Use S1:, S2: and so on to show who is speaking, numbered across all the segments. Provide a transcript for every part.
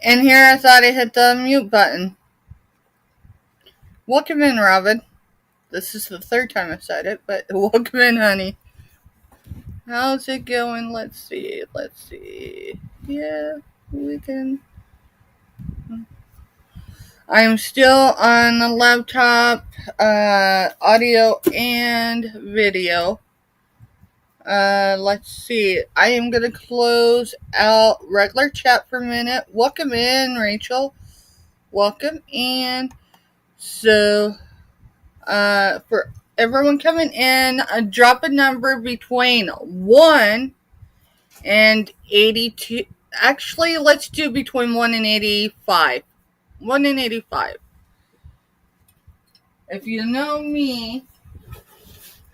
S1: And here I thought I hit the mute button. Welcome in, Robin. This is the third time I've said it, but welcome in, honey. How's it going? Let's see. Yeah, we can. I'm still on the laptop, audio and video. Let's see. I am going to close out regular chat for a minute. Welcome in, Rachel. Welcome in. So, for everyone coming in, drop a number between 1 and 82. Actually, let's do between 1 and 85. 1 and 85. If you know me,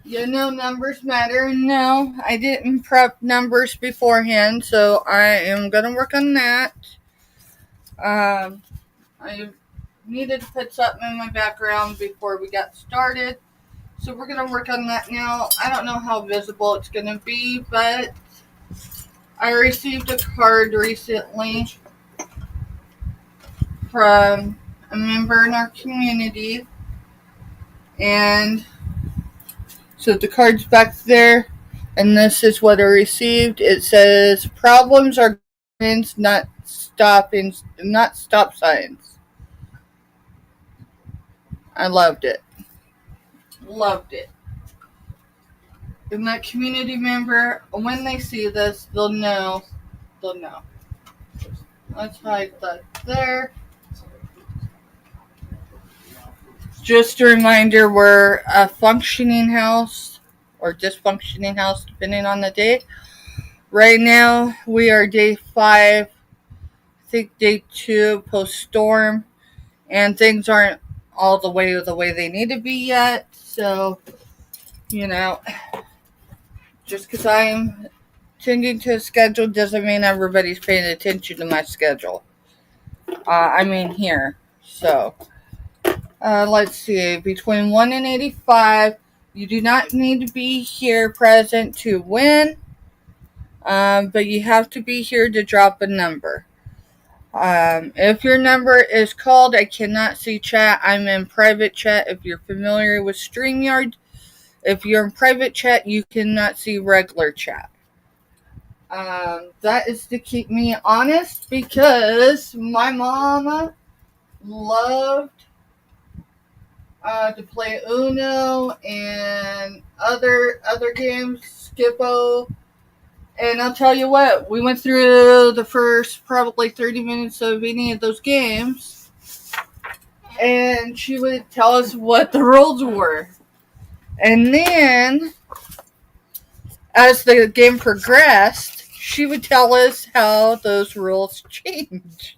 S1: you know numbers matter. No, I didn't prep numbers beforehand, so I am going to work on that. I needed to put something in my background before we got started, so we're going to work on that now. I don't know how visible it's going to be, but I received a card recently from a member in our community, and so the card's back there, and this is what I received. It says, "Problems are signs, not stop signs." I loved it. Loved it. And that community member, when they see this, they'll know. They'll know. Let's hide that there. Just a reminder, we're a functioning house or dysfunctioning house, depending on the day. Right now, we are day 5, I think day 2 post-storm, and things aren't all the way they need to be yet. So, just because I'm tending to a schedule doesn't mean everybody's paying attention to my schedule. Here. So, let's see. Between 1 and 85, you do not need to be here present to win, but you have to be here to drop a number. If your number is called, I cannot see chat. I'm in private chat. If you're familiar with StreamYard, if you're in private chat, you cannot see regular chat. That is to keep me honest, because my mama loved to play Uno and other games, Skippo. And I'll tell you what, we went through the first probably 30 minutes of any of those games, and she would tell us what the rules were. And then, as the game progressed, she would tell us how those rules changed.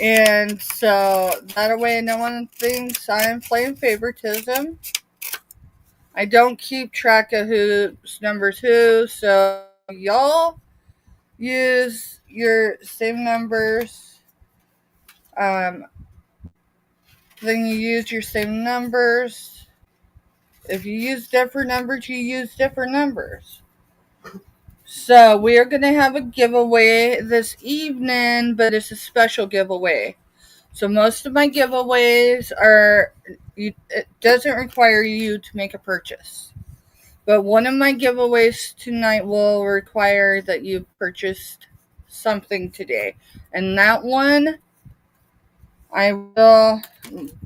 S1: And so, that way no one thinks I'm playing favoritism. I don't keep track of whose numbers who, so y'all use your same numbers. Then you use your same numbers. If you use different numbers, you use different numbers. So we are going to have a giveaway this evening, but it's a special giveaway. So most of my giveaways it doesn't require you to make a purchase. But one of my giveaways tonight will require that you purchased something today. And that one, I will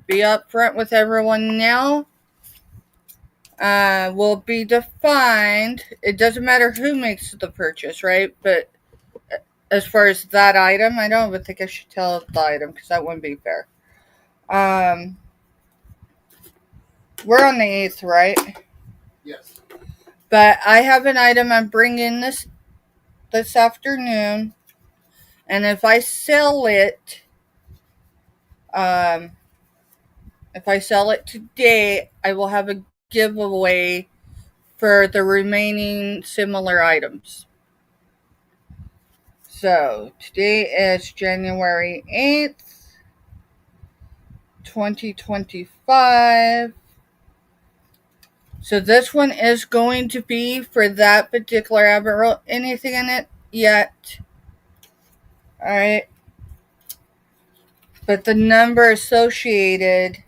S1: be upfront with everyone now, will be defined. It doesn't matter who makes the purchase, right? But as far as that item, I don't even think I should tell the item, because that wouldn't be fair. We're on the 8th, right?
S2: Yes.
S1: But I have an item I'm bringing this afternoon, and if I sell it, today, I will have a giveaway for the remaining similar items. So today is January 8th, 2025. So this one is going to be for that particular. I haven't wrote anything in it yet. Alright. But the number associated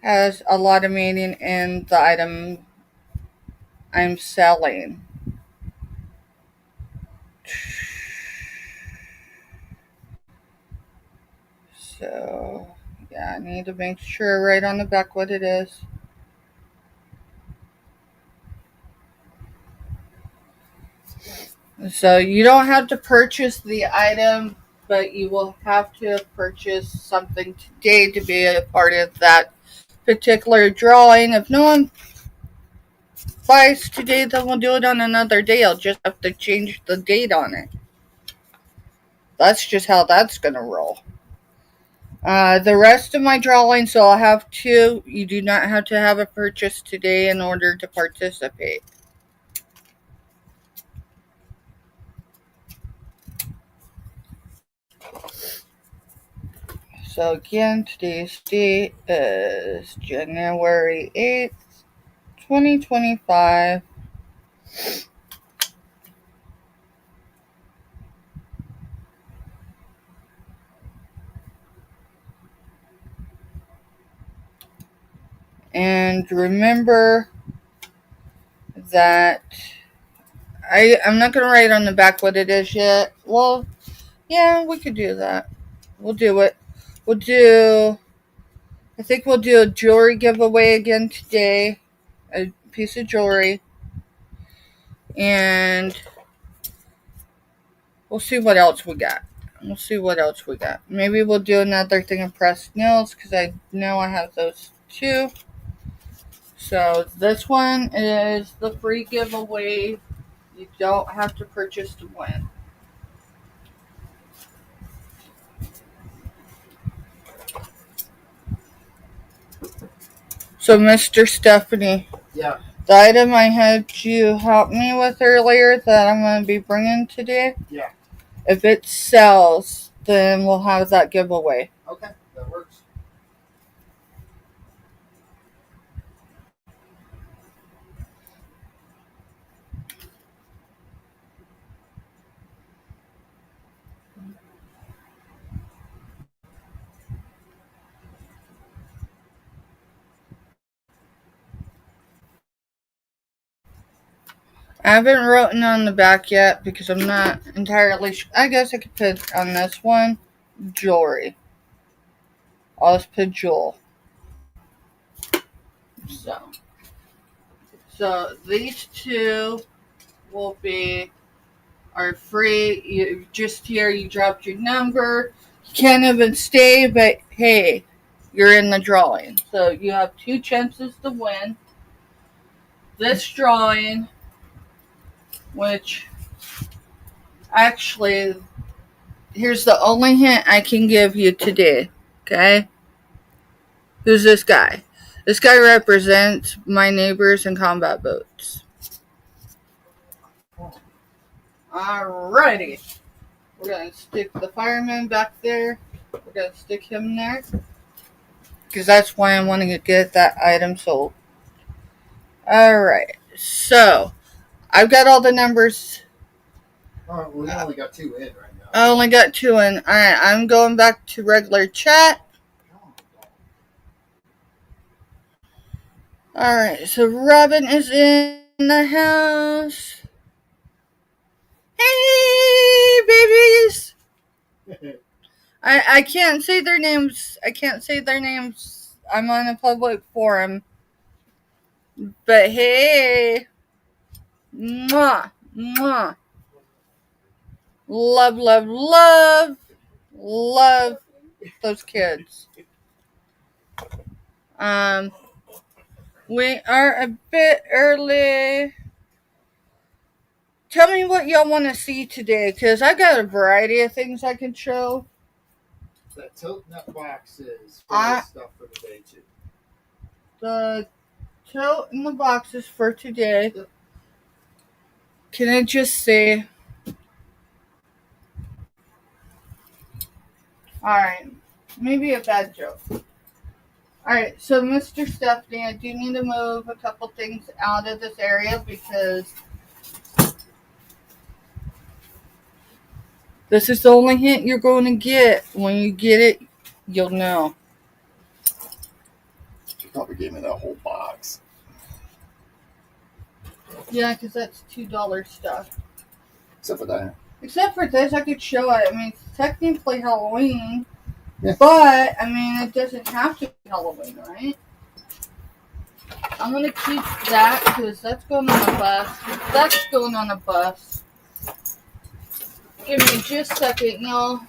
S1: has a lot of meaning in the item I'm selling. So, yeah, I need to make sure right on the back what it is. So, you don't have to purchase the item, but you will have to purchase something today to be a part of that particular drawing. If no one buys today, then we'll do it on another day. I'll just have to change the date on it. That's just how that's going to roll. The rest of my drawings, so I'll have two. You do not have to have a purchase today in order to participate. So again, today's date is January 8th, 2025. And remember that I'm not going to write on the back what it is yet. Well, yeah, we could do that. We'll do it. I think we'll do a jewelry giveaway again today. A piece of jewelry. And we'll see what else we got. Maybe we'll do another thing of pressed nails because I know I have those too. So this one is the free giveaway. You don't have to purchase to win. So, Mr. Stephanie.
S2: Yeah.
S1: The item I had you help me with earlier that I'm going to be bringing today.
S2: Yeah.
S1: If it sells, then we'll have that giveaway.
S2: Okay, that works.
S1: I haven't written on the back yet because I'm not entirely sure. I guess I could put on this one jewelry. I'll just put jewel. So these two will be are free. You just here you dropped your number. You can't even stay, but hey, you're in the drawing. So you have two chances to win. This drawing, which actually, here's the only hint I can give you today. Okay? Who's this guy? This guy represents my neighbors in combat boats. Alrighty. We're going to stick the fireman back there. We're going to stick him there. Because that's why I'm wanting to get that item sold. Alright. So, I've got all the numbers.
S2: Alright, we only got two in right now.
S1: I only got two in. Alright, I'm going back to regular chat. Alright, so Robin is in the house. Hey, babies! I can't say their names. I'm on a public forum. But hey. Mwah. Mwah. Love, love, love. Love those kids. We are a bit early. Tell me what y'all want to see today, because I got a variety of things I can show.
S2: The tote nut boxes for stuff for today too.
S1: The tote and the boxes for today. Yep. Can I just say? Alright, maybe a bad joke. Alright, so Mr. Stephanie, I do need to move a couple things out of this area because This is the only hint you're going to get. When you get it, you'll know.
S2: She probably gave me that whole box.
S1: Yeah, because that's $2 stuff.
S2: Except for that.
S1: Except for this, I could show it. I mean, it's technically Halloween.
S2: Yeah.
S1: But, I mean, it doesn't have to be Halloween, right? I'm going to keep that because that's going on a bus. That's going on a bus. Give me just a second, y'all.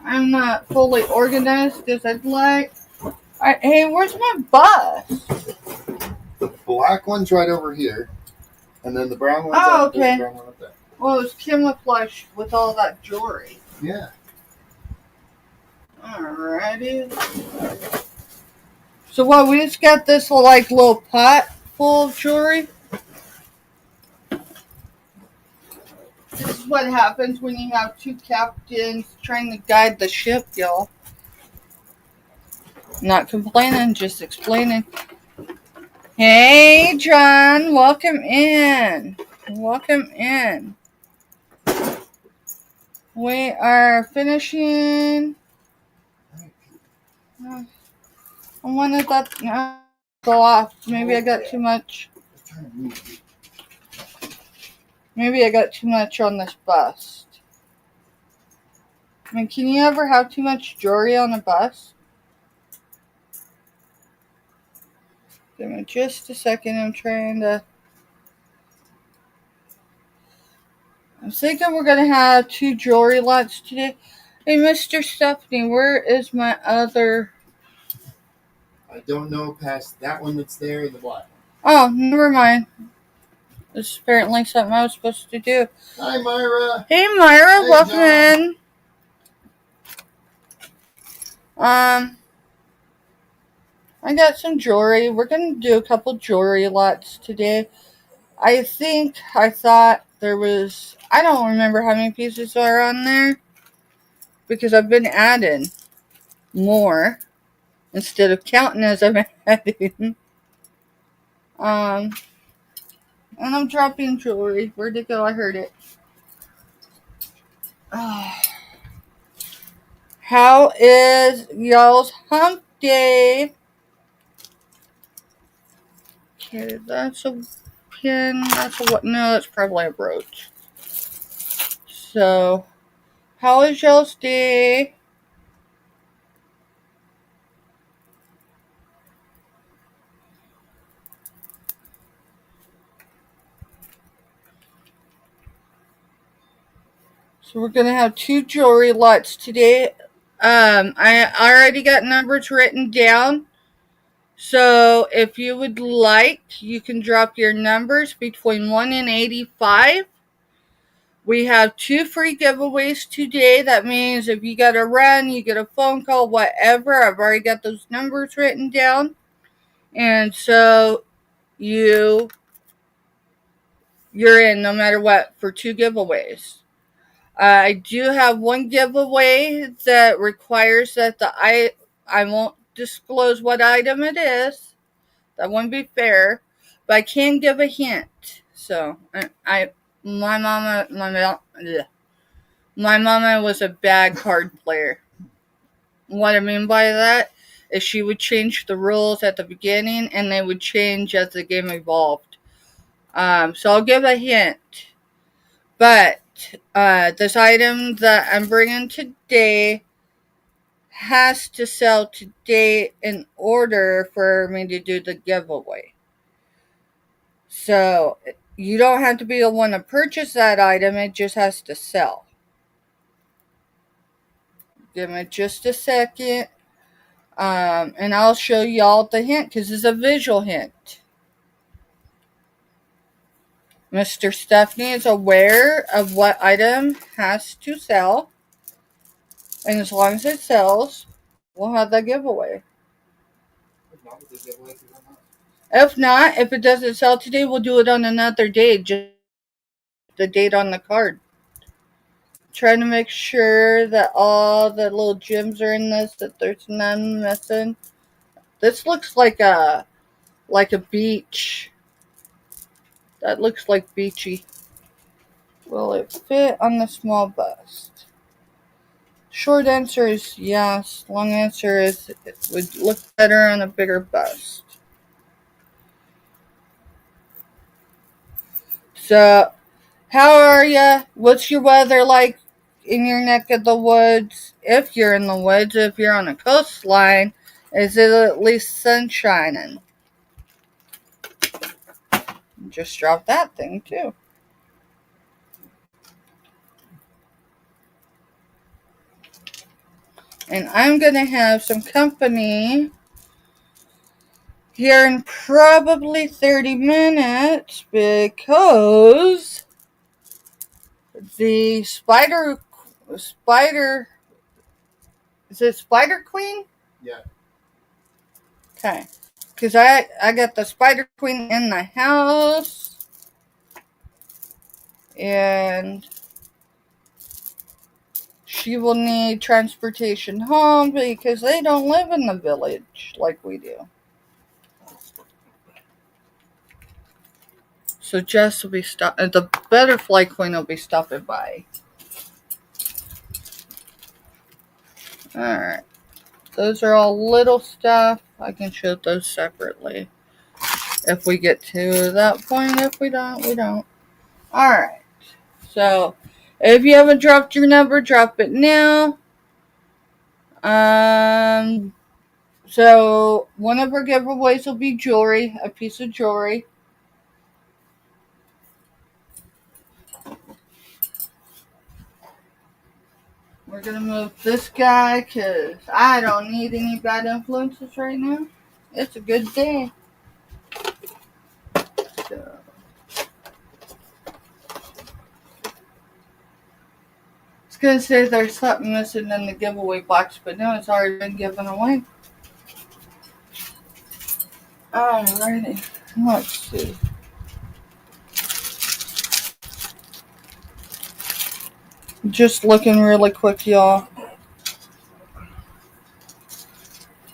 S1: I'm not fully organized as I'd like. Alright, hey, where's my bus?
S2: The black one's right over here. And then the brown one's
S1: okay.
S2: There's the brown one up there.
S1: Well, it's camouflaged with all that jewelry.
S2: Yeah.
S1: Alrighty. So what, we just got this like little pot full of jewelry? This is what happens when you have two captains trying to guide the ship, y'all. Not complaining, just explaining. Hey, John, welcome in. Welcome in. We are finishing. I wanted that to go off. Maybe I got too much. Maybe I got too much on this bust. I mean, can you ever have too much jewelry on a bust? Give me just a second. I'm thinking we're going to have 2 jewelry lots today. Hey, Mr. Stephanie, where is my other...
S2: I don't know past that one that's there in the black one.
S1: Oh, never mind. This is apparently something I was supposed to do.
S2: Hi, Myra.
S1: Hey, Myra,
S2: Hey,
S1: welcome
S2: John.
S1: in. I got some jewelry. We're going to do a couple jewelry lots today. I thought there was... I don't remember how many pieces are on there. Because I've been adding more. Instead of counting as I'm adding. And I'm dropping jewelry. Where'd it go? I heard it. How is y'all's hump day? Okay, that's a pin. That's a what? No, that's probably a brooch. So, how is y'all's day? So we're gonna have 2 jewelry lots today. I already got numbers written down. So if you would like, you can drop your numbers between 1 and 85. We have 2 free giveaways today. That means if you got a run, you get a phone call, whatever. I've already got those numbers written down. And so you're in no matter what for 2 giveaways. I do have one giveaway that requires that I won't disclose what item it is. That wouldn't be fair, but I can give a hint. So my mama was a bad card player. What I mean by that is she would change the rules at the beginning, and they would change as the game evolved. So I'll give a hint, but this item that I'm bringing today has to sell today in order for me to do the giveaway. So you don't have to be the one to purchase that item. It just has to sell. Give me just a second. And I'll show y'all the hint because it's a visual hint. Mr. Stephanie is aware of what item has to sell. And as long as it sells, we'll have that giveaway. If not, if it doesn't sell today, we'll do it on another day. Just the date on the card. Trying to make sure that all the little gems are in this, that there's none missing. This looks like a beach. That looks like beachy. Will it fit on the small bust? Short answer is yes. Long answer is it would look better on a bigger bust. So, how are ya? What's your weather like in your neck of the woods? If you're in the woods, if you're on a coastline, is it at least sun shining? Just drop that thing too. And I'm going to have some company here in probably 30 minutes because the spider, is it Spider Queen?
S2: Yeah.
S1: Okay. Because I got the Spider Queen in the house. And she will need transportation home because they don't live in the village like we do. So Jess will be the Butterfly Queen will be stopping by. Alright. Those are all little stuff. I can show those separately. If we get to that point. If we don't, we don't. Alright. So, if you haven't dropped your number, drop it now. So, one of our giveaways will be jewelry. A piece of jewelry. We're going to move this guy because I don't need any bad influences right now. It's a good day. So, I was going to say there's something missing in the giveaway box, but no, it's already been given away. Alrighty. Let's see. Just looking really quick, y'all.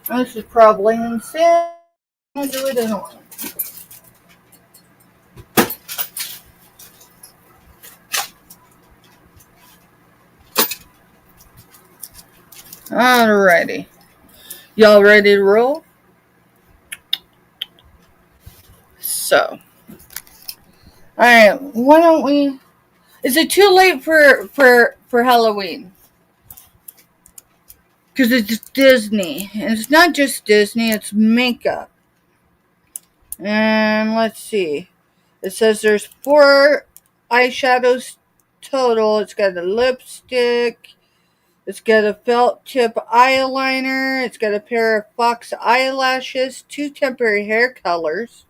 S1: This is probably insane. I'll do it anyway. Alrighty. Y'all ready to roll? So. Alright, why don't we... Is it too late for Halloween? Because it's Disney. And it's not just Disney, it's makeup. And let's see. It says there's 4 eyeshadows total. It's got a lipstick. It's got a felt tip eyeliner. It's got a pair of fox eyelashes. 2 temporary hair colors.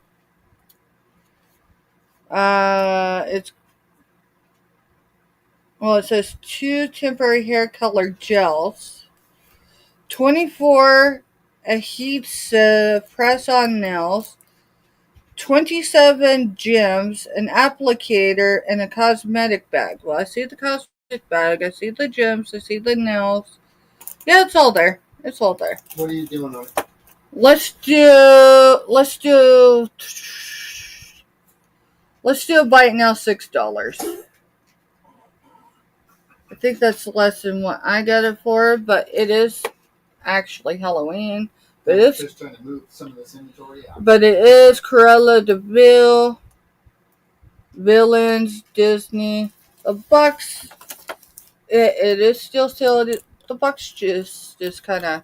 S1: It says 2 temporary hair color gels. 24 adhesive press-on nails. 27 gems, an applicator, and a cosmetic bag. Well, I see the cosmetic bag. I see the gems. I see the nails. Yeah, it's all there. It's all there.
S2: What are you doing on it?
S1: Let's do a bite now, $6. I think that's less than what I got it for, but it is actually Halloween. But
S2: I'm just trying to move some of this inventory out.
S1: But it is Cruella de Vil, Villains, Disney. The box, it is still sealed. The box just kind of,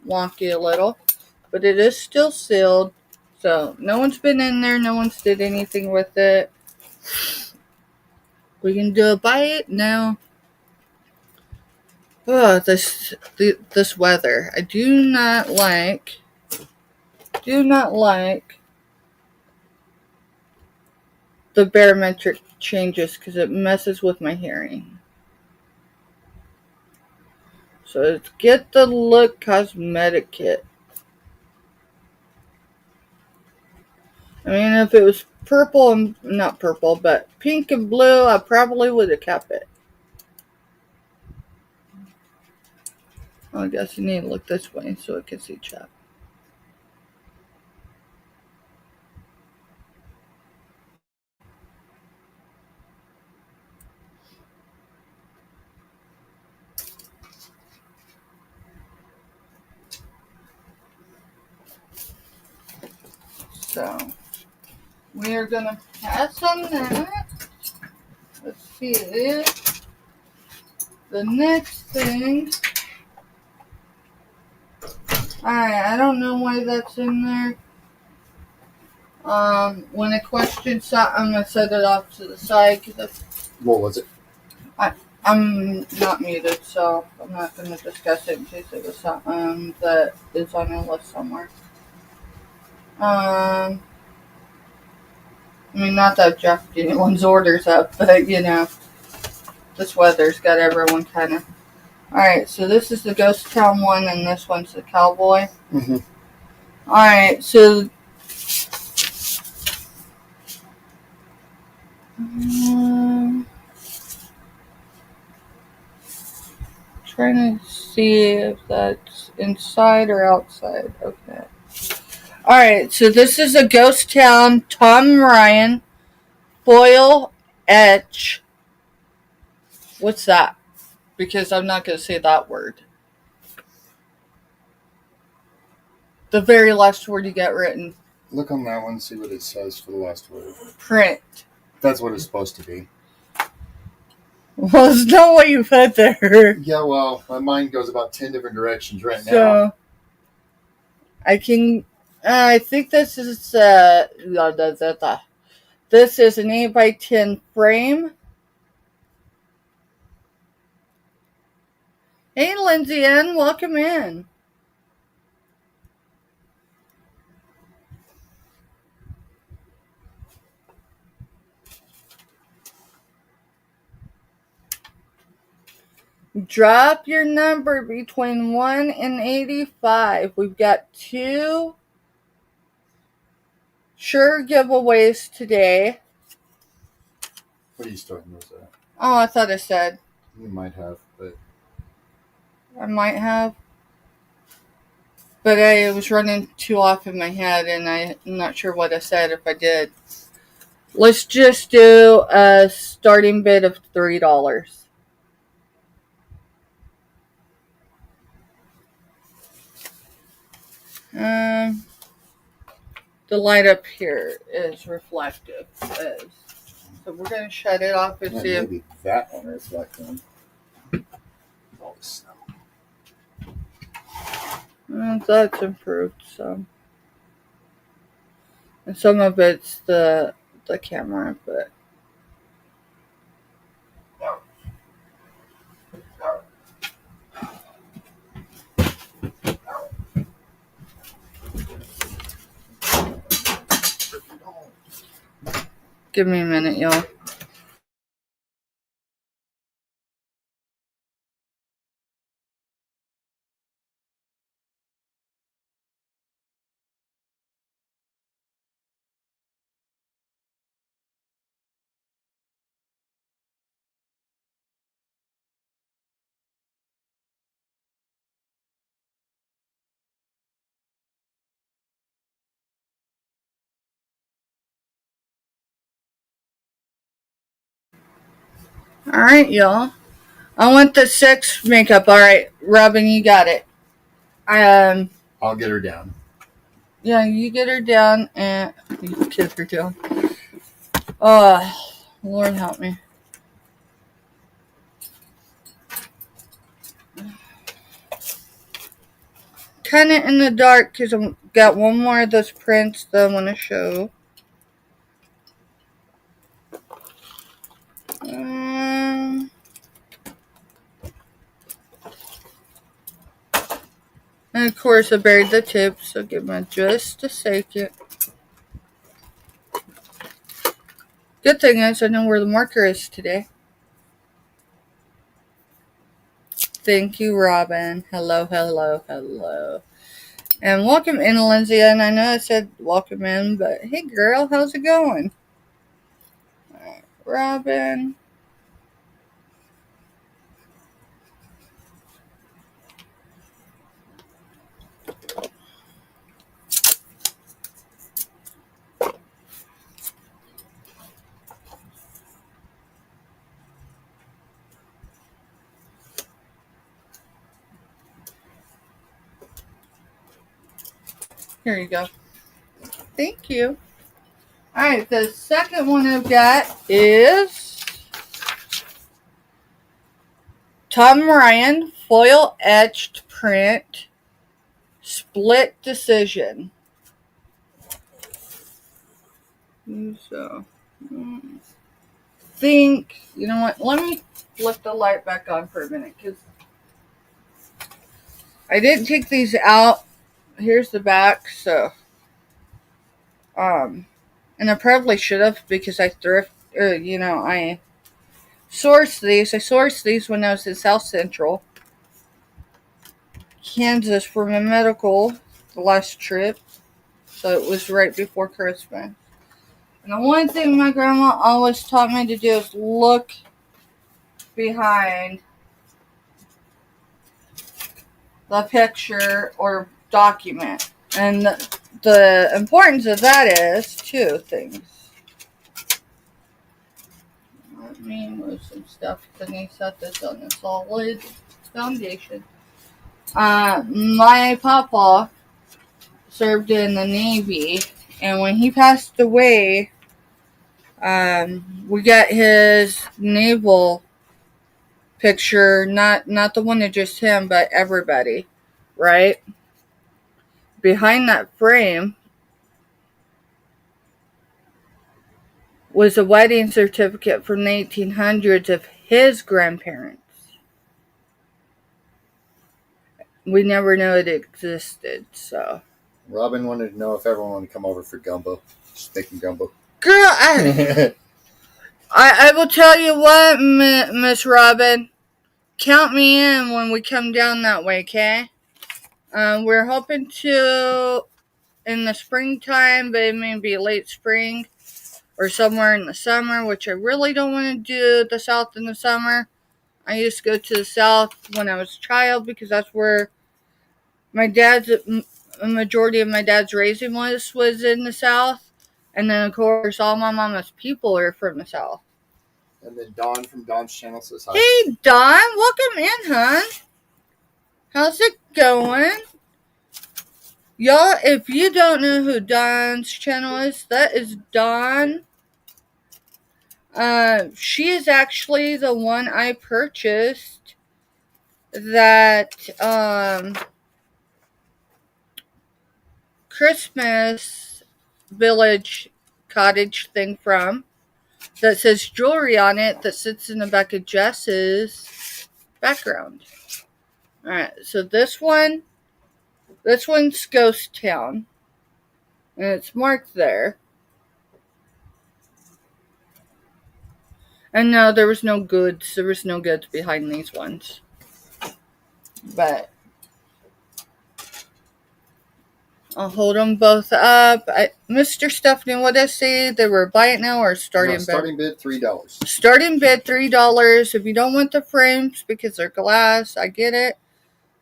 S1: wonky a little. But it is still sealed. So, no one's been in there. No one's did anything with it. We can do a bite now. Oh, this weather. I do not like the barometric changes because it messes with my hearing. So let's get the Look Cosmetic Kit. I mean, if it was purple and not purple, but pink and blue, I probably would have kept it. I guess you need to look this way so it can see chat. So we are going to pass on that. Let's see the next thing. Alright, I don't know why that's in there. When a question's up, I'm going to set it off to the side.
S2: What was it?
S1: I'm not muted, so I'm not going to discuss it in case it was something that is on a list somewhere. I mean, not that Jeff anyone's orders up, but this weather's got everyone kind of. Alright, so this is the Ghost Town one, and this one's the Cowboy.
S2: Mm-hmm.
S1: Alright, so. Trying to see if that's inside or outside. Okay. Alright, so this is a Ghost Town Tom Ryan foil etch. What's that? Because I'm not going to say that word. The very last word you get written.
S2: Look on that one, see what it says for the last word.
S1: Print.
S2: That's what it's supposed to be.
S1: Well, it's not what you put there.
S2: Yeah, well, my mind goes about 10 different directions right now.
S1: So, I think this is, this is an 8x10 frame. Hey, Lindsay Ann, welcome in. Drop your number between 1 and 85. We've got 2 sure giveaways today.
S2: What are you starting with that?
S1: Oh, I thought I said.
S2: You might have, but.
S1: I might have. But I was running too off in my head, and I'm not sure what I said if I did. Let's just do a starting bid of $3. The light up here is reflective. So we're going to shut it off and see
S2: maybe that one is reflective. All the snow.
S1: That's improved some. And some of it's the camera, but. Give me a minute, y'all. All right, y'all. I want the 6 makeup. All right, Robin, you got it.
S2: I'll get her down.
S1: Yeah, you get her down, and you get her down. Oh, Lord help me. Kind of in the dark because I've got one more of those prints that I want to show. And of course, I buried the tip, so give me just a second. Good thing is, I know where the marker is today. Thank you, Robin. Hello, hello, hello. And welcome in, Lindsay. And I know I said welcome in, but hey, girl, how's it going? Right, Robin. Here you go. Thank you. Alright, the second one I've got is Tom Ryan foil etched print split decision. So, think, you know what, let me flip the light back on for a minute because I didn't take these out. Here's the back, so, and I probably should have because I I sourced these. I sourced these when I was in South Central Kansas for my medical the last trip, so it was right before Christmas. And the one thing my grandma always taught me to do is look behind the picture or document. And the importance of that is two things. Let me move some stuff because I need to set this on a solid foundation. My papa served in the Navy, and when he passed away, we got his naval picture, not the one of just him, but everybody, right? Behind that frame was a wedding certificate from the 1800s of his grandparents. We never knew it existed, so.
S2: Robin wanted to know if everyone wanted to come over for gumbo. Just making gumbo.
S1: Girl, I will tell you what, Miss Robin. Count me in when we come down that way, okay? We're hoping to in the springtime, but it may be late spring or somewhere in the summer, which I really don't want to do the South in the summer. I used to go to the South when I was a child because that's where a majority of my dad's raising was in the South. And then, of course, all my mama's people are from the South.
S2: And then Dawn from Dawn's channel says hi.
S1: Hey, Dawn. Welcome in, hon. How's it going? Y'all, if you don't know who Dawn's channel is, that is Dawn. She is actually the one I purchased that, Christmas village cottage thing from that says jewelry on it that sits in the back of Jess's background. Alright, so this one's Ghost Town. And it's marked there. And no, there was no goods. There was no goods behind these ones. But I'll hold them both up. Mr. Stephanie, what did I say? They were buy it now or starting bid?
S2: Starting bid $3.
S1: Starting bid $3. If you don't want the frames because they're glass, I get it.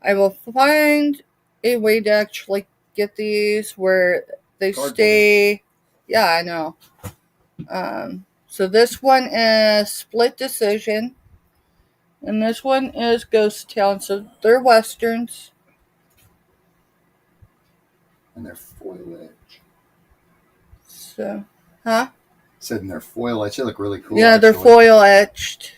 S1: I will find a way to actually get these where they stay. Yeah, I know. So this one is Split Decision. And this one is Ghost Town. So they're Westerns.
S2: And they're foil edge.
S1: So, huh?
S2: Said in their foil etched. They look really cool.
S1: Yeah, they're foil etched.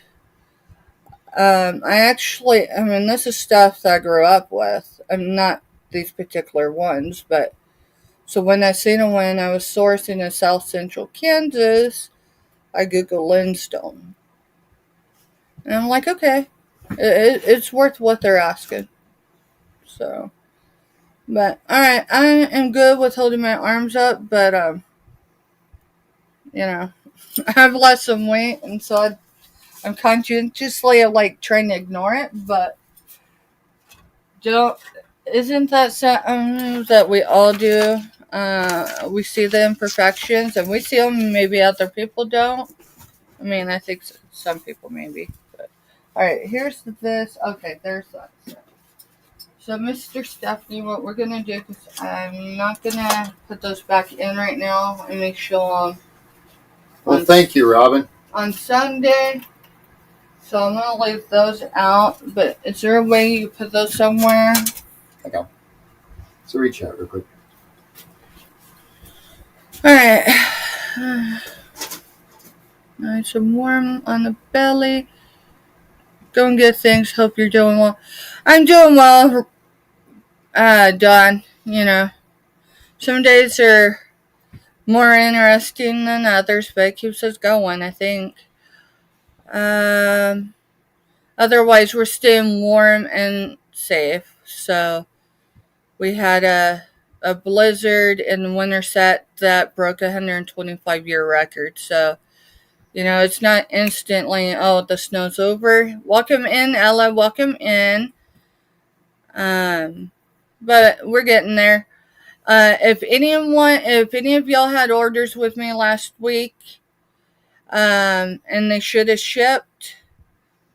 S1: This is stuff that I grew up with. I'm not these particular ones, but so when I seen them when I was sourcing in South Central Kansas, I Googled Lindstone. And I'm like, okay, it's worth what they're asking. So, but, alright, I am good with holding my arms up, but, I have lost some weight, and so I'm conscientiously, trying to ignore it, but isn't that something that we all do? We see the imperfections, and we see them, maybe other people don't. I mean, I think some people maybe. Alright, here's this. Okay, there's that. So, Mr. Stephanie, what we're going to do, because I'm not going to put those back in right now and make sure
S2: well, thank you, Robin.
S1: On Sunday. So, I'm going to leave those out. But is there a way you put those somewhere?
S2: Okay. So, reach out real quick.
S1: Alright. Nice and warm on the belly. Going good, things. Hope you're doing well. I'm doing well, Don. You know, some days are more interesting than others, but it keeps us going, I think. Otherwise, we're staying warm and safe. So, we had a blizzard in the Winterset that broke a 125-year record. So, you know, it's not instantly, oh, the snow's over. Welcome in, Ella. Welcome in. But we're getting there. If any of y'all had orders with me last week, and they should have shipped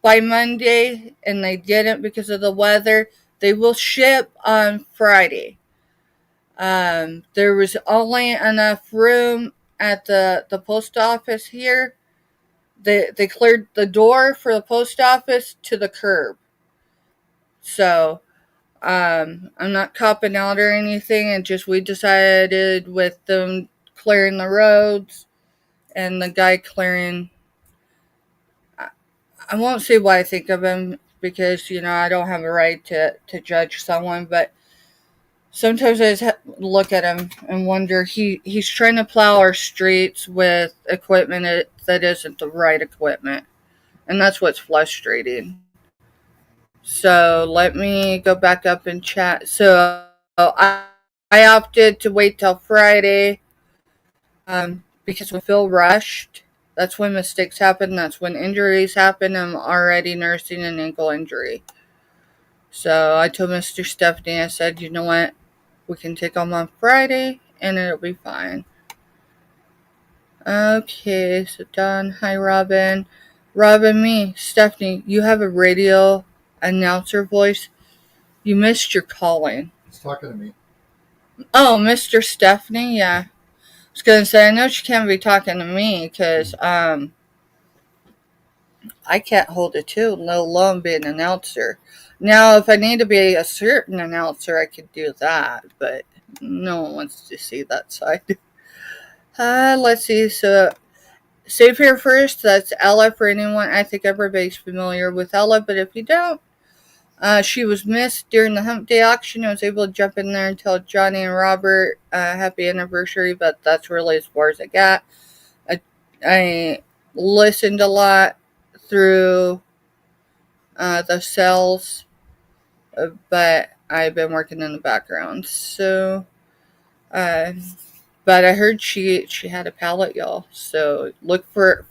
S1: by Monday, and they didn't because of the weather, they will ship on Friday. There was only enough room at the post office here. They cleared the door for the post office to the curb. So, I'm not copping out or anything. And just we decided with them clearing the roads and the guy clearing. I won't say what I think of him because, you know, I don't have a right to judge someone, but sometimes I just look at him and wonder he's trying to plow our streets with equipment that isn't the right equipment. And that's what's frustrating. So let me go back up and chat. So I opted to wait till Friday because we feel rushed. That's when mistakes happen. That's when injuries happen. I'm already nursing an ankle injury. So I told Mr. Stephanie, I said, you know what? We can take them on Friday and it'll be fine. Okay, so Don, hi Robin. Robin, me, Stephanie, you have a radio announcer voice. You missed your calling.
S2: He's talking to me.
S1: Oh, Mr. Stephanie, yeah. I was gonna say, I know she can't be talking to me because I can't hold it too, let alone be an announcer. Now, if I need to be a certain announcer, I could do that, but no one wants to see that side. Let's see. So, save here first. That's Ella for anyone. I think everybody's familiar with Ella, but if you don't, she was missed during the Hump Day auction. I was able to jump in there and tell Johnny and Robert happy anniversary, but that's really as far as I got. I listened a lot through the cells, but I've been working in the background. So, but I heard she had a pallet, y'all. So look for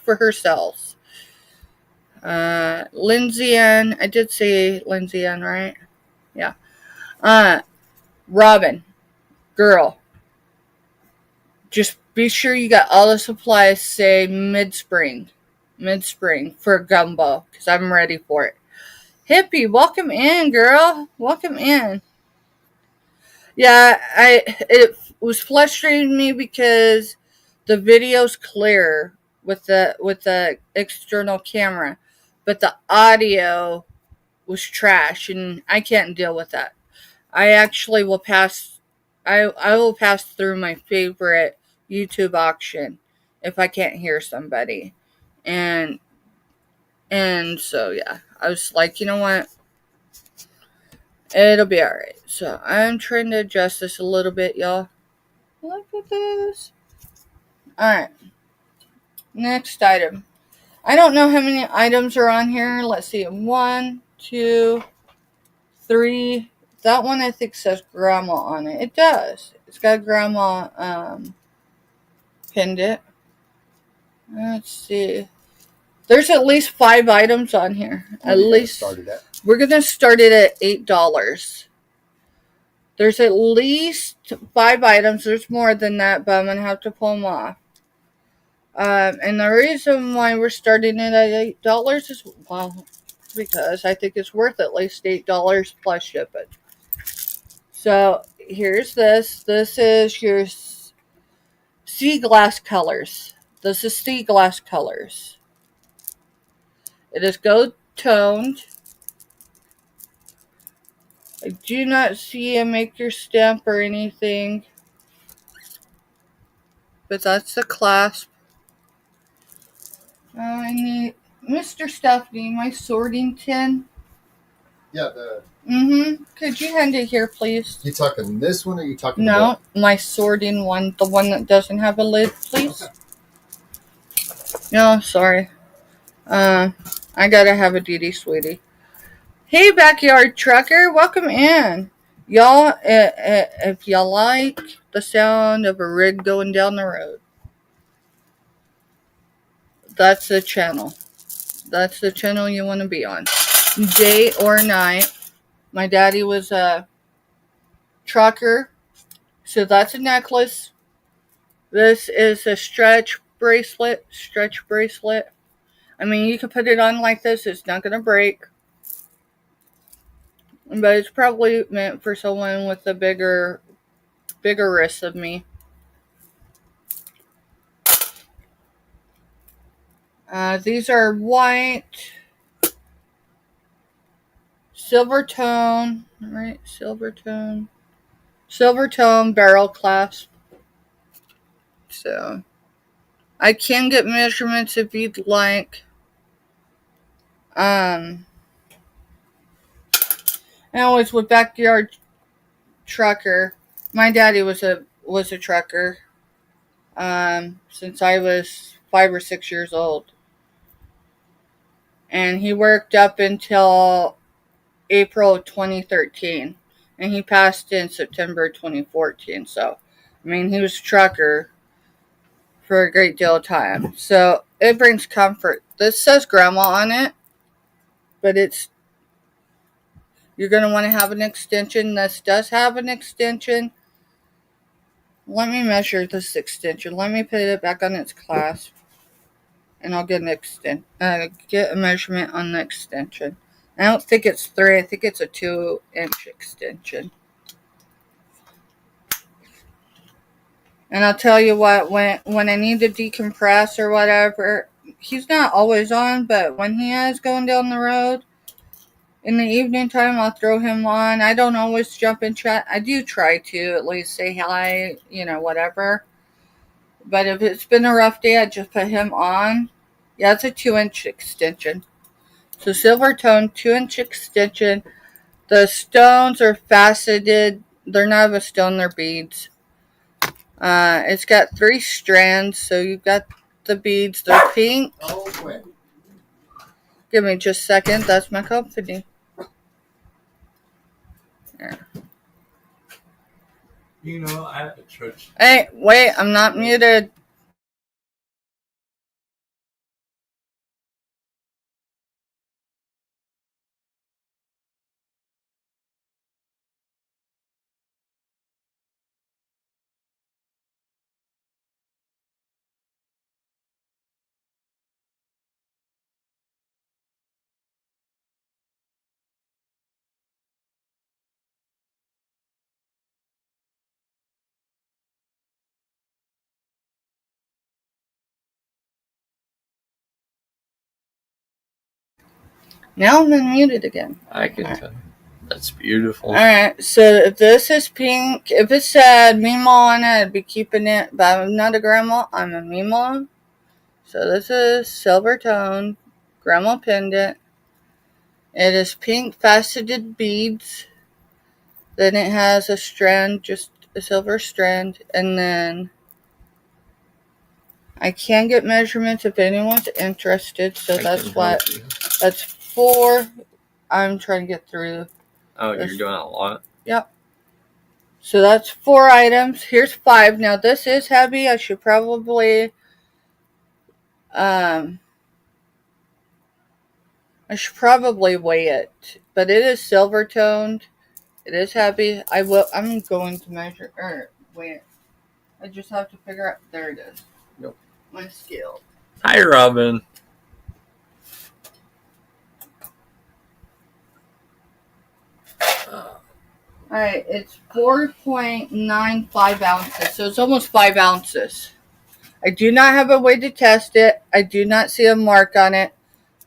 S1: her cells. Lindsay Ann, I did say Lindsay Ann, right? Yeah. Robin, girl, just be sure you got all the supplies, say mid-spring for gumbo, because I'm ready for it. Hippie, welcome in, girl. Welcome in. Yeah, it was frustrating me because the video's clear with the external camera, but the audio was trash, and I can't deal with that. I actually will pass. I will pass through my favorite YouTube auction if I can't hear somebody, and so yeah, I was like, you know what, it'll be all right. So I'm trying to adjust this a little bit, y'all. Look at this. All right, next item. I don't know how many items are on here. Let's see, 1, 2, 3. That one I think says grandma on it. It does. It's got grandma pinned it. Let's see. There's at least 5 items on here. At least. We're gonna start it at $8. There's at least 5 items. There's more than that, but I'm gonna have to pull them off. And the reason why we're starting it at $8 is, well, because I think it's worth at least $8 plus shipping. So here's this. This is your sea glass colors. This is sea glass colors. It is gold toned. I do not see a maker stamp or anything. but that's the clasp. I need Mr. Stephanie, my sorting tin.
S2: Yeah,
S1: Could you hand it here, please?
S2: You talking this one or you talking
S1: No, my sorting one, the one that doesn't have a lid, please.
S2: Okay.
S1: No, sorry. I gotta have a duty, sweetie. Hey, backyard trucker, welcome in. Y'all, if y'all like the sound of a rig going down the road, that's the channel. That's the channel you want to be on. Day or night. My daddy was a trucker, so that's a necklace. This is a stretch bracelet. I mean, you could put it on like this. It's not going to break. But it's probably meant for someone with a bigger wrist than me. These are white, silver tone, right? Silver tone barrel clasp. So I can get measurements if you'd like. And always with backyard trucker. My daddy was a trucker. Since I was 5 or 6 years old, and he worked up until April 2013, and he passed in September 2014. So, I mean, he was a trucker for a great deal of time. So it brings comfort. This says grandma on it, but you're going to want to have an extension. This does have an extension. Let me measure this extension. Let me put it back on its clasp, and I'll get get a measurement on the extension. I don't think it's 3. I think it's a 2-inch extension. And I'll tell you what, when I need to decompress or whatever, he's not always on, but when he is going down the road, in the evening time, I'll throw him on. I don't always jump in chat. I do try to at least say hi, whatever. But if it's been a rough day, I just put him on. Yeah, it's a 2-inch extension. So silver tone, 2-inch extension. The stones are faceted. They're not a stone, they're beads. It's got 3 strands, so you've got the beads. They're pink.
S2: Oh, wait.
S1: Give me just a second. That's my company. There.
S3: I have a church.
S1: Hey, wait, I'm not muted. Now I'm unmuted again.
S3: I can tell. That's beautiful.
S1: Alright, so if this is pink, if it said Mima on it, I'd be keeping it. But I'm not a grandma, I'm a Mima. So this is silver tone, grandma pendant. It is pink faceted beads. Then it has a strand, just a silver strand. And then I can get measurements if anyone's interested. So that's 4. I'm trying to get through.
S3: Oh, you're doing a lot?
S1: Yep. So that's 4 items. Here's 5. Now this is heavy. I should probably weigh it. But it is silver toned. It is heavy. I'm going to measure or weigh it. I just have to figure out. There it is.
S3: Nope.
S1: My scale.
S3: Hi, Robin.
S1: Alright, it's 4.95 ounces, so it's almost 5 ounces. I do not have a way to test it. I do not see a mark on it,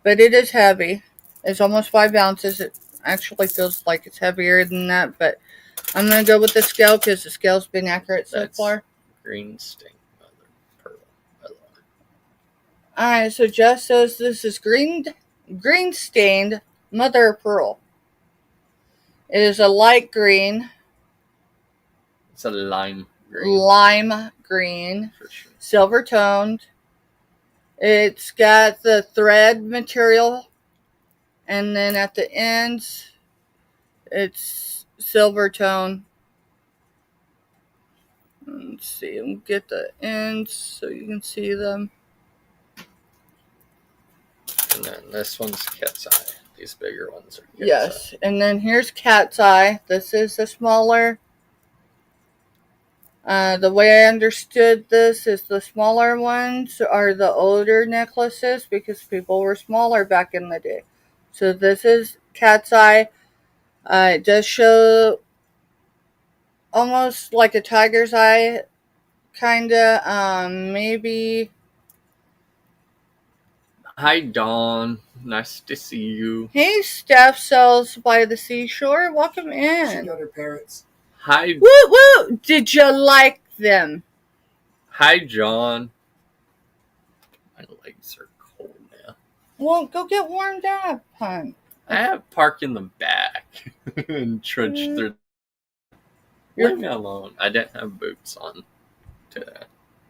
S1: but it is heavy. It's almost 5 ounces. It actually feels like it's heavier than that, but I'm going to go with the scale because the scale's been accurate so far.
S3: Green stink mother.
S1: Alright, so Jess says this is green stained mother of pearl. It is a light green.
S3: It's a lime green.
S1: Lime green.
S3: For sure.
S1: Silver toned. It's got the thread material. And then at the ends, it's silver tone. Let's see, we'll get the ends so you can see them.
S3: And then this one's cat's eye. These bigger ones are cat's
S1: Yes, and then here's cat's eye. This is the smaller. The way I understood this is the smaller ones are the older necklaces because people were smaller back in the day. So this is cat's eye. It does show almost like a tiger's eye, kinda. Maybe.
S3: Hi, Dawn. Nice to see you.
S1: Hey, Steph sells by the seashore. Welcome
S2: She
S1: in.
S2: got her parrots.
S3: Hi,
S1: Woo woo! Did you like them?
S3: hi, John. My legs are cold now.
S1: Well, go get warmed up, hon.
S3: I have park in the back and trudge through. Leave me alone. I didn't have boots on today.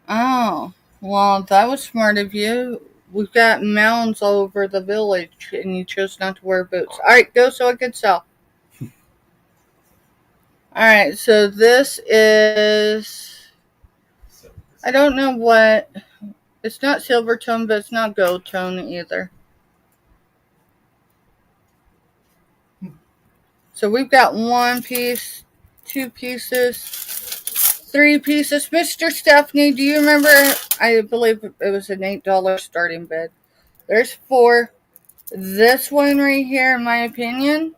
S1: Oh, well, that was smart of you. We've got mounds all over the village, and you chose not to wear boots. All right, go so I can sell. All right, so this is, I don't know what, it's not silver tone, but it's not gold tone either. So we've got 1 piece, 2 pieces, 3 pieces. Mr. Stephanie, do you remember? I believe it was an $8 starting bid. There's 4. This one right here, in my opinion,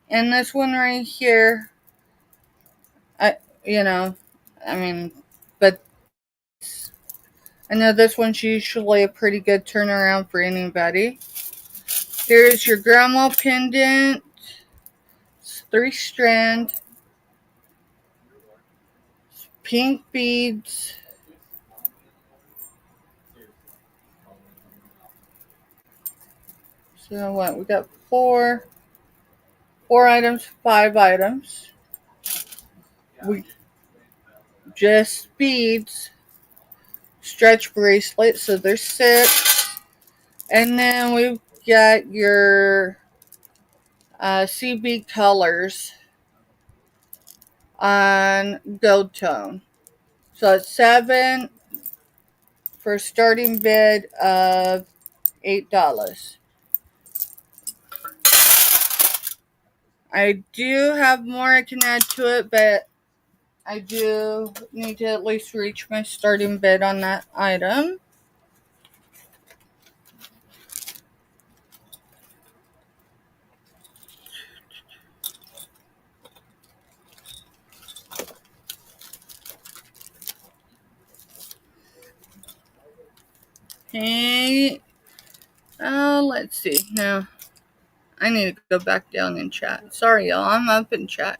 S1: and this one right here, but I know this one's usually a pretty good turnaround for anybody. Here's your grandma pendant. It's 3-strand. Pink beads. So what? We got 4 items, 5 items. We just beads. Stretch bracelet, so there's 6. And then we've got your CB colors on gold tone. So it's 7 for a starting bid of $8. I do have more I can add to it, but I do need to at least reach my starting bid on that item. Hey, let's see. Now, I need to go back down in chat. Sorry, y'all. I'm up in chat.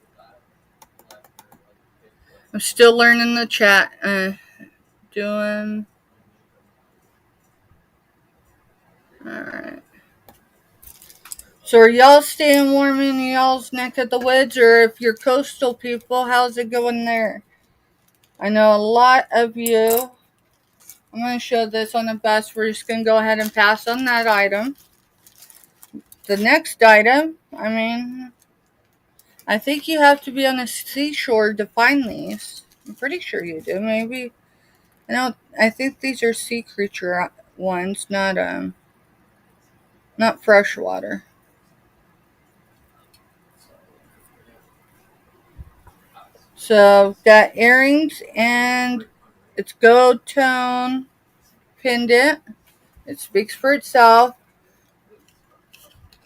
S1: I'm still learning the chat. Doing. Alright. So are y'all staying warm in y'all's neck of the woods? Or if you're coastal people, how's it going there? I know a lot of you. I'm going to show this on the bus. We're just going to go ahead and pass on that item. The next item, I think you have to be on a seashore to find these. I'm pretty sure you do. Maybe. I think these are sea creature ones, not freshwater. So, got earrings, and it's gold tone pendant. It speaks for itself.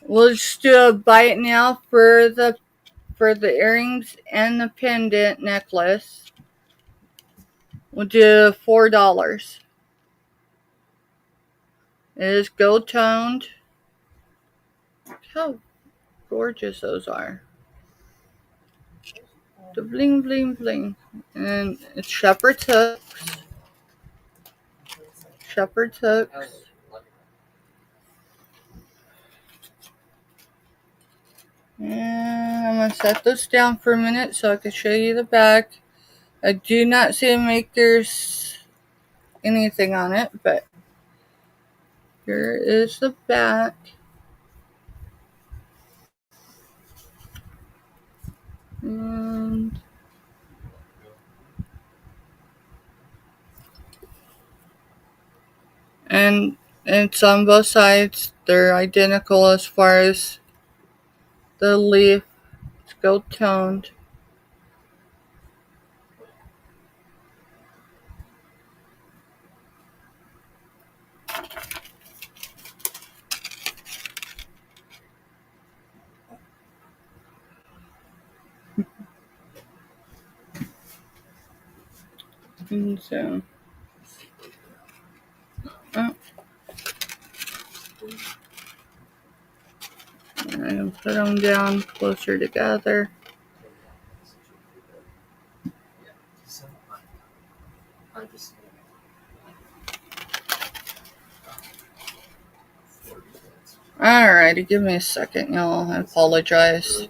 S1: We'll just do a bite now for the earrings and the pendant necklace. We'll do $4. It is gold toned. Look how gorgeous those are. The bling bling bling. And it's shepherd's hooks. Shepherd's hooks. And I'm going to set this down for a minute so I can show you the back. I do not see a maker's anything on it, but here is the back. And it's on both sides. They're identical as far as the leaf. It's gold toned. And so, I'm going to put them down closer together. Alrighty, give me a second, y'all. I apologize.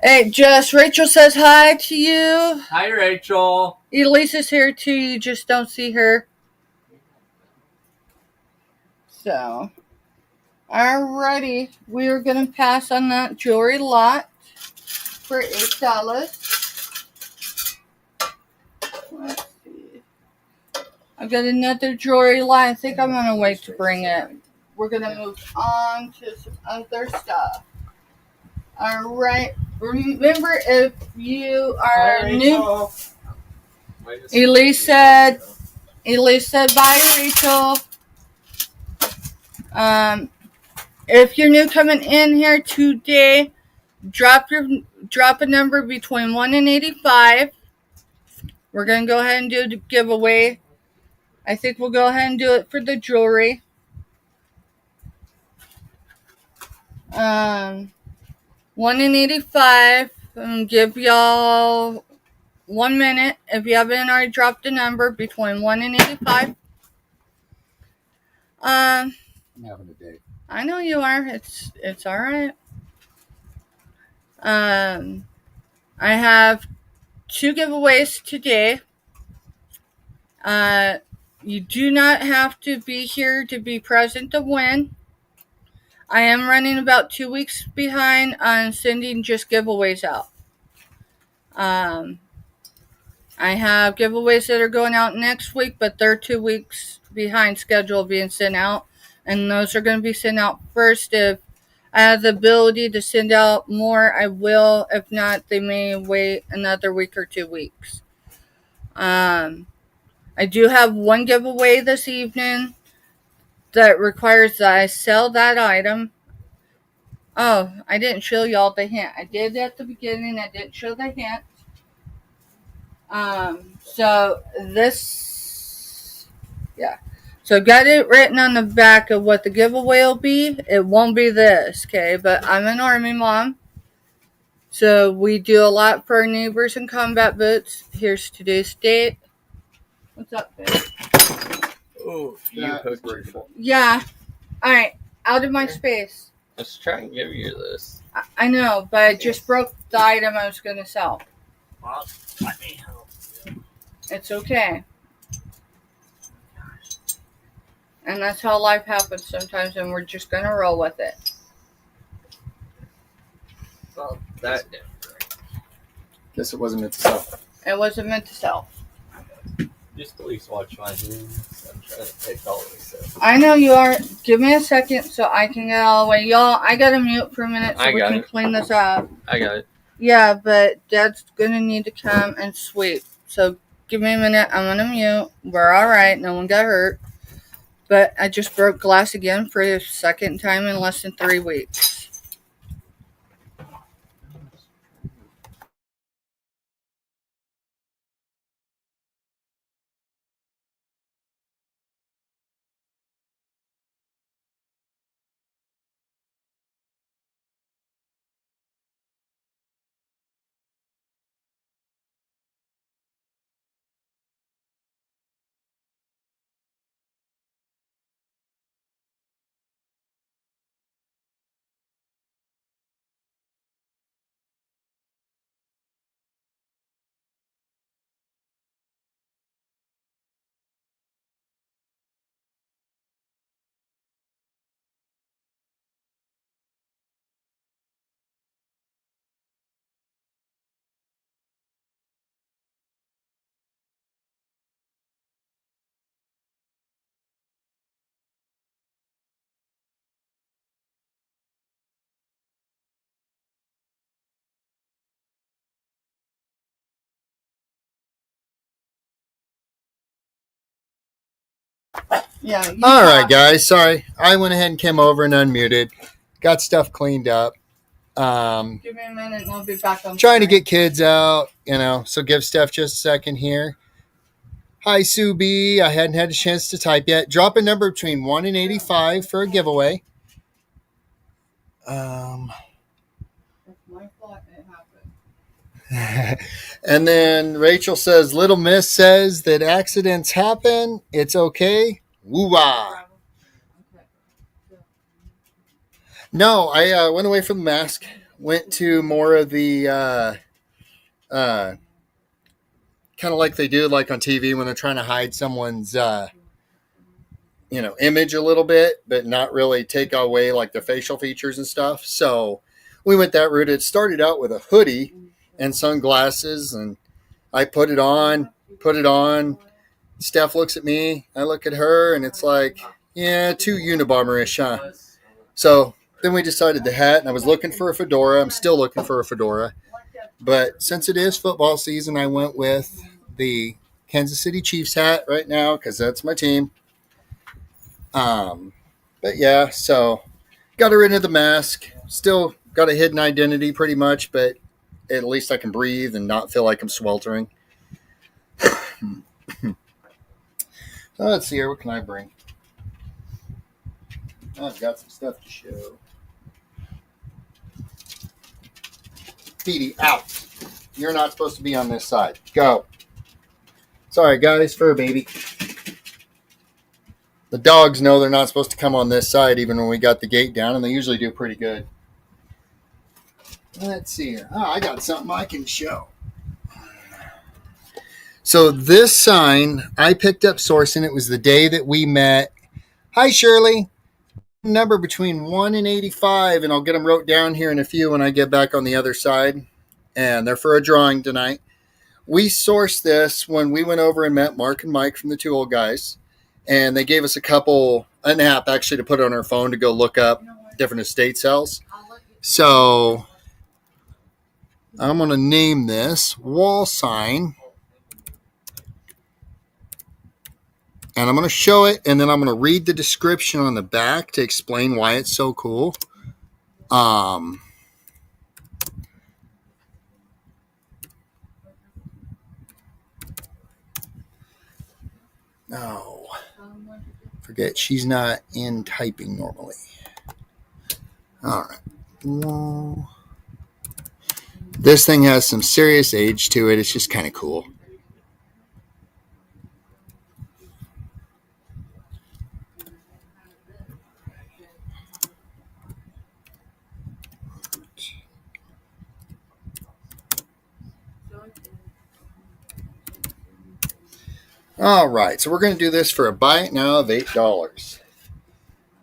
S1: Hey, Jess, Rachel says hi to you.
S3: Hi, Rachel.
S1: Elisa's here too, you just don't see her. So, alrighty, we are going to pass on that jewelry lot for $8. Let's see. I've got another jewelry lot. I think I'm going to wait to bring it. We're going to move on to some other stuff. Alright, remember if you are new. Elise said bye, Rachel. If you're new coming in here today, drop a number between 1 and 85. We're going to go ahead and do the giveaway. I think we'll go ahead and do it for the jewelry. 1 and 85. Give y'all 1 minute. If you haven't already dropped a number between 1 and 85. I'm
S2: having a day.
S1: I know you are. It's all right. I have 2 giveaways today. You do not have to be here to be present to win. I am running about 2 weeks behind on sending just giveaways out. I have giveaways that are going out next week, but they're 2 weeks behind schedule being sent out. And those are going to be sent out first. If I have the ability to send out more, I will. If not, they may wait another week or 2 weeks. I do have 1 giveaway this evening that requires that I sell that item. Oh, I didn't show y'all the hint. I did at the beginning. I didn't show the hint. So this, yeah. So got it written on the back of what the giveaway will be. It won't be this, okay? But I'm an Army mom. So we do a lot for our neighbors in combat boots. Here's today's date. What's up, babe?
S3: Oh, you hooked your phone.
S1: Yeah. All right. Out of my space.
S3: Let's try and give you this.
S1: I know, but I just broke the item I was going to sell.
S3: Well, let me help you.
S1: It's okay. And that's how life happens sometimes, and we're just going to roll with it.
S3: Well, that didn't work.
S2: Guess it wasn't meant to sell.
S1: It wasn't meant to sell.
S3: Just at least watch my hands. I'm trying to take all of this out.
S1: I know you are. Give me a second so I can get all the way. Y'all, I got to mute for a minute so we can clean this up.
S3: I got it.
S1: Yeah, but Dad's going to need to come and sweep. So give me a minute. I'm going to mute. We're all right. No one got hurt. But I just broke glass again for the second time in less than 3 weeks. Yeah.
S4: All right, guys. Sorry. I went ahead and came over and unmuted. Got stuff cleaned up.
S1: Give me a minute and I'll be back on.
S4: Trying to get kids out, so give Steph just a second here. Hi, Sue B. I hadn't had a chance to type yet. Drop a number between 1 and 85 for a giveaway.
S1: That's my fault. It happened.
S4: And then Rachel says, Little Miss says that accidents happen. It's okay. Woo-wah. No, I went away from the mask. Went to more of the kind of like they do like on TV when they're trying to hide someone's image a little bit, but not really take away like the facial features and stuff. So we went that route. It started out with a hoodie and sunglasses, and I put it on. Steph looks at me, I look at her, and it's like, yeah, too Unabomber-ish, huh? So then we decided the hat, and I was looking for a fedora. I'm still looking for a fedora. But since it is football season, I went with the Kansas City Chiefs hat right now because that's my team. But yeah, so got rid of the mask. Still got a hidden identity pretty much, but at least I can breathe and not feel like I'm sweltering. So let's see here. What can I bring? I've got some stuff to show. Petey, out. You're not supposed to be on this side. Go. Sorry, guys. Fur baby. The dogs know they're not supposed to come on this side even when we got the gate down, and they usually do pretty good. Let's see here. Oh, I got something I can show. So this sign, I picked up sourcing. It was the day that we met. Hi, Shirley. Number between 1 and 85, and I'll get them wrote down here in a few when I get back on the other side. And they're for a drawing tonight. We sourced this when we went over and met Mark and Mike from the Two Old Guys. And they gave us an app actually to put on our phone to go look up different estate sales. So I'm going to name this wall sign. And I'm going to show it, and then I'm going to read the description on the back to explain why it's so cool. No. Forget, she's not in typing normally. All right. Well, this thing has some serious age to it. It's just kind of cool. All right, so we're going to do this for a buy it now of $8.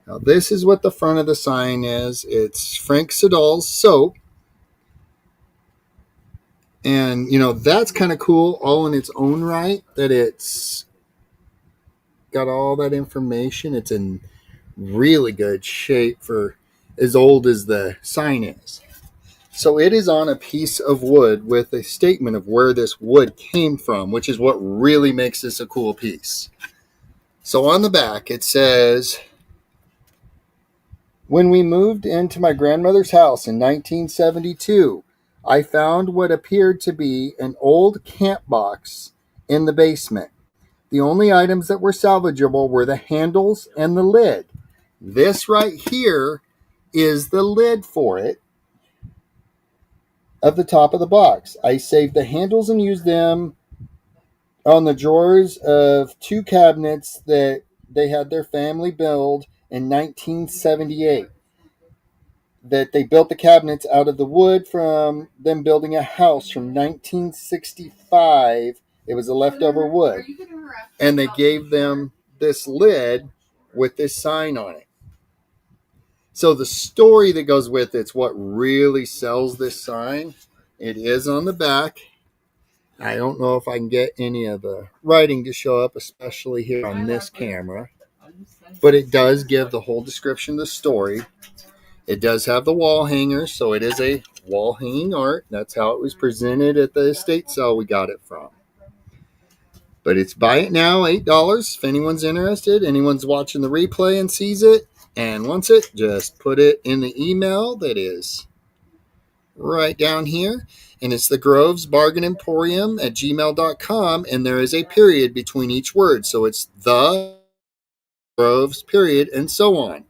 S4: Now, this is what the front of the sign is. It's Frank Sedal's soap. And, that's kind of cool all in its own right, that it's got all that information. It's in really good shape for as old as the sign is. So it is on a piece of wood with a statement of where this wood came from, which is what really makes this a cool piece. So on the back, it says, when we moved into my grandmother's house in 1972, I found what appeared to be an old camp box in the basement. The only items that were salvageable were the handles and the lid. This right here is the lid for it of the top of the box. I saved the handles and used them on the drawers of 2 cabinets that they had their family build in 1978. That they built the cabinets out of the wood from them building a house from 1965. It was a leftover wood. And they gave them this lid with this sign on it. So the story that goes with it's what really sells this sign. It is on the back. I don't know if I can get any of the writing to show up, especially here on this camera. But it does give the whole description of the story. It does have the wall hangers, so it is a wall hanging art. That's how it was presented at the estate sale we got it from. But it's buy it now, $8. If anyone's interested, anyone's watching the replay and sees it and wants it, just put it in the email that is right down here. And it's the Groves Bargain Emporium at gmail.com. And there is a period between each word. So it's the Groves, period, and so on.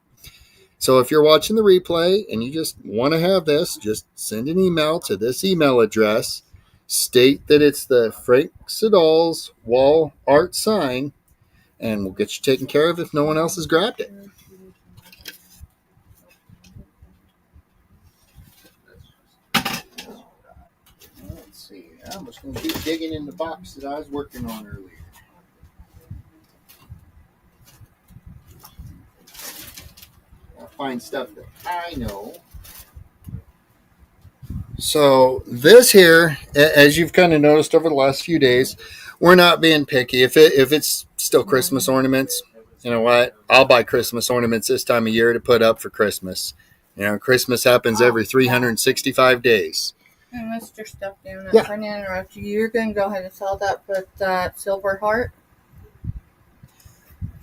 S4: So if you're watching the replay and you just want to have this, just send an email to this email address. State that it's the Frank Siddall's wall art sign, and we'll get you taken care of if no one else has grabbed it. Let's see. I'm just going to keep digging in the box that I was working on earlier. I'll find stuff that I know. So this here, as you've kind of noticed over the last few days, we're not being picky. If it's still Christmas ornaments, you know what? I'll buy Christmas ornaments this time of year to put up for Christmas. You know, Christmas happens every 365 days.
S1: Hey, Mr. Stuff Down, I'm trying to interrupt you. You're going to go ahead and sell that with that silver heart?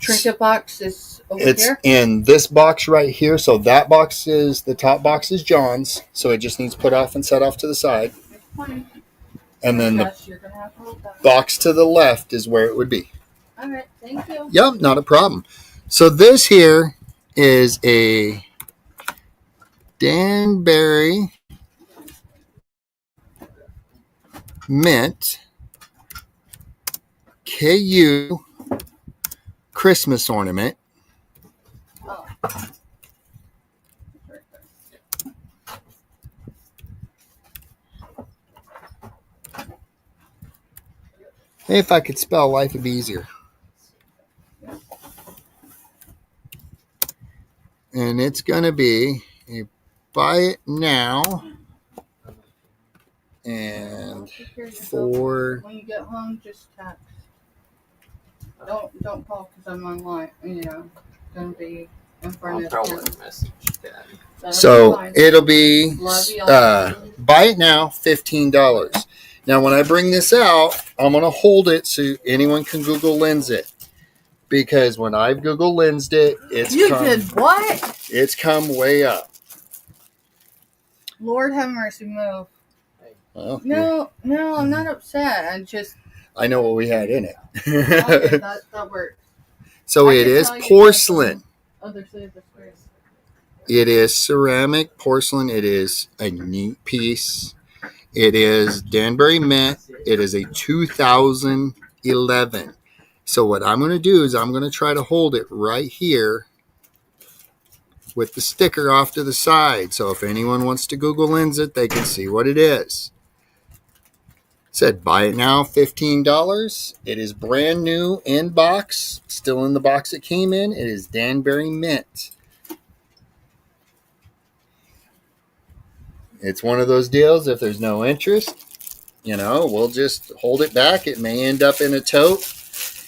S1: Trinket box is over here?
S4: It's in this box right here. So that box is, the top box is John's. So it just needs put off and set off to the side. And then the box to the left is where it would be.
S1: All right, thank you.
S4: Yep, not a problem. So this here is a Danbury Mint KU Christmas ornament.
S1: Oh.
S4: If I could spell, life would be easier. And it's going to be a buy it now. And for
S1: When you get home, just text. Don't call because I'm online. You know, going to be in front
S3: I'll
S1: of
S3: throw
S1: you.
S3: in a message, Dad.
S4: so it'll be
S1: Love y'all.
S4: buy it now, $15. Now when I bring this out, I'm going to hold it so anyone can Google Lens it. Because when I've Google Lensed it,
S1: did what?
S4: It's come way up.
S1: Lord have mercy, move.
S4: Well,
S1: No, I'm not upset.
S4: I know what we had in it.
S1: Okay, that works.
S4: So
S1: I
S4: it
S1: can
S4: is
S1: tell you
S4: porcelain.
S1: Other side of the square.
S4: It is ceramic porcelain. It is a neat piece. It is Danbury Mint. It is a 2011. So what I'm going to do is I'm going to try to hold it right here with the sticker off to the side. So if anyone wants to Google Lens it, they can see what it is. It said buy it now, $15. It is brand new in box. Still in the box it came in. It is Danbury Mint. It's one of those deals, if there's no interest, you know, we'll just hold it back. It may end up in a tote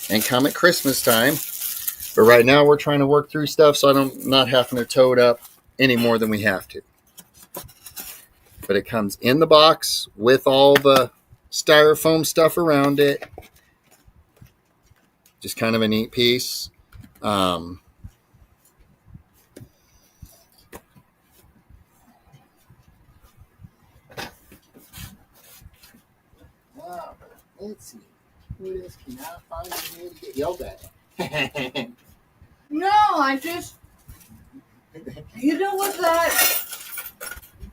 S4: and come at Christmas time. But right now we're trying to work through stuff so I'm not having to tow it up any more than we have to. But it comes in the box with all the styrofoam stuff around it. Just kind of a neat piece. Let's see. Who else can I find in here to get yelled at?
S1: No, I just, you know what that,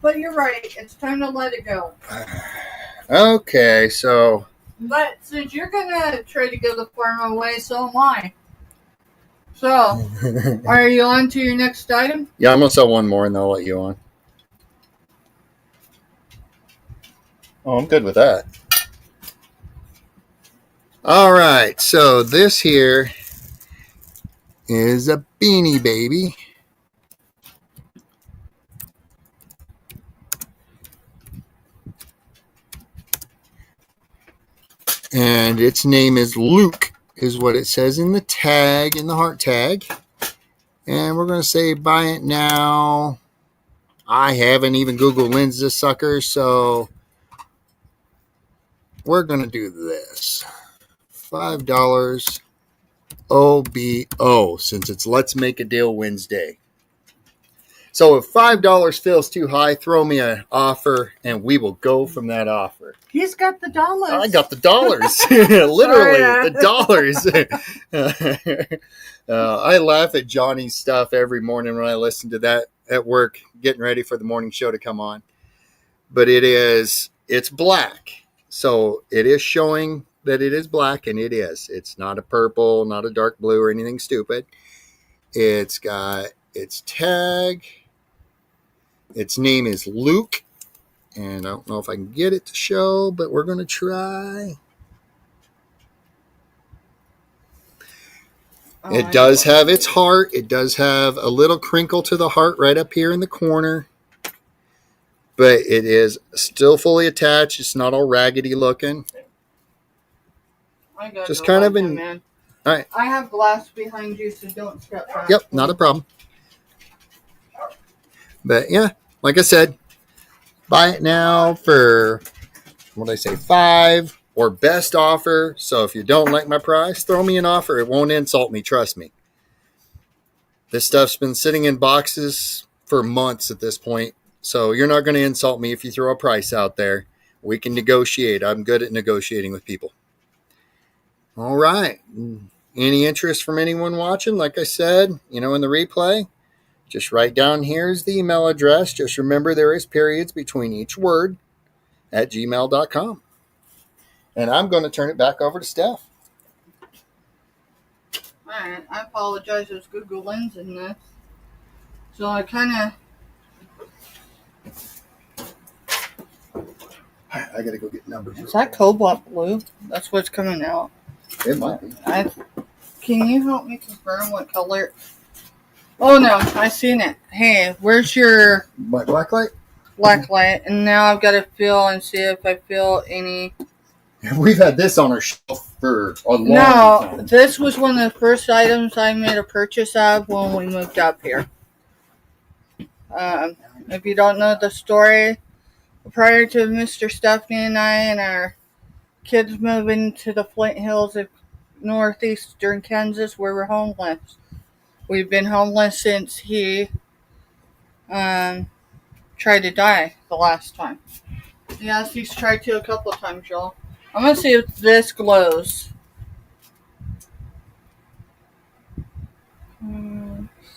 S1: but you're right. It's time to let it go.
S4: Okay, so.
S1: But since you're going to try to go the formal way, so am I. So, are you on to your next item?
S4: Yeah, I'm going to sell one more and they'll let you on. Oh, I'm good with that. All right, so this here is a Beanie Baby. And its name is Luke, is what it says in the tag, in the heart tag. And we're going to say buy it now. I haven't even Googled lens this sucker, so we're going to do this. $5 OBO, since it's Let's Make a Deal Wednesday. So if $5 feels too high, throw me an offer, and we will go from that offer.
S1: He's got the dollars.
S4: I got the dollars. Literally, the dollars. I laugh at Johnny's stuff every morning when I listen to that at work, getting ready for the morning show to come on. But it's black. So it is showing that it is black, and it is. It's not a purple, not a dark blue or anything stupid. It's got its tag. Its name is Luke. And I don't know if I can get it to show, but we're going to try. It does have its heart. It does have a little crinkle to the heart right up here in the corner. But it is still fully attached. It's not all raggedy looking. Just kind of in.
S1: Man.
S4: All right.
S1: I have glass behind you, so don't step back.
S4: Yep, not a problem. But yeah, like I said, buy it now for, what did I say, $5 or best offer. So if you don't like my price, throw me an offer. It won't insult me, trust me. This stuff's been sitting in boxes for months at this point. So you're not going to insult me if you throw a price out there. We can negotiate. I'm good at negotiating with people. All right. Any interest from anyone watching? Like I said, in the replay, just write down here's the email address. Just remember there is periods between each word at gmail.com. And I'm going to turn it back over to Steph.
S1: All right. I apologize. There's Google Lens in this. So I kind
S4: of... I got to go get numbers.
S1: Is that cobalt blue? That's what's coming out.
S4: It might be.
S1: Can you help me confirm what color? Oh, no. I seen it. Hey, where's your...
S4: My black light?
S1: Black light. And now I've got to feel and see if I feel any...
S4: We've had this on our shelf for a long time.
S1: No, this was one of the first items I made a purchase of when we moved up here. If you don't know the story, prior to Mr. Stephanie and I and our kids moving to the Flint Hills of northeastern Kansas, we were homeless. We've been homeless since he tried to die the last time. Yes, he's tried to a couple of times, y'all. I'm going to see if this glows.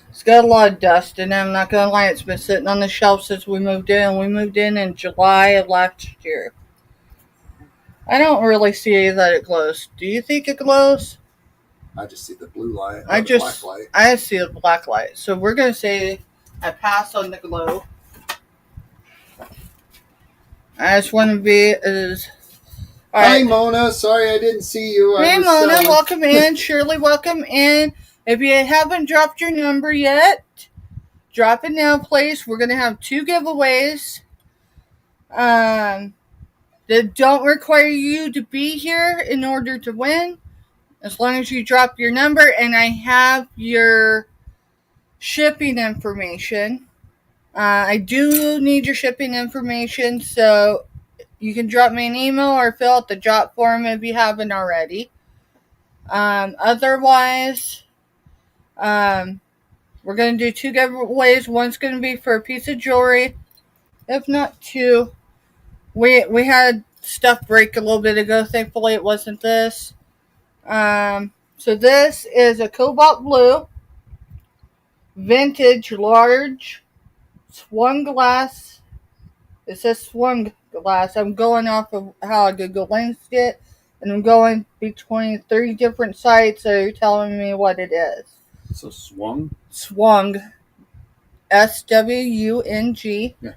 S1: It's got a lot of dust in it. I'm not going to lie. It's been sitting on the shelf since we moved in. We moved in July of last year. I don't really see that it glows. Do you think it glows?
S4: I just see the blue light.
S1: Black light. I see a black light. So we're going to say I pass on the glow. I just want to be as...
S4: Hi, Mona. Sorry I didn't see you.
S1: Hey, Mona. Welcome in. Shirley, welcome in. If you haven't dropped your number yet, drop it now, please. We're going to have 2 giveaways that don't require you to be here in order to win, as long as you drop your number. And I have your shipping information. I do need your shipping information, so you can drop me an email or fill out the drop form if you haven't already. Otherwise, We're going to do 2 giveaways. One's going to be for a piece of jewelry, if not 2. We had stuff break a little bit ago. Thankfully, it wasn't this. So this is a cobalt blue, vintage, large, swung glass. It says swung glass. I'm going off of how I Google linked it, and I'm going between 3 different sites, so you're telling me what it is.
S5: So swung?
S1: Swung. SWUNG.
S5: Yeah.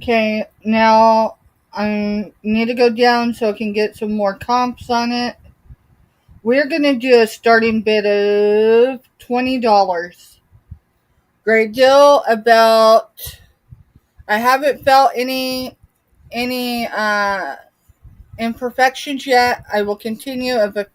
S1: Okay, now I need to go down so I can get some more comps on it. We're going to do a starting bid of $20. Great deal. About, I haven't felt any imperfections yet. I will continue. If I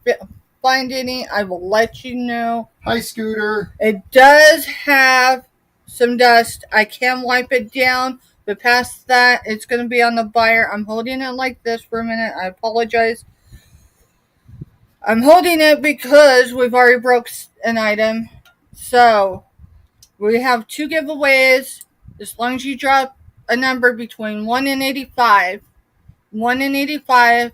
S1: find any, I will let you know.
S4: Hi, Scooter.
S1: It does have some dust. I can wipe it down, but past that, it's going to be on the buyer. I'm holding it like this for a minute. I apologize. I'm holding it because we've already broke an item. So, we have 2 giveaways. As long as you drop a number between 1 and 85. 1 and 85.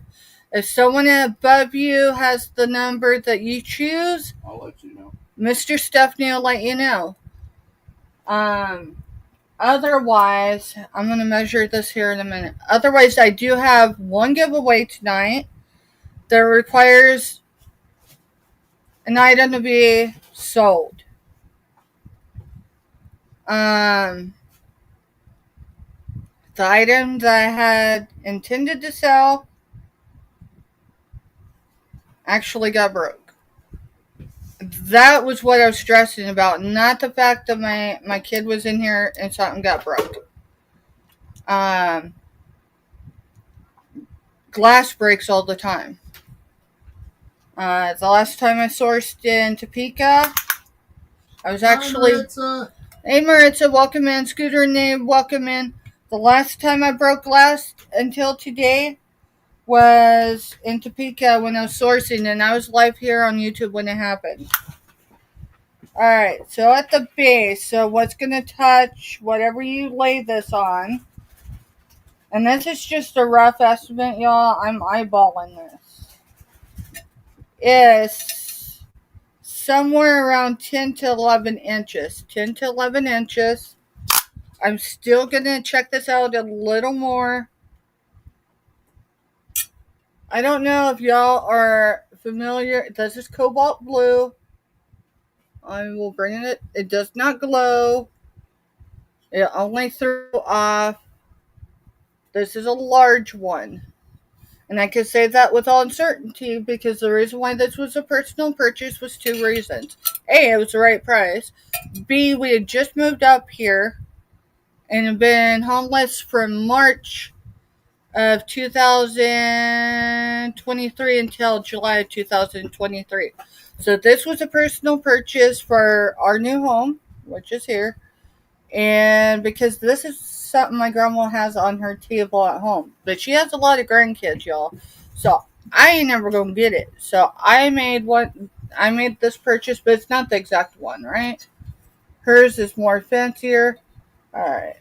S1: If someone above you has the number that you choose,
S5: I'll let you know.
S1: Mr. Stephanie will let you know. Otherwise, I'm going to measure this here in a minute. Otherwise, I do have 1 giveaway tonight that requires an item to be sold. The item that I had intended to sell actually got broke. That was what I was stressing about, not the fact that my kid was in here and something got broke. Glass breaks all the time. The last time I sourced in Topeka, I was actually... Hey Maritza, welcome in. Scooter and Nate, welcome in. The last time I broke glass until today was in Topeka when I was sourcing, and I was live here on YouTube when it happened. Alright, so at the base, so what's going to touch whatever you lay this on, and this is just a rough estimate, y'all, I'm eyeballing this, is somewhere around 10 to 11 inches. 10 to 11 inches. I'm still going to check this out a little more. I don't know if y'all are familiar. This is cobalt blue. I will bring it. It does not glow. It only threw off. This is a large one. And I can say that with all uncertainty because the reason why this was a personal purchase was 2 reasons. A, it was the right price. B, we had just moved up here and have been homeless from March of 2023 until July of 2023. So this was a personal purchase for our new home, which is here. And because this is something my grandma has on her table at home. But she has a lot of grandkids, y'all. So I ain't never gonna get it. So I made this purchase, but it's not the exact one, right? Hers is more fancier. Alright.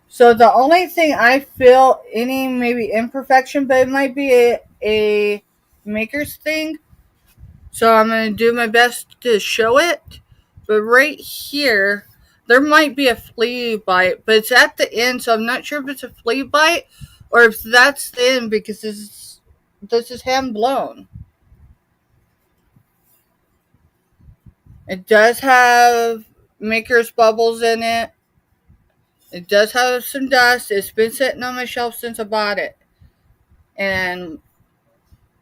S1: So the only thing I feel any maybe imperfection, but it might be a maker's thing. So I'm going to do my best to show it. But right here, there might be a flea bite, but it's at the end, so I'm not sure if it's a flea bite or if that's the end because this is hand blown. It does have maker's bubbles in it. It does have some dust. It's been sitting on my shelf since I bought it. And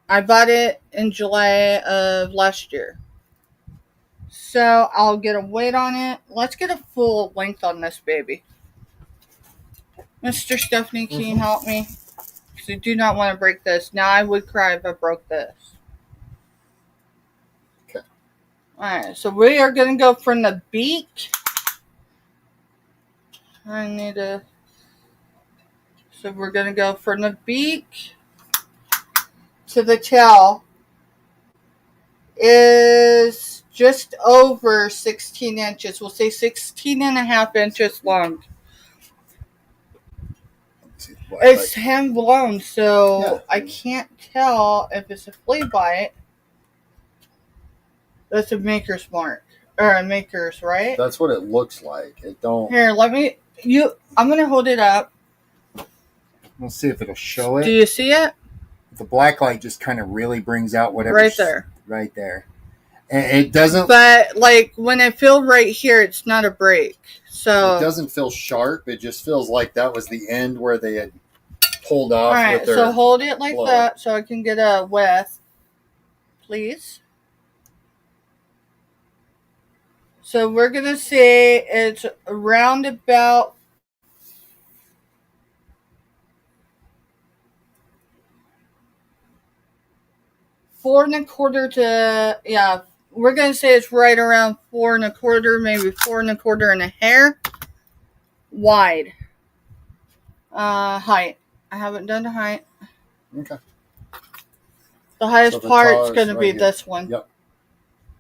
S1: I bought it in July of last year. So I'll get a weight on it. Let's get a full length on this baby. Mr. Stephanie, can you help me? Because I do not want to break this. Now I would cry if I broke this.
S4: Okay.
S1: Alright, so we are going to go from the beak. So we're going to go from the beak to the tail is just over 16 inches. We'll say 16 and a half inches long.
S4: See the black
S1: It's
S4: light.
S1: hand blown, so
S4: Yeah.
S1: I can't tell if it's a flea bite. That's a maker's mark. Or a maker's, right?
S4: That's what it looks like. It don't.
S1: Here, I'm going to hold it up.
S4: Let's see if it'll show it.
S1: Do you see it?
S4: The black light just kind of really brings out whatever.
S1: Right there.
S4: Right there. And it doesn't.
S1: But, like, when I feel right here, it's not a break. So.
S4: It doesn't feel sharp. It just feels like that was the end where they had pulled off.
S1: Alright,
S4: with their
S1: so hold it like
S4: blower.
S1: that so I can get a width. Please. So we're going to say it's around about 4 1/4 to, yeah, we're going to say it's right around 4 1/4, maybe 4 1/4 and a hair wide. Height. I haven't done the height.
S4: Okay.
S1: The highest
S4: So the
S1: part's
S4: tar is
S1: going to be
S4: right here.
S1: this one.
S4: Yep.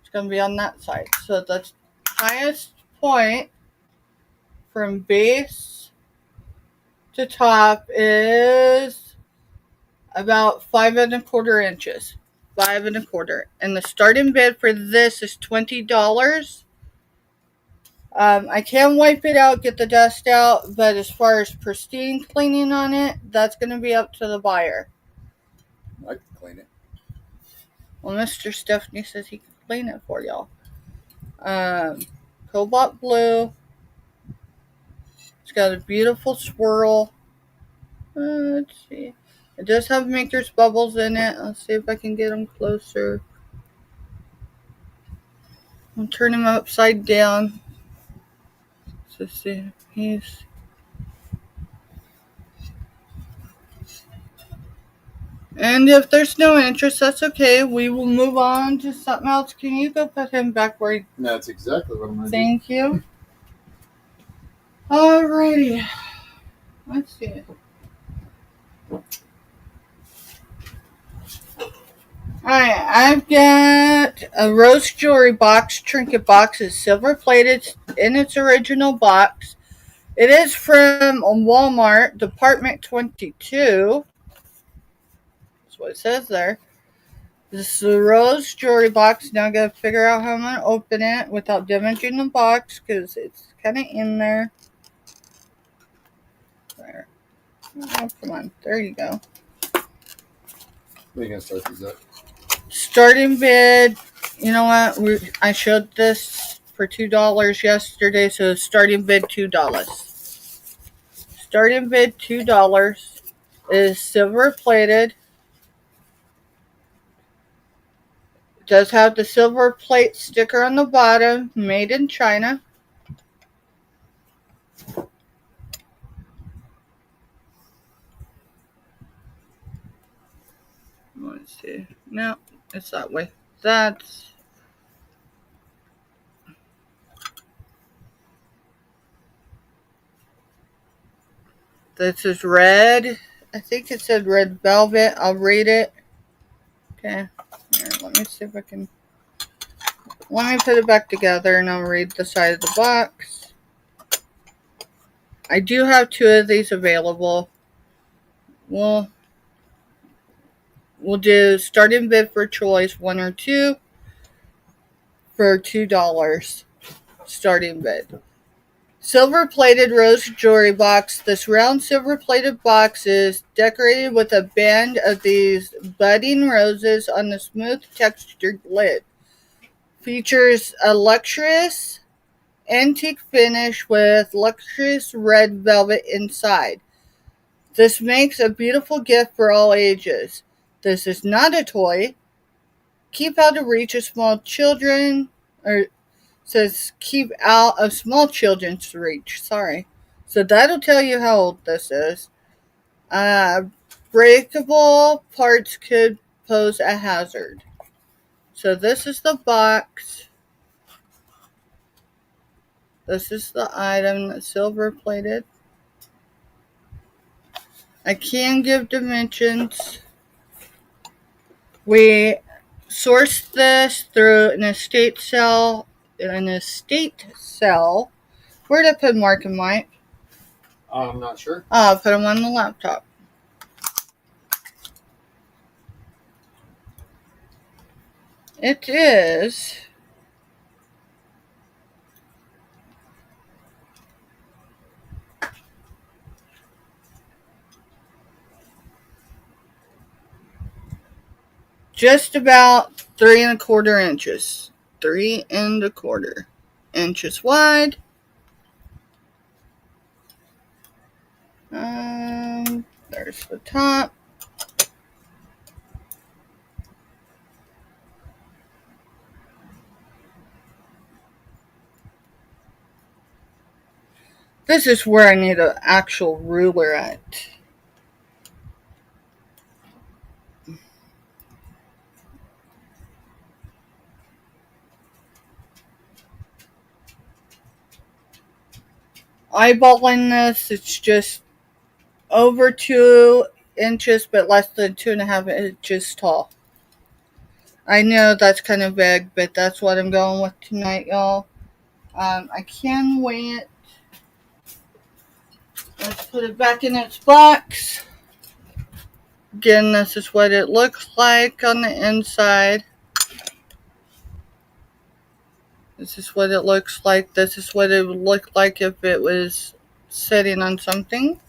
S1: It's going to be on that side. So the highest point from base to top is about 5 1/4 inches. 5 1/4. And the starting bid for this is $20. I can wipe it out, get the dust out, but as far as pristine cleaning on it, that's going to be up to the buyer.
S4: I can clean it.
S1: Well, Mr. Stephanie says he can clean it for y'all. Cobalt blue. It's got a beautiful swirl. Let's see. It does have maker's bubbles in it. Let's see if I can get them closer. I'll turn him upside down. So see, he's... And if there's no interest, that's okay. We will move on to something else. Can you go put him back where he...
S4: That's exactly what I'm going to do.
S1: Thank you. Alrighty. Let's see. Alright, I've got a rose jewelry box, trinket box. It's silver plated in its original box. It is from Walmart, Department 22. That's what it says there. This is a rose jewelry box. Now I gotta figure out how I'm gonna open it without damaging the box because it's kind of in there. There. Oh, come on. There you go.
S4: Where are you going to start these up?
S1: Starting bid, you know what? I showed this for $2 yesterday, so starting bid $2. Starting bid $2 is silver plated. It does have the silver plate sticker on the bottom, made in China. Let's see. No, it's that way. This is red. I think it said red velvet. I'll read it. Okay. Here, let me see if I can... Let me put it back together and I'll read the side of the box. I do have 2 of these available. We'll do starting bid for choice 1 or 2 for $2. Starting bid. Silver plated rose jewelry box. This round silver plated box is decorated with a band of these budding roses on the smooth textured lid. Features a luxurious antique finish with luxurious red velvet inside. This makes a beautiful gift for all ages. This is not a toy. Keep out of reach of small children, or says keep out of small children's reach. Sorry. So that'll tell you how old this is. Breakable parts could pose a hazard. So this is the box. This is the item that's silver plated. I can give dimensions. We source this through an estate cell. Where did I put Mark and Mike?
S2: I'm not sure.
S1: I'll put them on the laptop. It is just about 3¼ inches. 3¼ inches wide. There's the top. This is where I need an actual ruler at. Eyeballing this, it's just over 2 inches, but less than 2.5 inches tall. I know that's kind of vague, but that's what I'm going with tonight, y'all. I can weigh it. Let's put it back in its box. Again, this is what it looks like on the inside. This is what it looks like. This is what it would look like if it was sitting on something.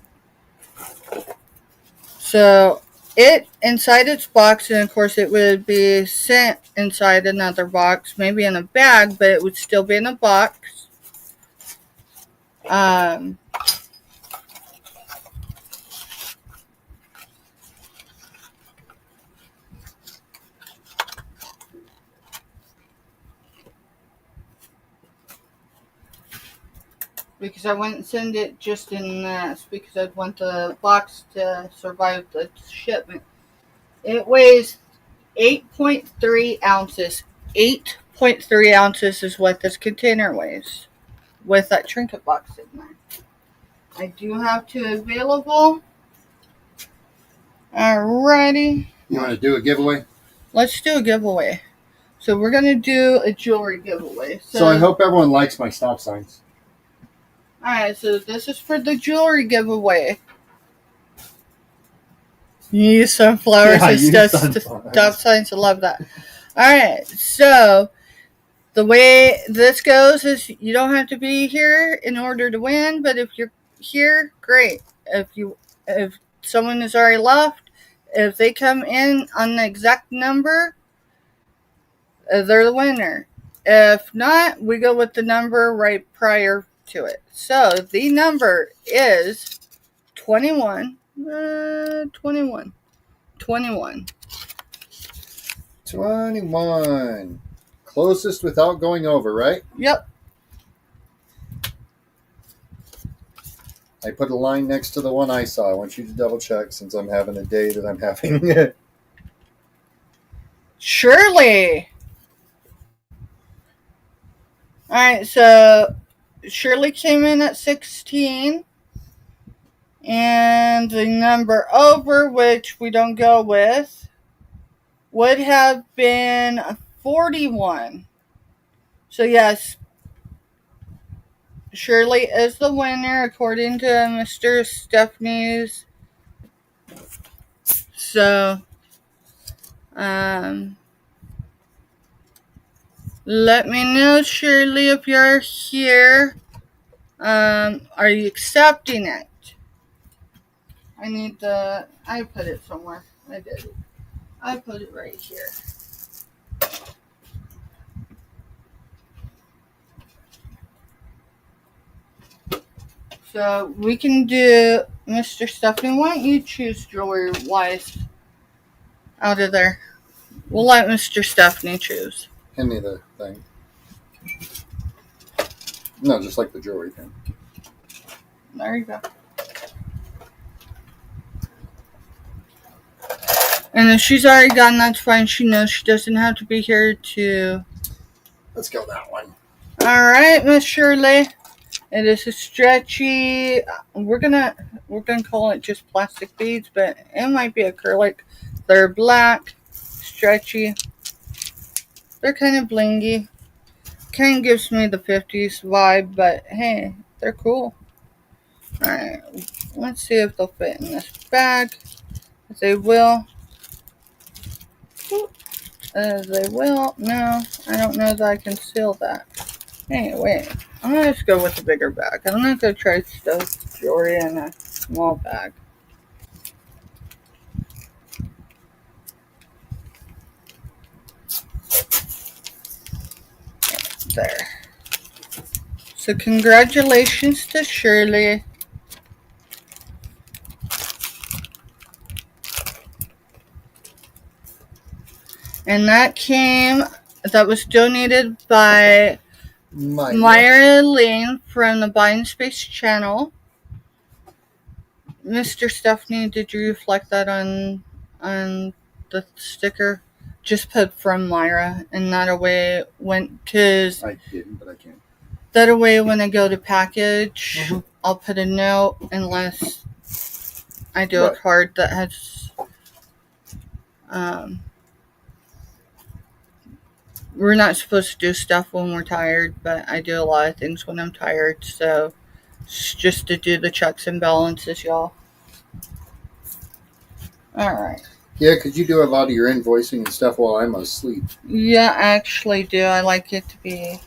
S1: So it inside its box, and of course it would be sent inside another box, maybe in a bag, but it would still be in a box. Because I wouldn't send it just in this, because I'd want the box to survive the shipment. It weighs 8.3 ounces. 8.3 ounces is what this container weighs, with that trinket box in there. I do have 2 available. Alrighty.
S4: You want to do a giveaway?
S1: Let's do a giveaway. So we're going to do a jewelry giveaway.
S4: So I hope everyone likes my stop signs.
S1: Alright, so this is for the jewelry giveaway. You use sunflowers instead of stop signs. I love that. Alright, so the way this goes is you don't have to be here in order to win, but if you're here, great. If someone has already left, if they come in on the exact number, they're the winner. If not, we go with the number right prior to it. So the number is 21. 21.
S4: 21. Closest without going over, right?
S1: Yep.
S4: I put a line next to the one I saw. I want you to double check since I'm having a day that I'm having.
S1: Shirley. Alright, so Shirley came in at 16. And the number over, which we don't go with, would have been 41. So yes, Shirley is the winner according to Mr. Stephanie's. So, let me know, Shirley, if you're here. Are you accepting it? I put it somewhere. I did. I put it right here. So we can do, Mr. Stephanie, why don't you choose jewelry wise out of there? We'll let Mr. Stephanie choose.
S4: Hand me the thing. No, just like the jewelry thing.
S1: There you go. And if she's already gone, that's fine. She knows she doesn't have to be here to...
S4: Let's go that one.
S1: Alright, Miss Shirley. It is a stretchy... We're gonna call it just plastic beads, but it might be acrylic. They're black, stretchy. They're kind of blingy. Kind of gives me the 50s vibe, but hey, they're cool. Alright, let's see if they'll fit in this bag. If they will. They will. No, I don't know that I can seal that. Hey, wait. I'm going to just go with the bigger bag. I'm not going to try to stuff jewelry in a small bag. There. So congratulations to Shirley. And that was donated by Myra Lane from the Buying Space channel. Mr. Stephanie, did you reflect that on the sticker? Just put from Myra, and that way because
S5: I didn't, but I can.
S1: That way when I go to package, I'll put a note unless I do a card that has we're not supposed to do stuff when we're tired, but I do a lot of things when I'm tired, so it's just to do the checks and balances, y'all. Alright.
S4: Yeah, because you do a lot of your invoicing and stuff while I'm asleep.
S1: Yeah, I actually do. I like it to be...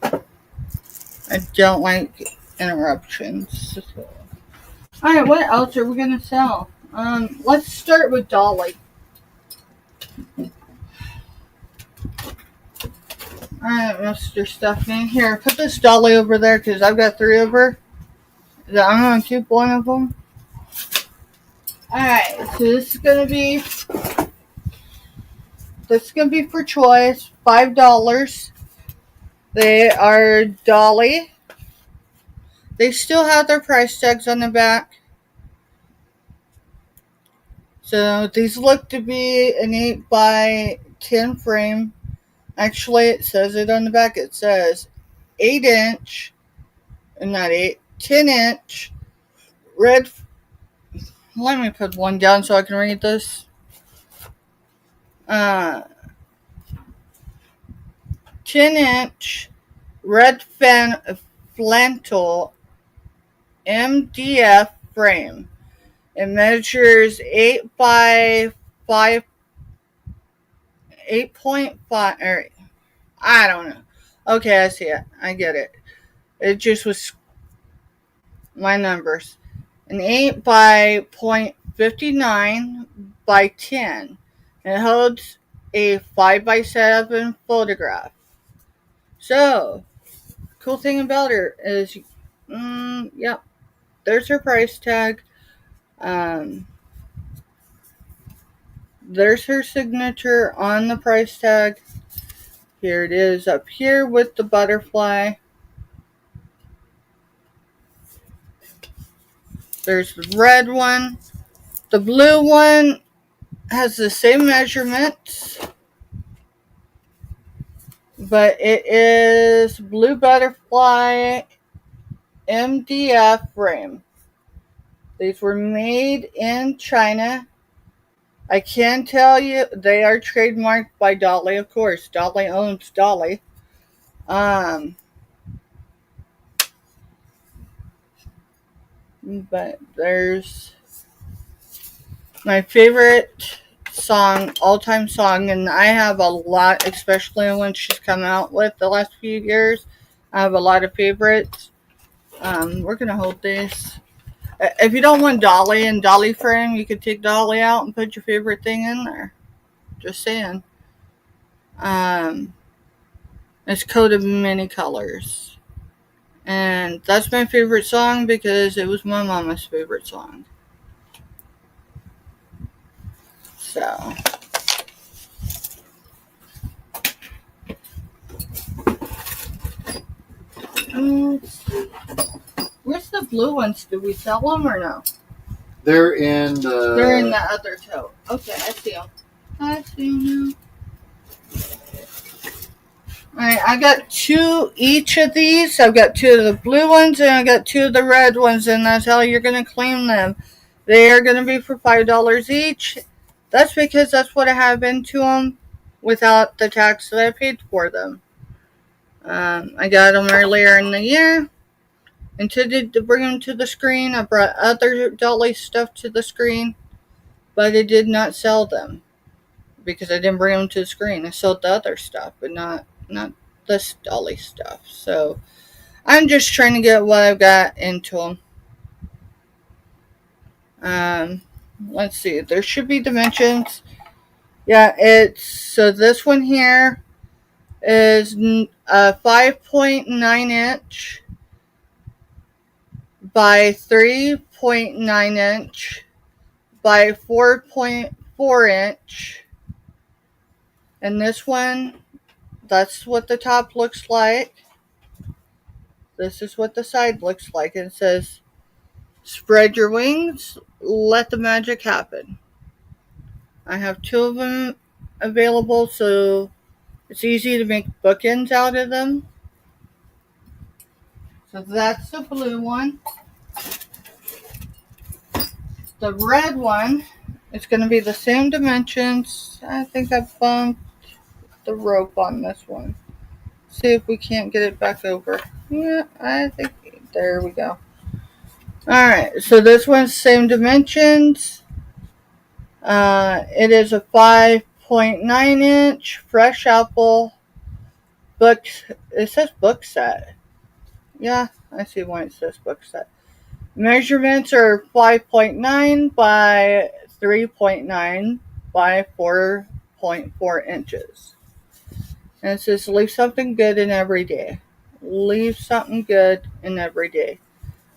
S1: I don't like interruptions. Alright, what else are we going to sell? Let's start with Dolly. Alright, Mr. Stephanie. Here, put this Dolly over there because I've got 3 of her. I'm going to keep one of them. Alright, so this is going to be for choice, $5. They are Dolly. They still have their price tags on the back. So these look to be an 8x10 frame. Actually, it says it on the back. It says 8-inch, not 8, 10-inch red. Let me put one down so I can read this. 10-inch red flannel MDF frame. It measures 8.5, or I don't know. Okay, I see it. I get it. It just was my numbers. An 8 by 0.59 by 10. It holds a 5x7 photograph. So, cool thing about her is, yep, there's her price tag. There's her signature on the price tag. Here it is up here with the butterfly. There's the red one. The blue one has the same measurements, but it is blue butterfly MDF frame. These were made in China. I can tell you they are trademarked by Dolly, of course. Dolly owns Dolly. But there's my favorite song, all-time song, and I have a lot, especially when she's come out with the last few years. I have a lot of favorites. We're going to hold these. If you don't want Dolly and Dolly frame, you could take Dolly out and put your favorite thing in there. Just saying. It's coated in many colors. And that's my favorite song because it was my mama's favorite song. So. Let's see. Where's the blue ones? Do we sell them or no?
S4: They're in the...
S1: They're in the other tote. Okay, I see them. I see them now. Alright, I got 2 each of these. I've got 2 of the blue ones and I got 2 of the red ones, and that's how you're going to claim them. They are going to be for $5 each. That's because that's what I have into them. without the tax that I paid for them. I got them earlier in the year. Intended to bring them to the screen. I brought other dolly stuff to the screen, but I did not sell them because I didn't bring them to the screen. I sold the other stuff, but not this dolly stuff. So I'm just trying to get what I've got into them. Let's see. There should be dimensions. Yeah, so this one here is a 5.9 inch by 3.9 inch by 4.4 inch. And this one, that's what the top looks like. This is what the side looks like. It says, spread your wings, let the magic happen. I have two of them available, so it's easy to make bookends out of them. So that's the blue one. The red one is going to be the same dimensions. I think I bumped the rope on this one. See if we can't get it back over. Yeah, I think, there we go. Alright, so this one's same dimensions. It is a 5.9 inch fresh apple book. It says book set. Yeah, I see why it says book set. Measurements are 5.9 by 3.9 by 4.4 inches. And it says, leave something good in every day. Leave something good in every day.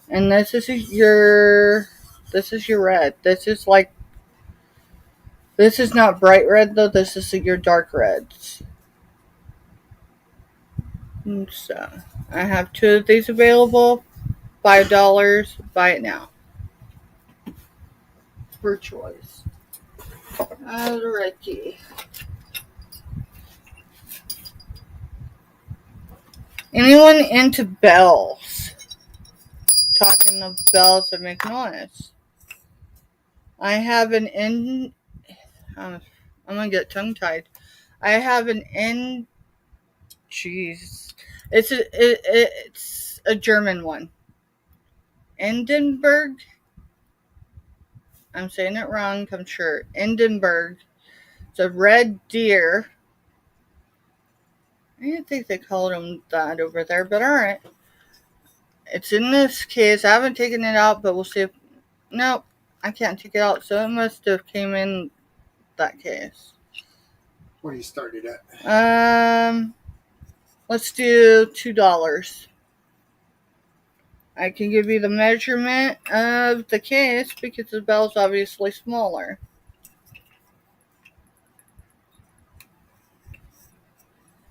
S1: And this is your red. This is not bright red though. This is your dark reds. And so I have two of these available. $5. Buy it now. For choice. Alrighty. Anyone into bells? Talking of bells that make noise. I have I'm gonna get tongue tied. I have it's a German one. Hindenburg. I'm saying it wrong, I'm sure. Hindenburg. It's a red deer. I didn't think they called them that over there, but alright. It's in this case. I haven't taken it out, but we'll see if... Nope, I can't take it out, so it must have came in that case.
S4: What do you started at?
S1: Let's do $2. I can give you the measurement of the case because the bell's obviously smaller.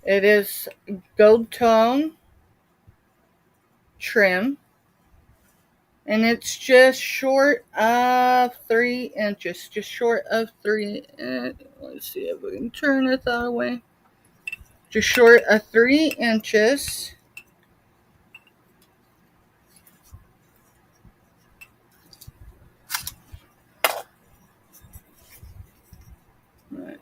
S1: It is gold tone trim, and it's just short of 3 inches. Just short of 3. Let's see if we can turn it that way. Just short of 3 inches. Right.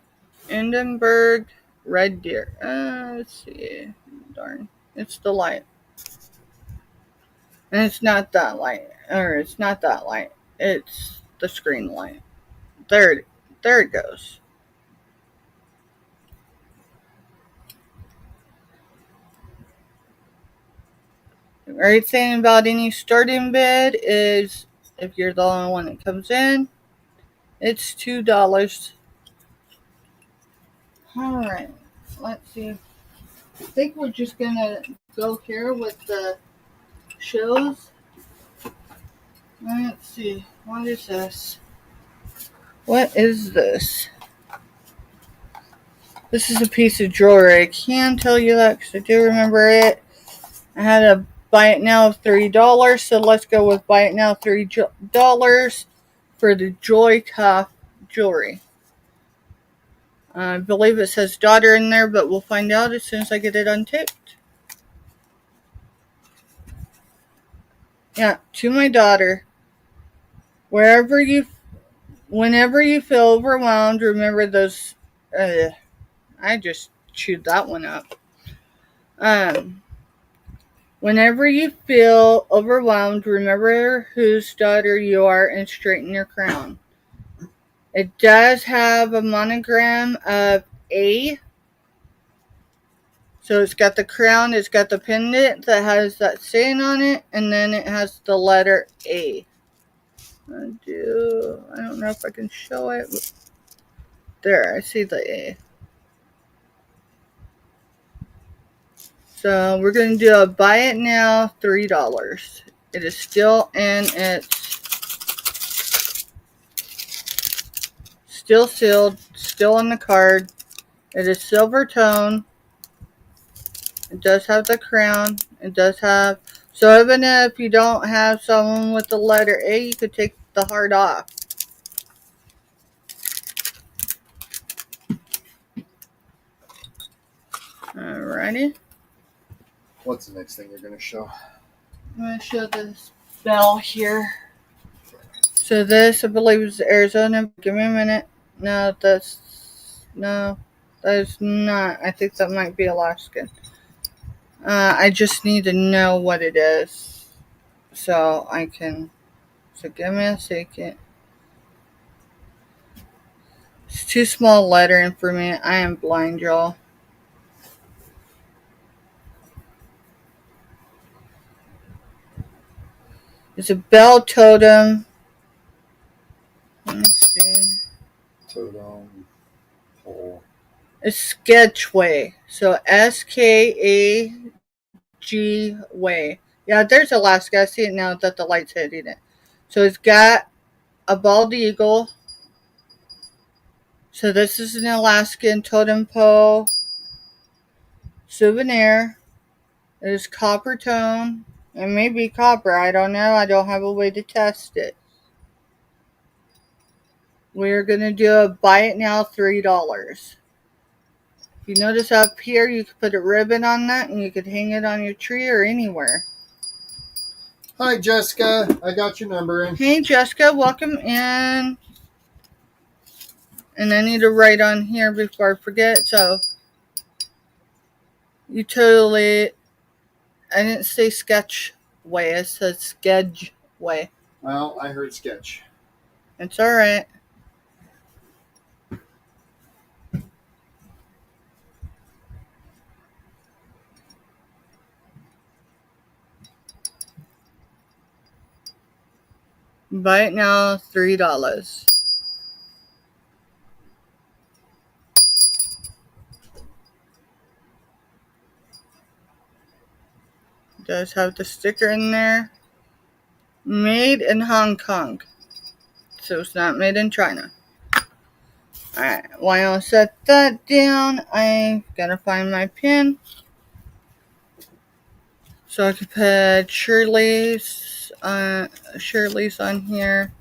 S1: Hindenburg red deer. Let's see. Darn. It's the light. And it's not that light. Or it's not that light. It's the screen light. There it goes. The great thing about any starting bid is if you're the only one that comes in, it's $2. Alright, let's see. I think we're just gonna go here with the shows. Let's see, what is this? What is this? This is a piece of jewelry. I can tell you that because I do remember it. I had a buy it now of $3, so let's go with buy it now $3 for the Joy Cuff jewelry. I believe it says daughter in there, but we'll find out as soon as I get it untaped. Yeah, to my daughter. Whenever you feel overwhelmed, remember those. I I just chewed that one up. Whenever you feel overwhelmed, remember whose daughter you are and straighten your crown. It does have a monogram of A. So it's got the crown, it's got the pendant that has that saying on it, and then it has the letter A. I don't know if I can show it. There, I see the A. So we're going to do a buy it now, $3. It is still in its, still sealed, still on the card. It is silver tone. It does have the crown. It does have, so even if you don't have someone with the letter A, you could take the heart off. Alrighty.
S4: What's the next thing you're going to show?
S1: I'm going to show this bell here. So this, I believe, is Arizona. Give me a minute. No, that is not. I think that might be Alaskan. I just need to know what it is, so I can. So give me a second. It's too small lettering for me. I am blind, y'all. It's a bell totem. Let me see.
S5: Totem. Pole.
S1: It's Sketchway. So SKAG way. Yeah, there's Alaska. I see it now that the light's hitting it. So it's got a bald eagle. So this is an Alaskan totem pole souvenir. It is copper tone. It may be copper. I don't know. I don't have a way to test it. We're going to do a buy it now, $3. If you notice up here, you could put a ribbon on that and you could hang it on your tree or anywhere.
S4: Hi, Jessica. I got your number in.
S1: Hey, Jessica. Welcome in. And I need to write on here before I forget. So, you totally, I didn't say sketch way. I said sketch way.
S4: Well, I heard sketch.
S1: It's all right. Buy it now, $3. It does have the sticker in there. Made in Hong Kong. So it's not made in China. Alright, while I set that down, I gotta find my pin. So I can put Shirley's on here.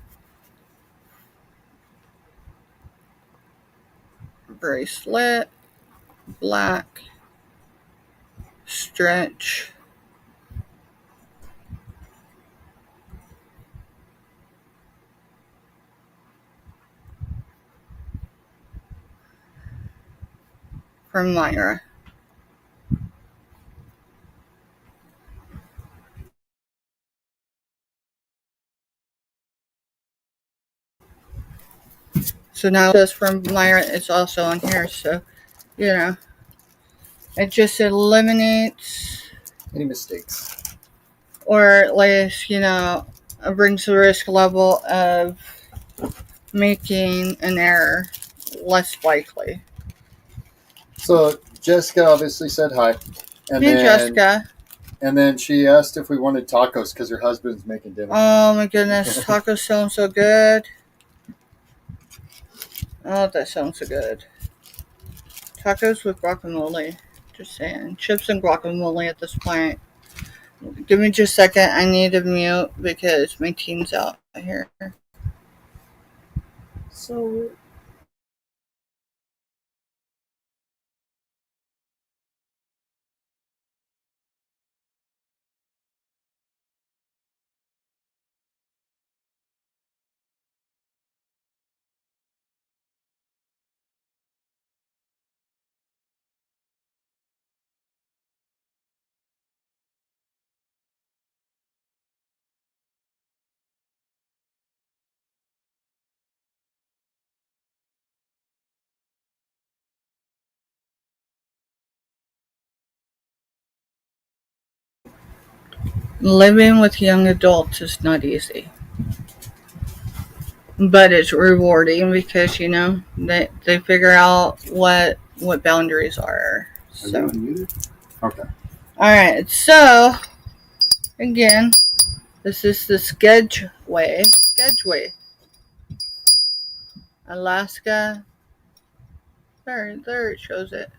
S1: Bracelet, black, stretch. From Myra. So now this from Myra is also on here, so you know. It just eliminates
S4: Any mistakes?
S1: or at least, you know, brings the risk level of making an error less likely.
S4: So Jessica obviously said hi. And
S1: Hey,
S4: then,
S1: Jessica.
S4: And then she asked if we wanted tacos because her husband's making dinner.
S1: Oh my goodness, tacos sound so good. Oh, that sounds so good. Tacos with guacamole. Just saying. Chips and guacamole at this point. Give me just a second. I need to mute because my team's out here.
S5: So
S1: Living with young adults is not easy. But it's rewarding because, you know, they figure out what boundaries are.
S5: Are
S1: So,
S5: you unmuted? Okay.
S1: alright, so, again, this is the Skagway. Alaska. There it shows it.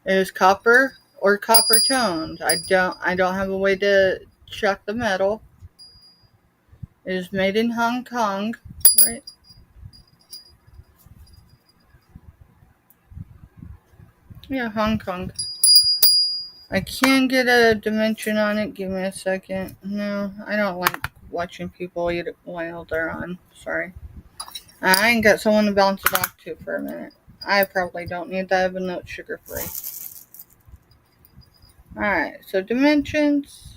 S1: It is copper or copper toned. I don't have a way to check the metal. It is made in Hong Kong, right? Yeah, Hong Kong. I can get a dimension on it. Give me a second. No, I don't like watching people eat it while they're on. Sorry. I ain't got someone to bounce it off to for a minute. I probably don't need that, even though it's sugar free. Alright, so dimensions.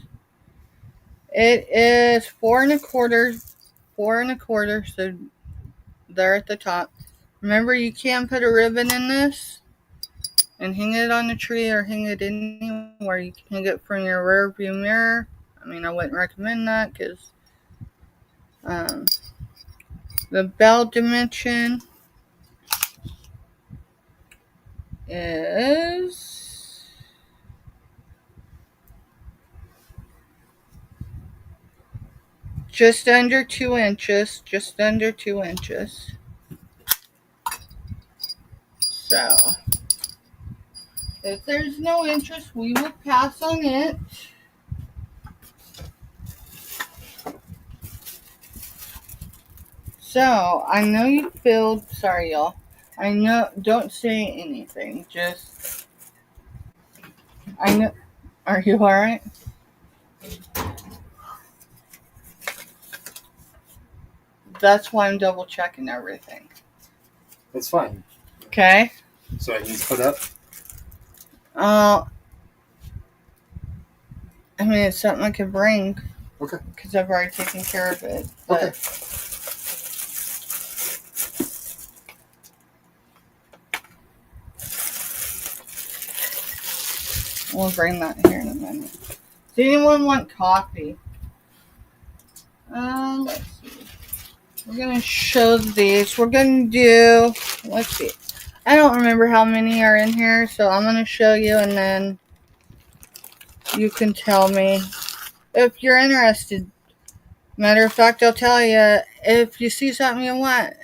S1: It is 4 1/4, so there at the top. Remember, you can put a ribbon in this and hang it on the tree or hang it anywhere. You can hang it from your rear view mirror. I mean, I wouldn't recommend that because the bell dimension is just under 2 inches. So, if there's no interest, we will pass on it. So, I know you filled, sorry y'all. I know, don't say anything, just, I know, are you alright? That's why I'm double checking everything.
S5: That's fine.
S1: Okay?
S5: So I need to put up?
S1: I mean, it's something I could bring.
S5: Okay.
S1: Because I've already taken care of it. But
S5: Okay.
S1: we'll bring that here in a minute. Does anyone want coffee? Let's see. We're going to show these. We're going to do, let's see. I don't remember how many are in here, so I'm going to show you and then you can tell me if you're interested. Matter of fact, I'll tell you, if you see something you want,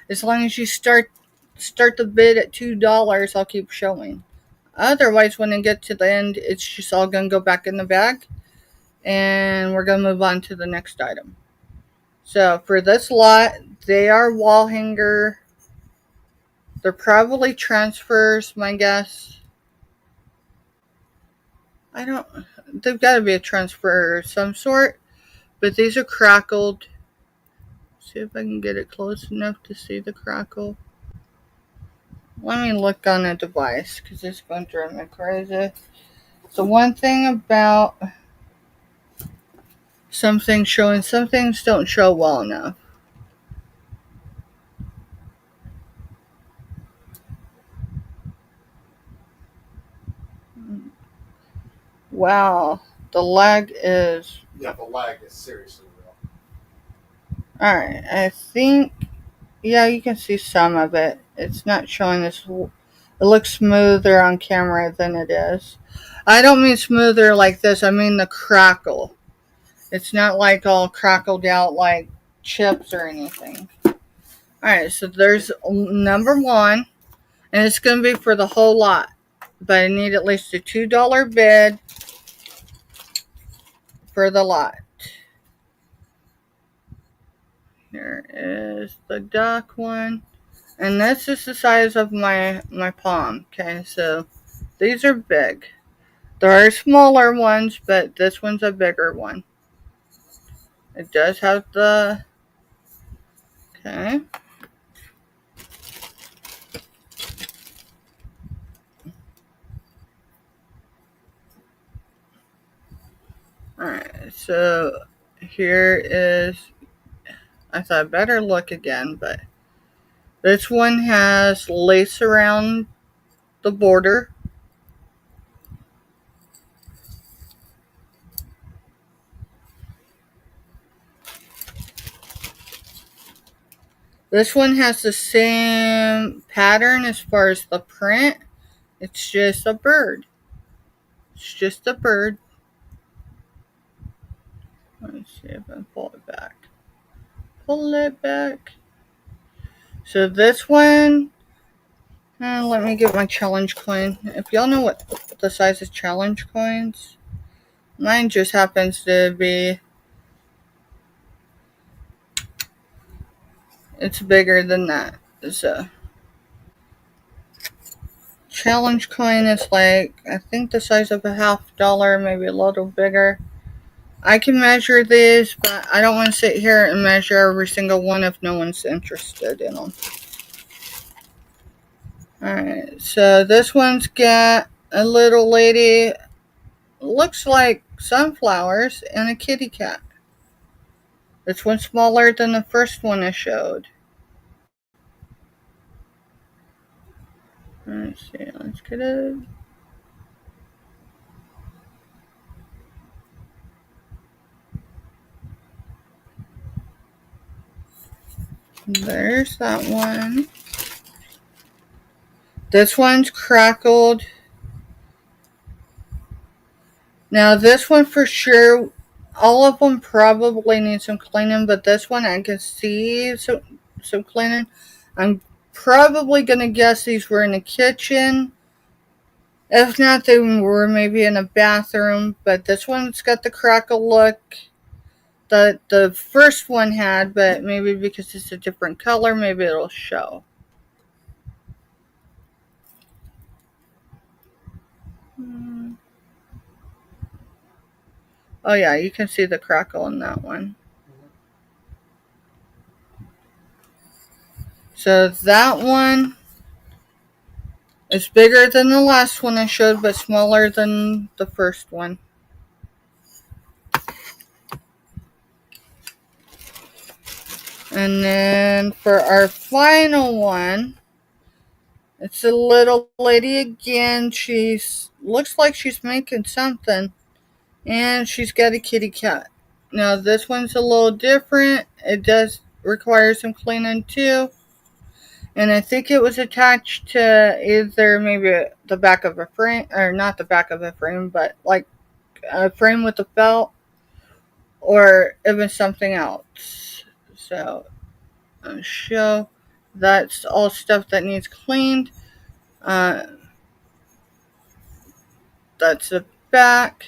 S1: as long as you start the bid at $2, I'll keep showing. Otherwise, when it gets to the end, it's just all going to go back in the bag, and we're going to move on to the next item. So, for this lot, they are wall hanger. They're probably transfers, my guess. They've got to be a transfer of some sort, but these are crackled. See if I can get it close enough to see the crackle. Let me look on a device because it's going to drive me crazy. So one thing about some things showing, some things don't show well enough. Wow, the lag is...
S5: Yeah, the lag is seriously real.
S1: Alright, I think... Yeah, you can see some of it. It's not showing this... It looks smoother on camera than it is. I don't mean smoother like this. I mean the crackle. It's not like all crackled out like chips or anything. Alright, so there's number one. And it's going to be for the whole lot. But I need at least a $2 bid for the lot. Here is the dock one. And this is the size of my palm. Okay, so these are big. There are smaller ones, but this one's a bigger one. It does have the... Okay. Alright, so here is... I thought I'd better look again, but... This one has lace around the border. This one has the same pattern as far as the print. It's just a bird. It's just a bird. Let me see if I can pull it back. Pull it back. So this one, let me get my challenge coin. If y'all know what the size of challenge coins, mine just happens to be, it's bigger than that. So challenge coin is like, I think the size of a $50, maybe a little bigger. I can measure these, but I don't want to sit here and measure every single one if no one's interested in them. Alright, so this one's got a little lady, looks like sunflowers, and a kitty cat. This one's smaller than the first one I showed. Let's see, let's get it. There's that one. This one's crackled. Now this one for sure, all of them probably need some cleaning, but this one I can see some cleaning. I'm probably going to guess these were in the kitchen. If not, they were maybe in a bathroom, but this one's got the crackle look that the first one had, but maybe because it's a different color, maybe it'll show. Oh yeah, you can see the crackle in that one. So that one is bigger than the last one I showed, but smaller than the first one. And then for our final one, it's a little lady again. She's looks like she's making something, and she's got a kitty cat. Now this one's a little different. It does require some cleaning too. And I think it was attached to either maybe the back of a frame, or not the back of a frame, but like a frame with a belt, or even something else. So I'll show that's all stuff that needs cleaned. That's the back.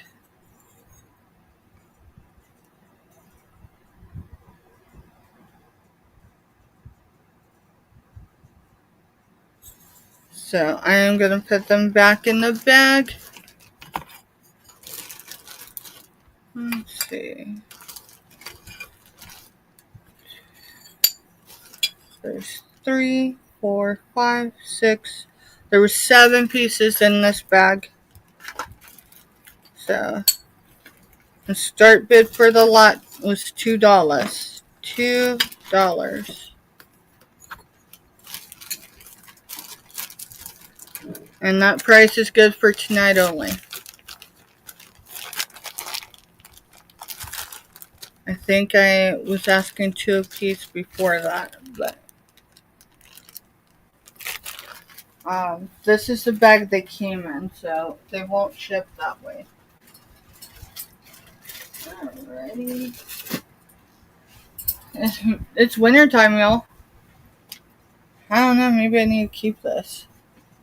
S1: So I am going to put them back in the bag. Let's see. There's 3, 4, 5, 6. There were 7 pieces in this bag. So the start bid for the lot was $2. $2. And that price is good for tonight only. I think I was asking 2 a piece before that, but this is the bag they came in, so they won't ship that way. Alrighty. It's winter time, y'all. I don't know, maybe I need to keep this.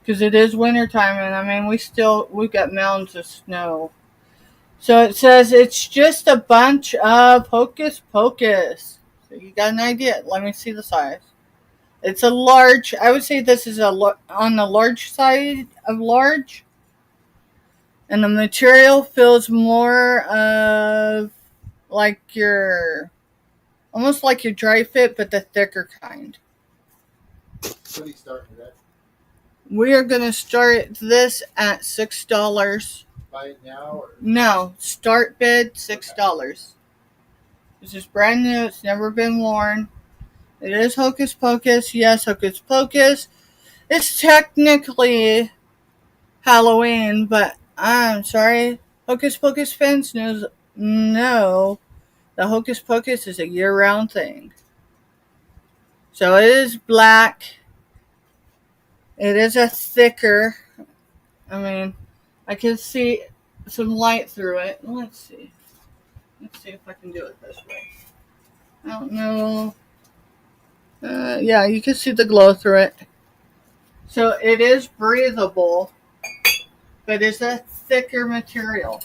S1: Because it is winter time, and I mean, we've got mountains of snow. So it says it's just a bunch of hocus pocus. So you got an idea. Let me see the size. It's a large. I would say this is on the large side of large. And the material feels more of like almost like your dry fit, but the thicker kind.
S5: What are you starting at?
S1: We are going to start this at $6.
S5: Buy it now? Or?
S1: No, start bid $6. This is brand new. It's never been worn. It is hocus pocus. Yes, hocus pocus. It's technically Halloween, but I'm sorry. Hocus pocus fans know that hocus pocus is a year-round thing. So it is black. It is a thicker. I mean, I can see some light through it. Let's see. Let's see if I can do it this way. I don't know. Yeah, you can see the glow through it. So it is breathable, but it's a thicker material.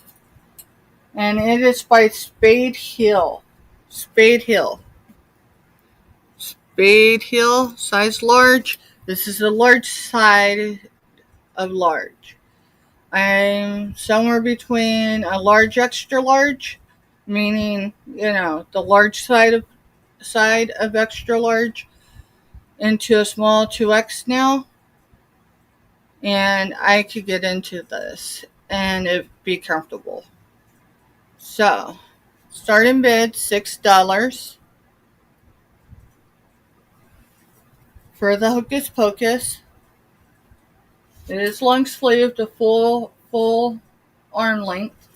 S1: And it is by Spade Hill. Spade Hill. Spade Hill, size large. This is the large side of large. I'm somewhere between a large, extra large, meaning, the large side of extra large, into a small 2X now. And I could get into this and it'd be comfortable. So, starting bid $6 for the Hocus Pocus. It is long sleeve to full arm length.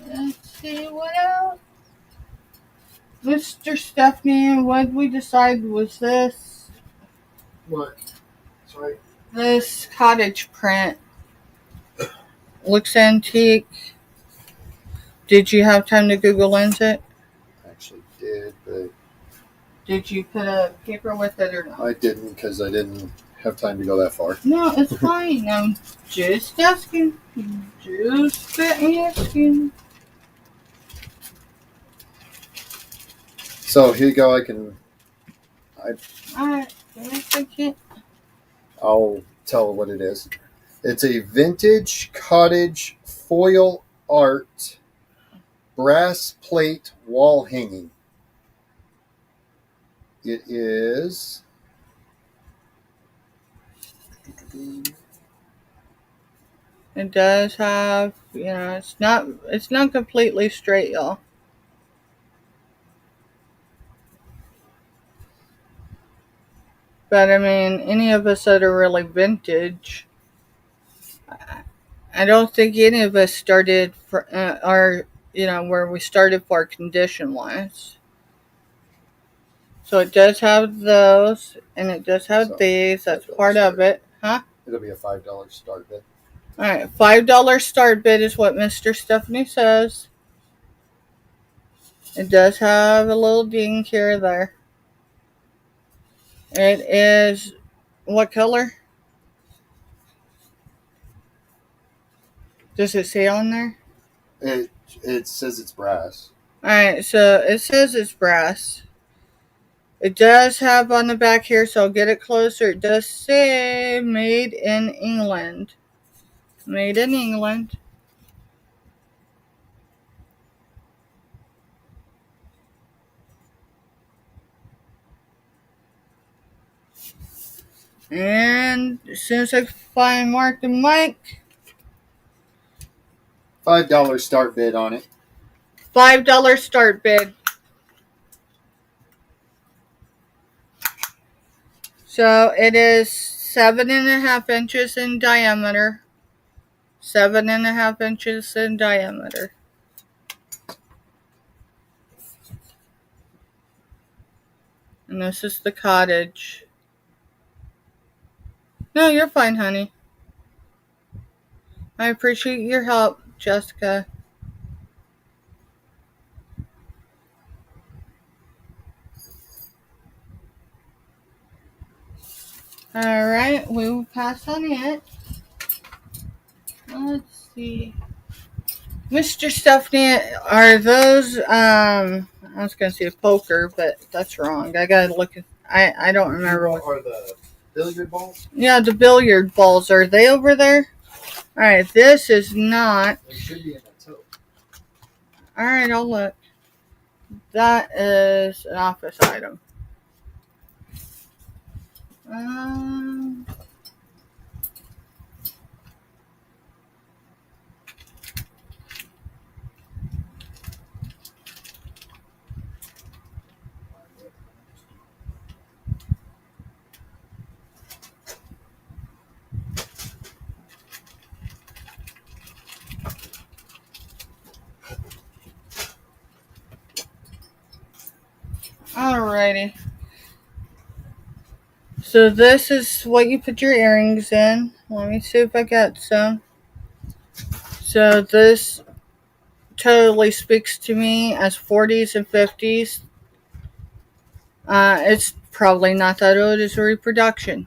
S1: Let's see what else. Mr. Stephanie, what we decided was this.
S5: What? Sorry.
S1: This cottage print. Looks antique. Did you have time to Google Lens it?
S4: Actually did, but
S1: Did you put a paper with it or not?
S4: I didn't because I didn't have time to go that far.
S1: No, it's fine. I'm just asking. Just asking.
S4: So here you go.
S1: Alright, yes, I can't.
S4: I'll tell what it is. It's a vintage cottage foil art brass plate wall hanging. It is
S1: It does have, it's not completely straight, y'all. But I mean, any of us that are really vintage, I don't think any of us started for where we started for condition wise. So it does have those, and it does have these. That's part of it, huh?
S4: It'll be a $5 start bid.
S1: All right, $5 start bid is what Mr. Stephanie says. It does have a little ding here or there. It is what color? Does it say on there?
S4: It says it's brass.
S1: Alright, so it says it's brass. It does have on the back here, so I'll get it closer. It does say made in England. Made in England. And as soon as I find Mark and Mike,
S4: $5 start bid on it.
S1: $5 start bid. So it is 7.5 inches in diameter. 7.5 inches in diameter. And this is the cottage. No, you're fine, honey. I appreciate your help, Jessica. Alright, we will pass on it. Let's see. Mr. Stephanie, are those, I was going to say poker, but that's wrong. I got to look at, I don't remember what.
S5: Are the billiard balls?
S1: Yeah, the billiard balls. Are they over there? Alright, this is not.
S5: They should be in the tote.
S1: Alright, I'll look. That is an office item. Alrighty. So this is what you put your earrings in. Let me see if I got some. So this totally speaks to me as 40s and 50s. It's probably not that old. It's a reproduction.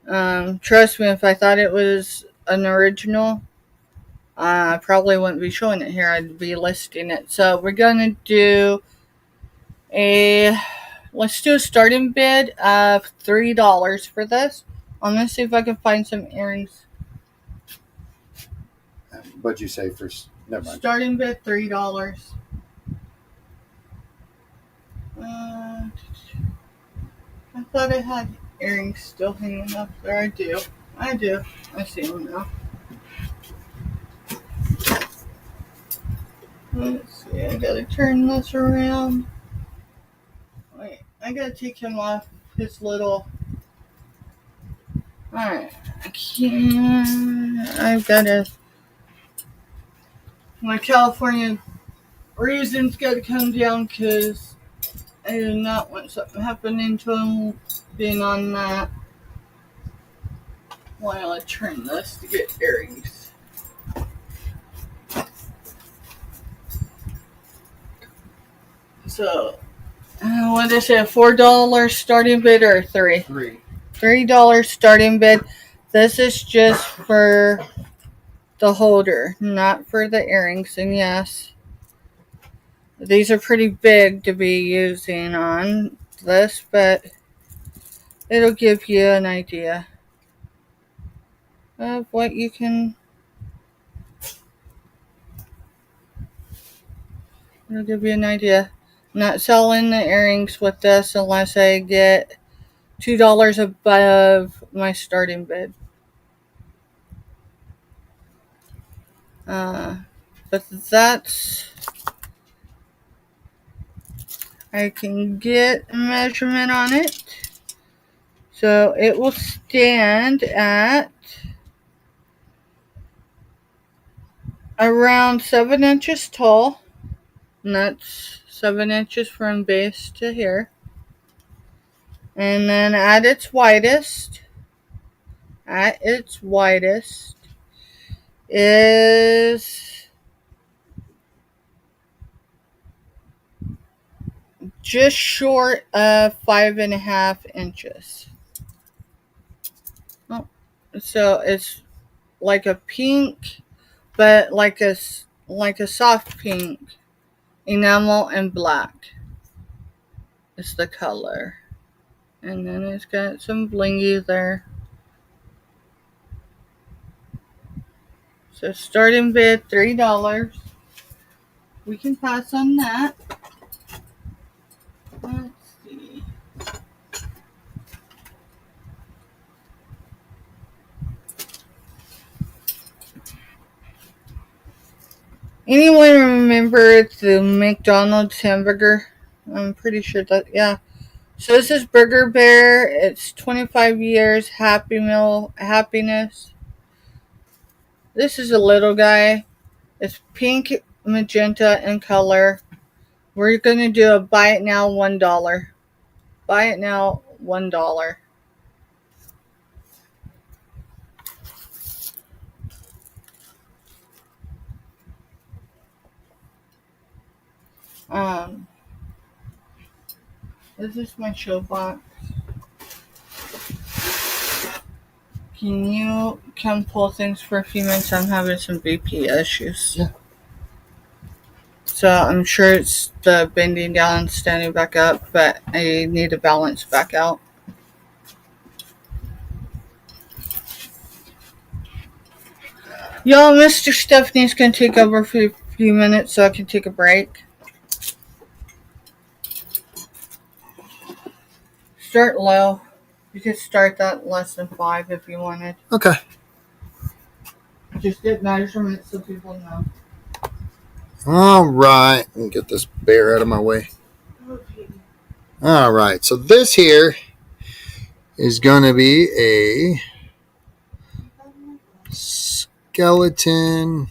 S1: Trust me, if I thought it was an original, I probably wouldn't be showing it here. I'd be listing it. So we're gonna do let's do a starting bid of $3 for this. I'm gonna see if I can find some earrings.
S4: What'd you say first? Never mind.
S1: Starting bid $3. I thought I had earrings still hanging up there. I do. I see them now. Let's see. I gotta turn this around. Wait. I gotta take him off his little. Alright. I can't. I've gotta. My California reason's gotta come down because I do not want something happening to him being on that. While I turn this to get earrings. So, what did I say? A $4 starting bid or $3? $3 starting bid. This is just for the holder, not for the earrings. And yes, these are pretty big to be using on this, but it'll give you an idea of what you can. It'll give you an idea. I'm not selling the earrings with this unless I get $2 above my starting bid. But that's. I can get a measurement on it. So it will stand at around 7 inches tall. And that's 7 inches from base to here. And then at its widest is just short of 5.5 inches. Oh, so it's like a pink, but like a soft pink, enamel and black is the color. And then it's got some blingy there. So starting bid $3. We can pass on that. Let's see. Anyone remember the McDonald's hamburger? I'm pretty sure that, yeah. So this is Burger Bear. It's 25 years Happy Meal happiness. This is a little guy. It's pink, magenta, and color. We're going to do a buy it now $1. Buy it now $1. This is my show box. Can you come pull things for a few minutes? I'm having some BP issues.
S4: Yeah.
S1: So I'm sure it's the bending down and standing back up, but I need to balance back out. Y'all, Mr. Stephanie's going to take over for a few minutes so I can take a break. Start low. You could start that less than 5 if you wanted.
S4: Okay.
S1: Just get measurements so people know.
S4: All right. Let me get this bear out of my way.
S1: Okay.
S4: All right. So this here is going to be a skeleton.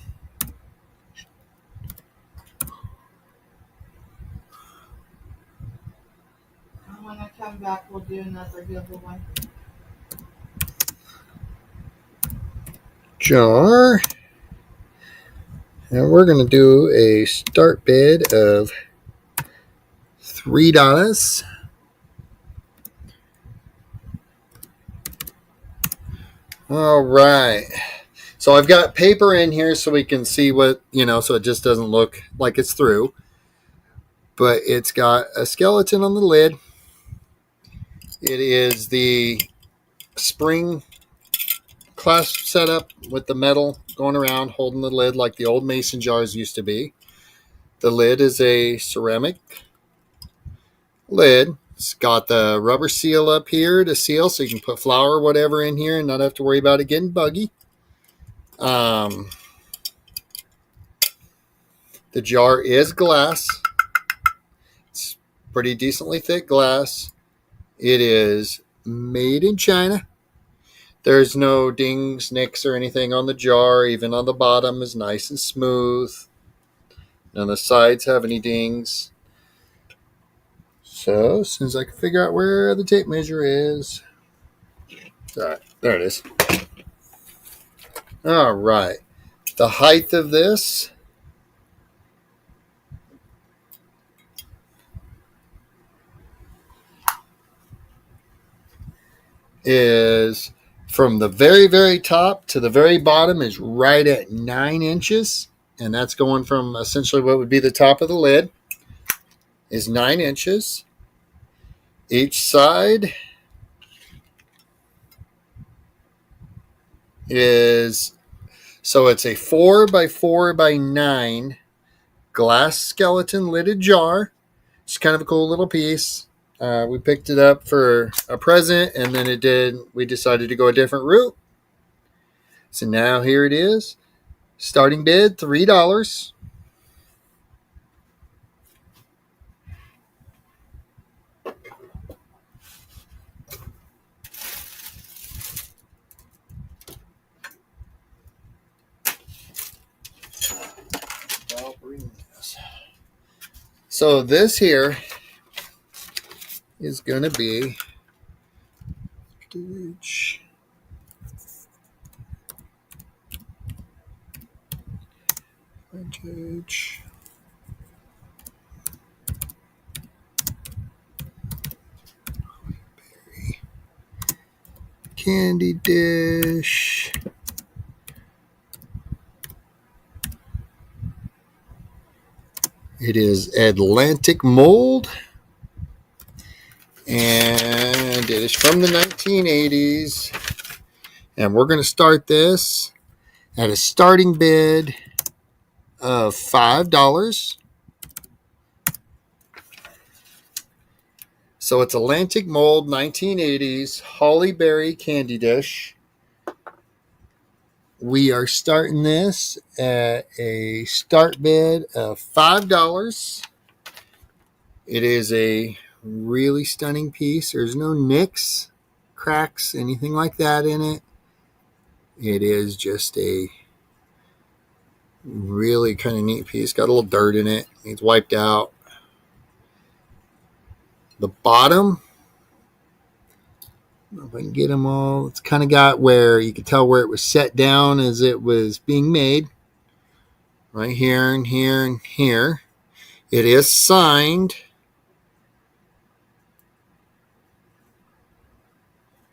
S1: come back, we'll do another giveaway.
S4: Jar. And we're going to do a start bid of $3. All right. So I've got paper in here so we can see what, so it just doesn't look like it's through. But it's got a skeleton on the lid. It is the spring clasp setup with the metal going around holding the lid like the old mason jars used to be. The lid is a ceramic lid. It's got the rubber seal up here to seal so you can put flour or whatever in here and not have to worry about it getting buggy. The jar is glass. It's pretty decently thick glass. It is made in China. There's no dings, nicks, or anything on the jar. Even on the bottom is nice and smooth. None of the sides have any dings. So, as soon as I can figure out where the tape measure is. All right, there it is. All right. The height of this is from the very, very top to the very bottom is right at 9 inches. And that's going from essentially what would be the top of the lid is 9 inches. Each side is, so it's a 4 by 4 by 9 glass skeleton lidded jar. It's kind of a cool little piece. We picked it up for a present, and then we decided to go a different route. So now here it is. Starting bid, $3. So this here is going to be vintage candy dish. It is Atlantic mold, and it is from the 1980s. And we're going to start this at a starting bid of $5. So it's Atlantic mold, 1980s, Holly Berry candy dish. We are starting this at a start bid of $5. It is a really stunning piece. There's no nicks, cracks, anything like that in it. It is just a really kind of neat piece. Got a little dirt in it. It's wiped out. The bottom, I don't know if I can get them all. It's kind of got where you can tell where it was set down as it was being made. Right here and here and here. It is signed.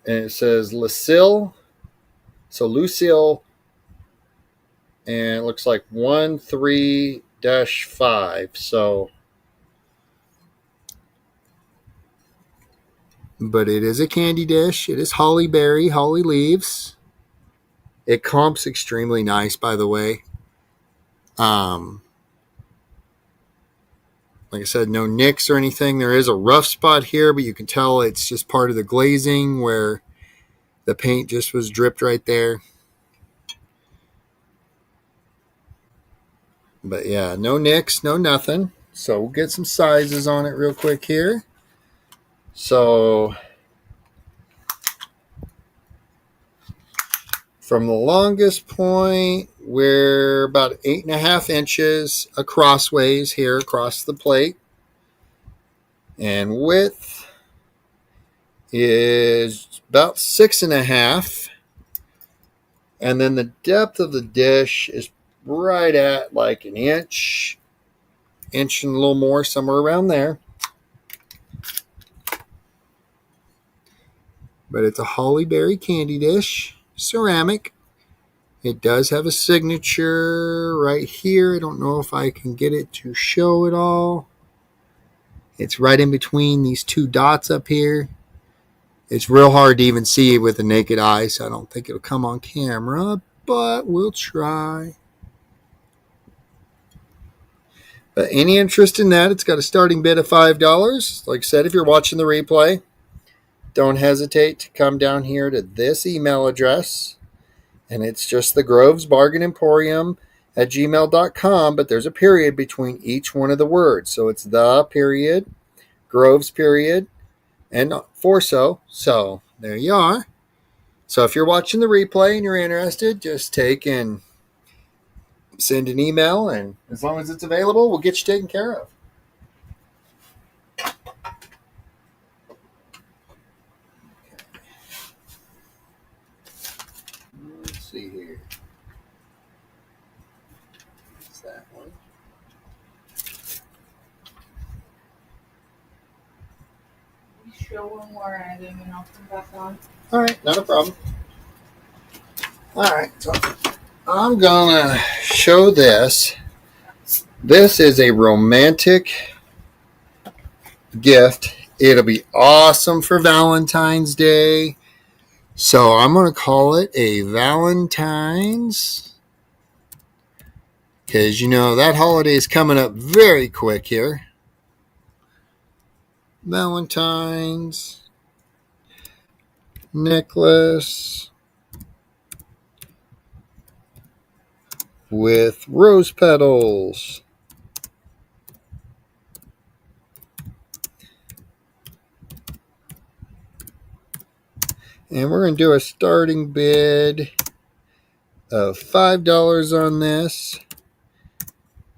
S4: And it says Lucille. So Lucille. And it looks like 13-5. So, but it is a candy dish. It is holly berry, holly leaves. It comps extremely nice, by the way. Like I said, no nicks or anything. There is a rough spot here, but you can tell it's just part of the glazing where the paint just was dripped right there. But yeah, no nicks, no nothing. So we'll get some sizes on it real quick here. So from the longest point, we're about 8.5 inches acrossways here across the plate. And width is about 6.5. And then the depth of the dish is right at like an inch and a little more, somewhere around there. But it's a holly berry candy dish, ceramic. It does have a signature right here. I don't know if I can get it to show it all. It's right in between these two dots up here. It's real hard to even see with the naked eye, so I don't think it'll come on camera, but we'll try. But any interest in that, it's got a starting bid of $5. Like I said, if you're watching the replay, don't hesitate to come down here to this email address. And it's just the Groves Bargain Emporium at gmail.com, but there's a period between each one of the words. So it's the period, Groves period, and Forso. So there you are. So if you're watching the replay and you're interested, just take and send an email, and as long as it's available, we'll get you taken care of. Let's see here. What's that one?
S1: Show one more item and I'll come back on.
S4: All right, not a problem. All right, so I'm gonna show this. This is a romantic gift. It'll be awesome for Valentine's Day. So I'm gonna call it a Valentine's, because you know that holiday is coming up very quick here. Valentine's necklace with rose petals. And we're going to do a starting bid of $5 on this.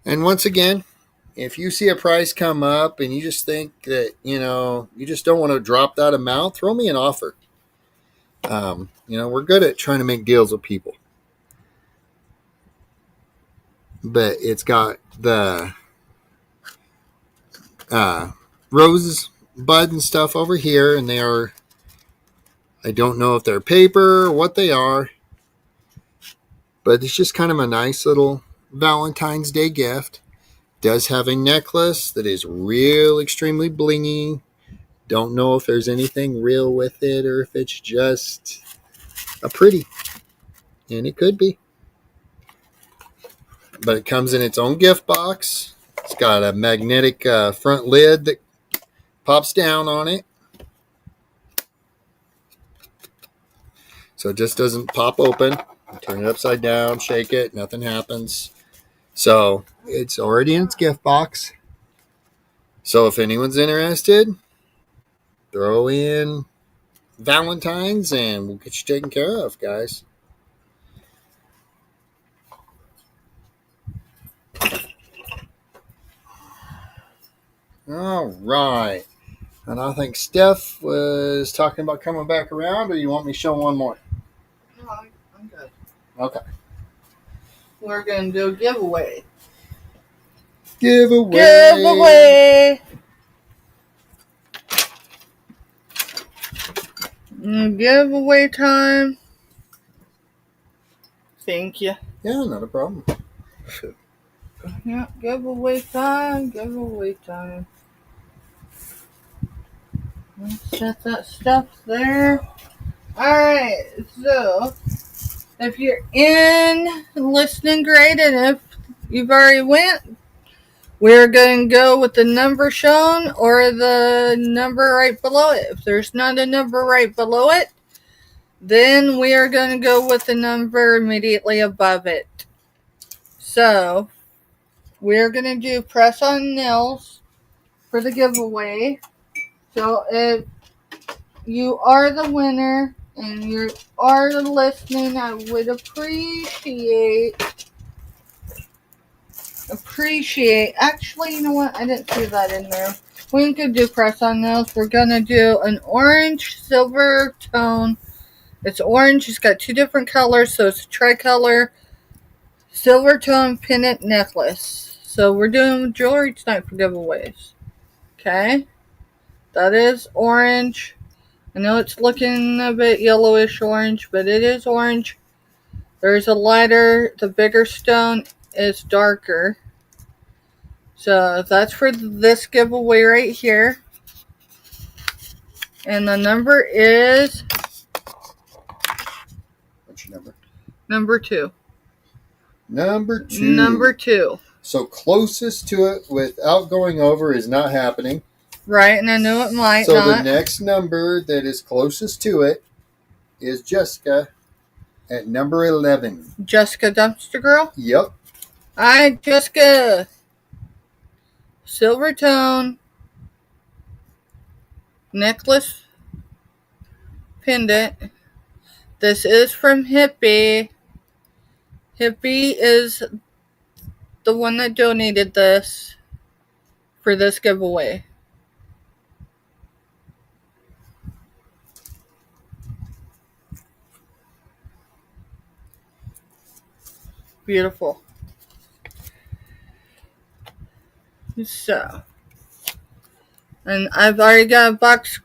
S4: And once again, if you see a price come up and you just think that, you just don't want to drop that amount, throw me an offer. We're good at trying to make deals with people. But it's got the rose bud and stuff over here, and they are, I don't know if they're paper or what they are, but it's just kind of a nice little Valentine's Day gift. Does have a necklace that is real extremely blingy. Don't know if there's anything real with it or if it's just a pretty, and it could be. But it comes in its own gift box. It's got a magnetic front lid that pops down on it. So it just doesn't pop open. Turn it upside down, shake it, nothing happens. So it's already in its gift box. So if anyone's interested, throw in Valentine's and we'll get you taken care of, guys. All right. And I think Steph was talking about coming back around, or you want me to show one more?
S1: No, I'm good.
S4: Okay.
S1: We're going to do a giveaway.
S4: Giveaway.
S1: Giveaway time. Thank you.
S4: Yeah, not a problem.
S1: Yeah, giveaway time. Giveaway time. Let's set that stuff there. Alright, so if you're in listening grade and if you've already went, we're going to go with the number shown or the number right below it. If there's not a number right below it, then we are going to go with the number immediately above it. So we're going to do press on nils for the giveaway. So if you are the winner and you are listening, I would appreciate. Actually, you know what? I didn't see that in there. We could do press on those. We're going to do an orange silver tone. It's orange. It's got two different colors, so it's a tricolor silver tone pendant necklace. So we're doing jewelry tonight for giveaways. Okay? That is orange. I know it's looking a bit yellowish orange, but it is orange. There's a lighter, the bigger stone is darker. So that's for this giveaway right here. And the number is
S4: What's your number?
S1: number 2.
S4: Number 2.
S1: Number 2.
S4: So closest to it without going over is not happening.
S1: Right, and I knew it might
S4: so
S1: not.
S4: So the next number that is closest to it is Jessica at number 11.
S1: Jessica Dumpster Girl?
S4: Yep.
S1: Alright, Jessica. Silver tone. Necklace. Pendant. This is from Hippie. Hippie is the one that donated this for this giveaway. Beautiful. So, and I've already got a box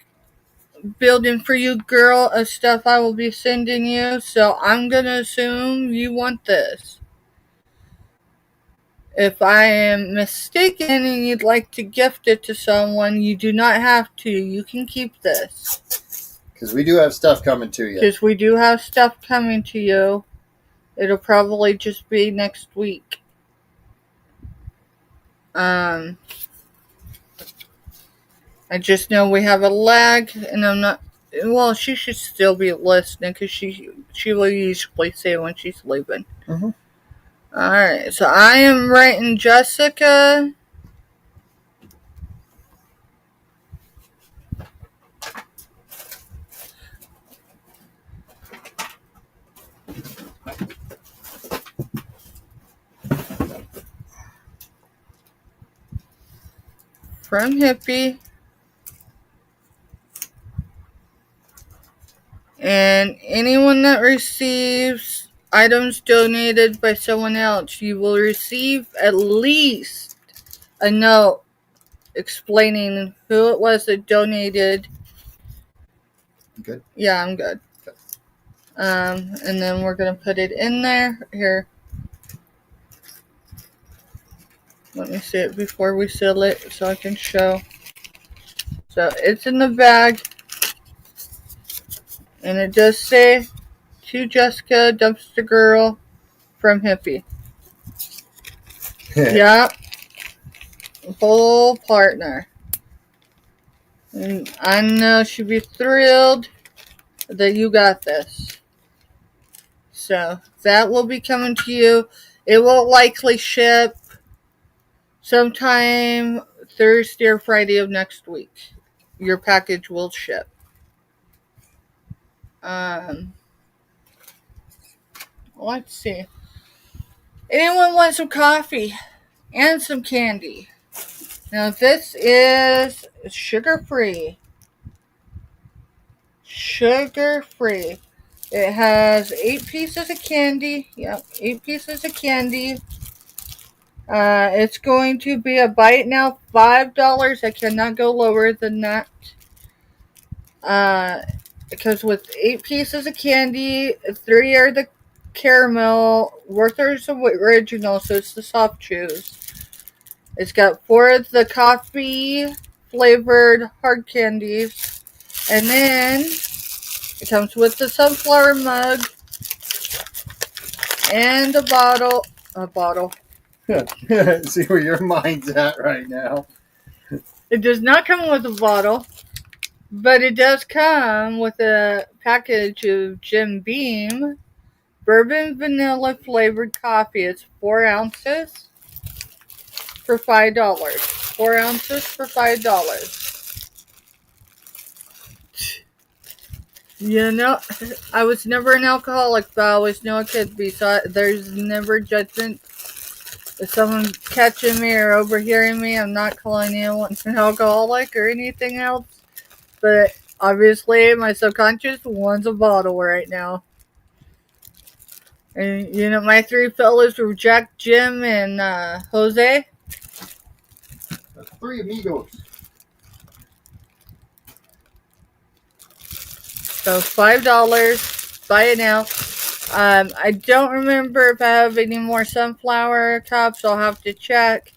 S1: building for you, girl, of stuff I will be sending you. So I'm going to assume you want this. If I am mistaken and you'd like to gift it to someone, you do not have to. You can keep this.
S4: Because we do have stuff coming to you.
S1: Because we do have stuff coming to you. It'll probably just be next week. I just know we have a lag, and I'm not. Well, she should still be listening because she will usually say when she's leaving.
S4: Mm-hmm.
S1: All right, so I am writing Jessica. From Hippie. And anyone that receives items donated by someone else, you will receive at least a note explaining who it was that donated.
S4: Good?
S1: Yeah, I'm good. And then we're going to put it in there. Here. Let me see it before we seal it so I can show. So it's in the bag. And it does say, to Jessica, Dumpster Girl, from Hippie. Yep. Full partner. And I know she'd be thrilled that you got this. So that will be coming to you. It will likely ship sometime Thursday or Friday of next week. Your package will ship. Let's see. Anyone want some coffee and some candy? Now this is sugar-free. Sugar-free. It has 8 pieces of candy. Yep, 8 pieces of candy. It's going to be a bite now, $5. I cannot go lower than that. Because with 8 pieces of candy, 3 are the caramel, Werther's original, so it's the soft chews. It's got 4 of the coffee flavored hard candies, and then it comes with the sunflower mug and a bottle.
S4: See where your mind's at right now.
S1: It does not come with a bottle, but it does come with a package of Jim Beam bourbon vanilla flavored coffee. It's 4 ounces for $5. 4 ounces for $5. You know, I was never an alcoholic, but I always knew I could be, so there's never judgment if someone's catching me or overhearing me, I'm not calling anyone an alcoholic or anything else. But obviously, my subconscious wants a bottle right now. And you know, my three fellas were Jack, Jim, and Jose.
S4: That's three amigos.
S1: So $5. Buy it now. I don't remember if I have any more sunflower tops. I'll have to check.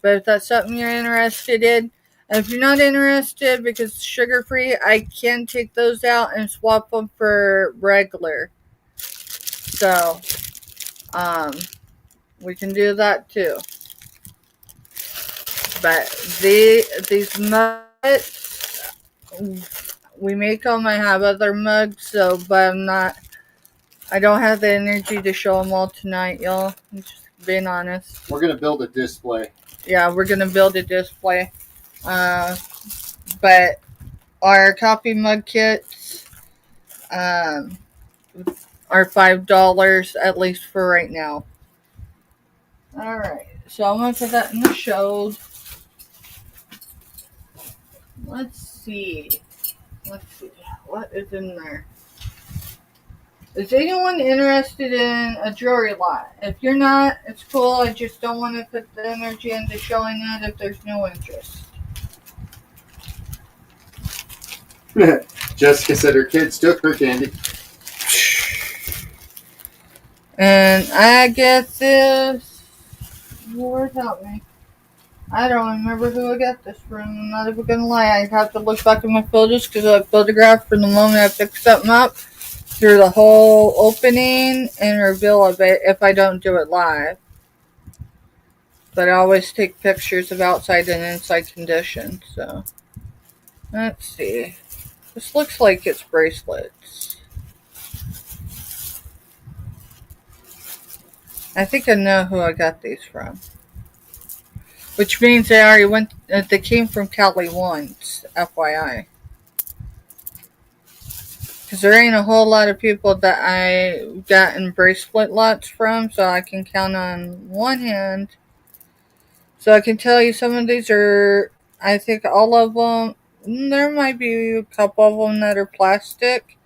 S1: But if that's something you're interested in, and if you're not interested because it's sugar free, I can take those out and swap them for regular. So, we can do that too. But these mugs, we make them. I have other mugs, so but I don't have the energy to show them all tonight, y'all. I'm just being honest.
S4: We're gonna build a display.
S1: Yeah, we're gonna build a display. But our coffee mug kits are $5 at least for right now. All right, so I'm gonna put that in the show. Let's see. What is in there? Is anyone interested in a jewelry lot? If you're not, it's cool. I just don't want to put the energy into showing it if there's no interest.
S4: Jessica said her kids took her candy.
S1: And I get this. Lord help me. I don't remember who I got this from. I'm not even gonna lie. I have to look back at my photos because I photographed from the moment I pick something up through the whole opening and reveal of it if I don't do it live. But I always take pictures of outside and inside conditions. So let's see. This looks like it's bracelets. I think I know who I got these from. Which means they already went. They came from Cali once, FYI. Because there ain't a whole lot of people that I gotten bracelet lots from, so I can count on one hand. So I can tell you some of these are, I think all of them, there might be a couple of them that are plastic,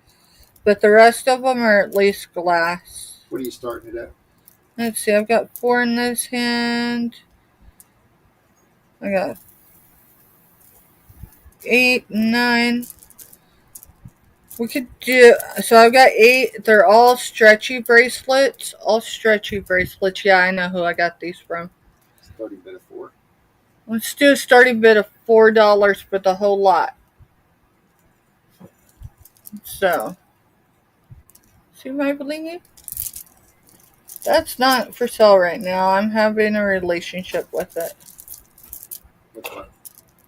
S1: but the rest of them are at least glass.
S4: What are you starting it at?
S1: Let's see, I've got 4 in this hand. I got 8, 9. We could do, so I've got 8. They're all stretchy bracelets. All stretchy bracelets. Yeah, I know who I got these from.
S4: Starting bid of 4.
S1: Let's do a starting bid of $4 for the whole lot. So, see my blingy? That's not for sale right now. I'm having a relationship with it.
S4: With what?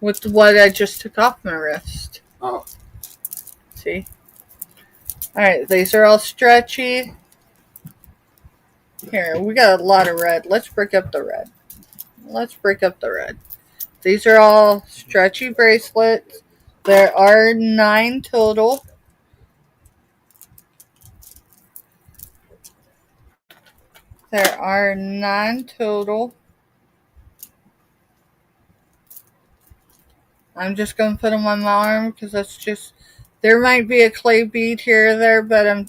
S1: With what I just took off my wrist.
S4: Oh.
S1: See? Alright, these are all stretchy. Here, we got a lot of red. Let's break up the red. These are all stretchy bracelets. There are 9 total. I'm just going to put them on my arm because that's just, there might be a clay bead here or there,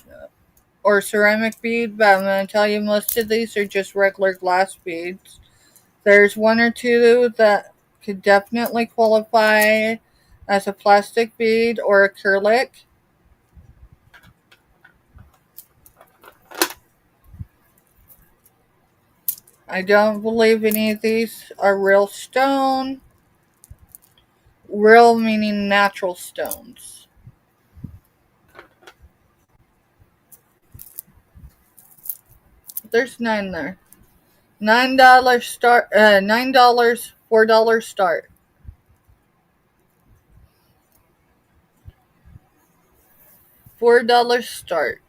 S1: or ceramic bead, but I'm going to tell you most of these are just regular glass beads. There's 1 or 2 that could definitely qualify as a plastic bead or acrylic. I don't believe any of these are real stone. Real meaning natural stones. There's 9 there. $9 start. $9, $4 start. $4 start.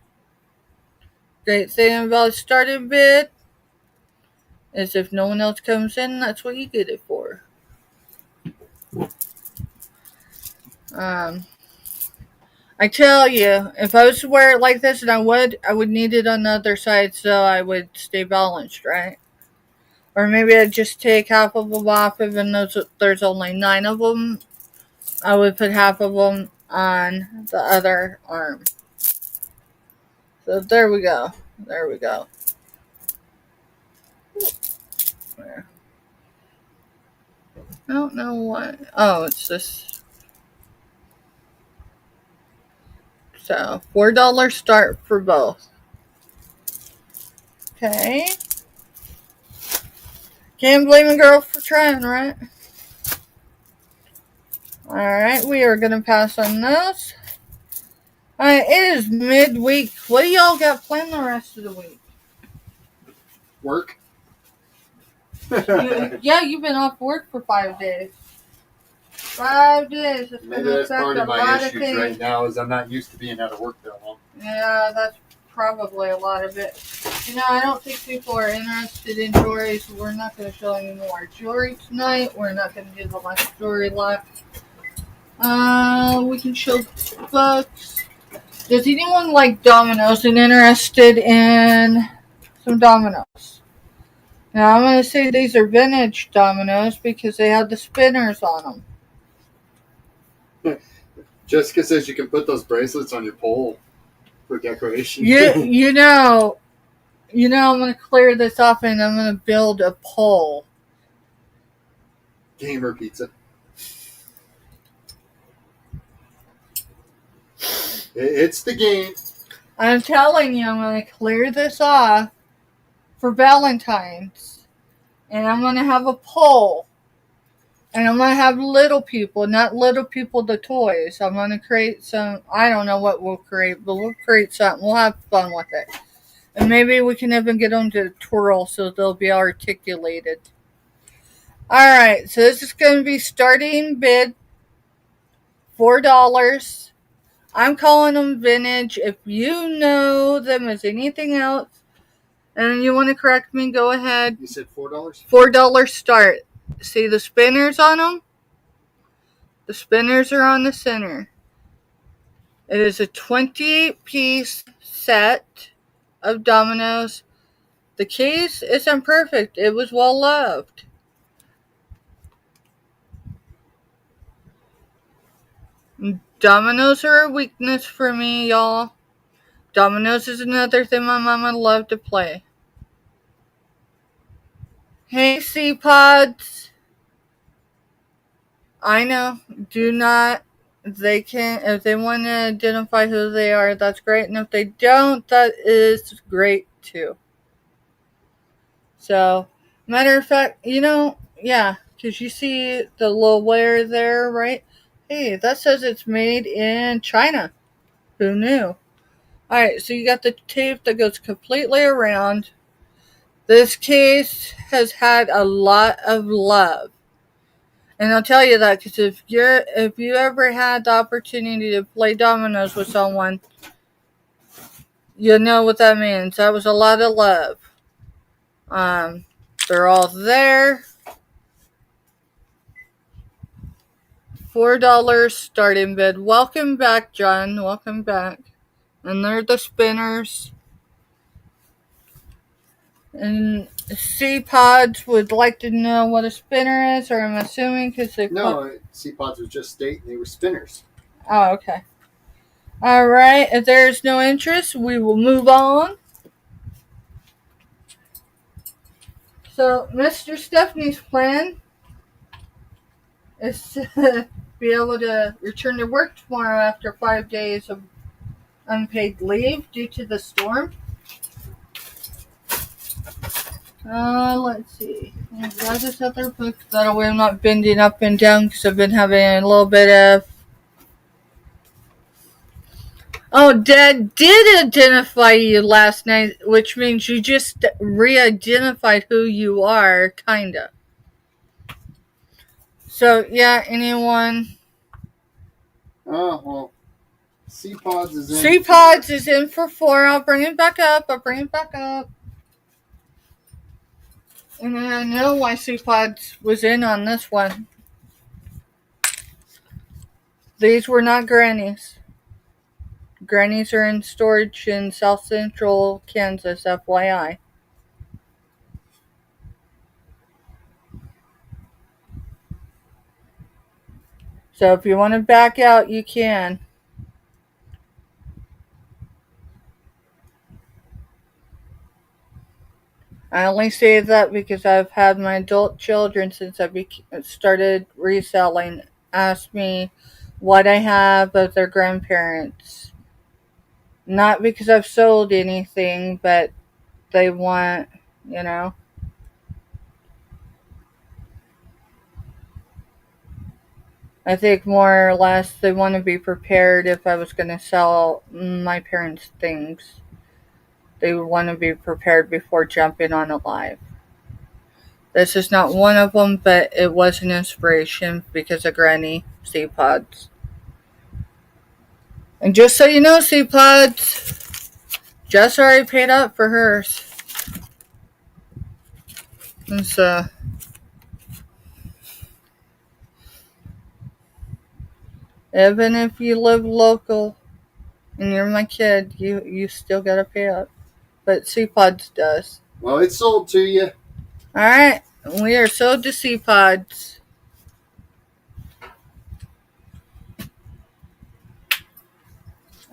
S1: Great thing about starting bid is if no one else comes in, that's what you get it for. I tell you, if I was to wear it like this, and I would need it on the other side so I would stay balanced, right? Or maybe I'd just take half of them off, even though there's only 9 of them. I would put half of them on the other arm. So there we go. There we go. There. I don't know what. Oh, it's this. So $4 start for both. Okay. Can't blame a girl for trying, right? Alright, we are going to pass on this. Alright, it is midweek. What do y'all got planned the rest of the week?
S4: Work.
S1: Yeah, you've been off work for 5 days. 5 days. It's
S4: Maybe
S1: gonna
S4: that's
S1: affect
S4: part
S1: a
S4: of my
S1: lot
S4: issues
S1: things.
S4: right now is I'm not used to being out of work that long.
S1: Yeah, that's probably a lot of it. You know, I don't think people are interested in jewelry, so we're not going to show any more jewelry tonight. We're not going to do the last jewelry left. We can show books. Does anyone like dominoes and interested in some dominoes? Now, I'm going to say these are vintage dominoes because they have the spinners on them.
S4: Jessica says you can put those bracelets on your pole for decoration.
S1: You know, I'm going to clear this off and I'm going to build a pole.
S4: Gamer pizza. It's the game.
S1: I'm telling you, I'm going to clear this off for Valentine's. And I'm going to have a pole. And I'm going to have little people, not little people the toys. I'm going to create some, I don't know what we'll create, but we'll create something. We'll have fun with it. And maybe we can even get them to twirl so they'll be articulated. Alright, so this is going to be starting bid $4. I'm calling them vintage. If you know them as anything else and you want to correct me, go ahead.
S4: You said $4?
S1: $4 start. See the spinners on them? The spinners are on the center. It is a 20-piece set of dominoes. The case isn't perfect. It was well loved. Dominoes are a weakness for me, y'all. Dominoes is another thing my mama loved to play. Hey, C-Pods. I know. Do not. They can, if they want to identify who they are, that's great. And if they don't, that is great too. So, matter of fact, yeah, because you see the little wear there, right? Hey, that says it's made in China. Who knew? Alright, so you got the tape that goes completely around. This case has had a lot of love. And I'll tell you that because if you ever had the opportunity to play dominoes with someone, you know what that means. That was a lot of love. They're all there. $4 starting bid. Welcome back, John. Welcome back. And they're the spinners. And C-Pods would like to know what a spinner is, or I'm assuming because they
S4: C-Pods was just stating they were spinners.
S1: Oh, okay. Alright, if there's no interest, we will move on. So, Mr. Stephanie's plan is to be able to return to work tomorrow after 5 days of unpaid leave due to the storm. Let's see. I'll grab this other book. That way I'm not bending up and down because I've been having a little bit of... Oh, Dad did identify you last night, which means you just re-identified who you are, kinda. So, yeah, anyone?
S4: Oh, well, C-Pods is in.
S1: C-Pods is in for 4. I'll bring it back up. And I know why C-Pods was in on this one. These were not grannies. Grannies are in storage in South Central Kansas, FYI. So if you want to back out, you can. I only say that because I've had my adult children since I started reselling ask me what I have of their grandparents. Not because I've sold anything, but they want, you know. I think more or less they want to be prepared if I was going to sell my parents' things. They would want to be prepared before jumping on a live. This is not one of them, but it was an inspiration because of Granny C-Pods. And just so you know, C-Pods, Jess already paid up for hers. And so, even if you live local and you're my kid, you still gotta pay up. But C-Pods does.
S4: Well, it's sold to you.
S1: Alright, we are sold to C-Pods.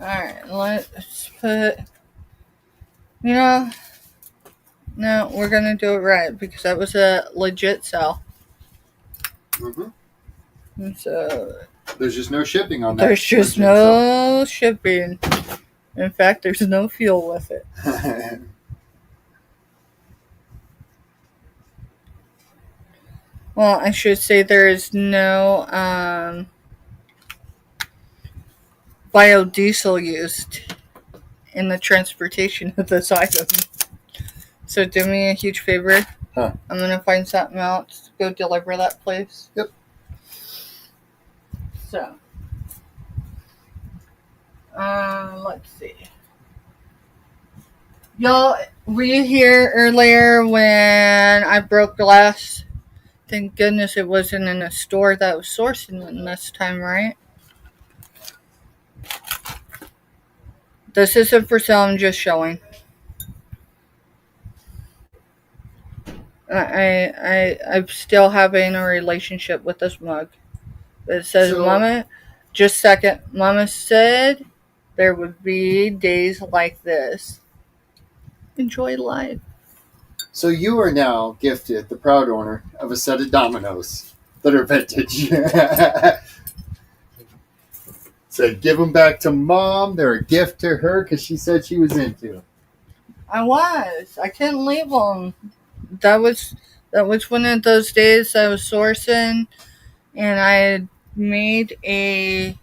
S1: Alright, let's put, no, we're gonna do it right because that was a legit sell.
S4: Mm-hmm.
S1: And so,
S4: There's just no shipping on that.
S1: there's just no shipping. In fact, there's no fuel with it. Well, I should say there is no biodiesel used in the transportation of this item. So do me a huge favor.
S4: Huh.
S1: I'm going to find something else to go deliver that place.
S4: Yep.
S1: So, let's see. Y'all, were you here earlier when I broke glass? Thank goodness it wasn't in a store that was sourcing it this time, right? This isn't for sale, I'm just showing. I'm still having a relationship with this mug. It says,
S4: So-
S1: Mama, just a second. Mama said there would be days like this. Enjoy life.
S4: So you are now gifted the proud owner of a set of dominoes that are vintage. So give them back to Mom. They're a gift to her because she said she was into them.
S1: I couldn't leave them. That was one of those days I was sourcing, and I had made a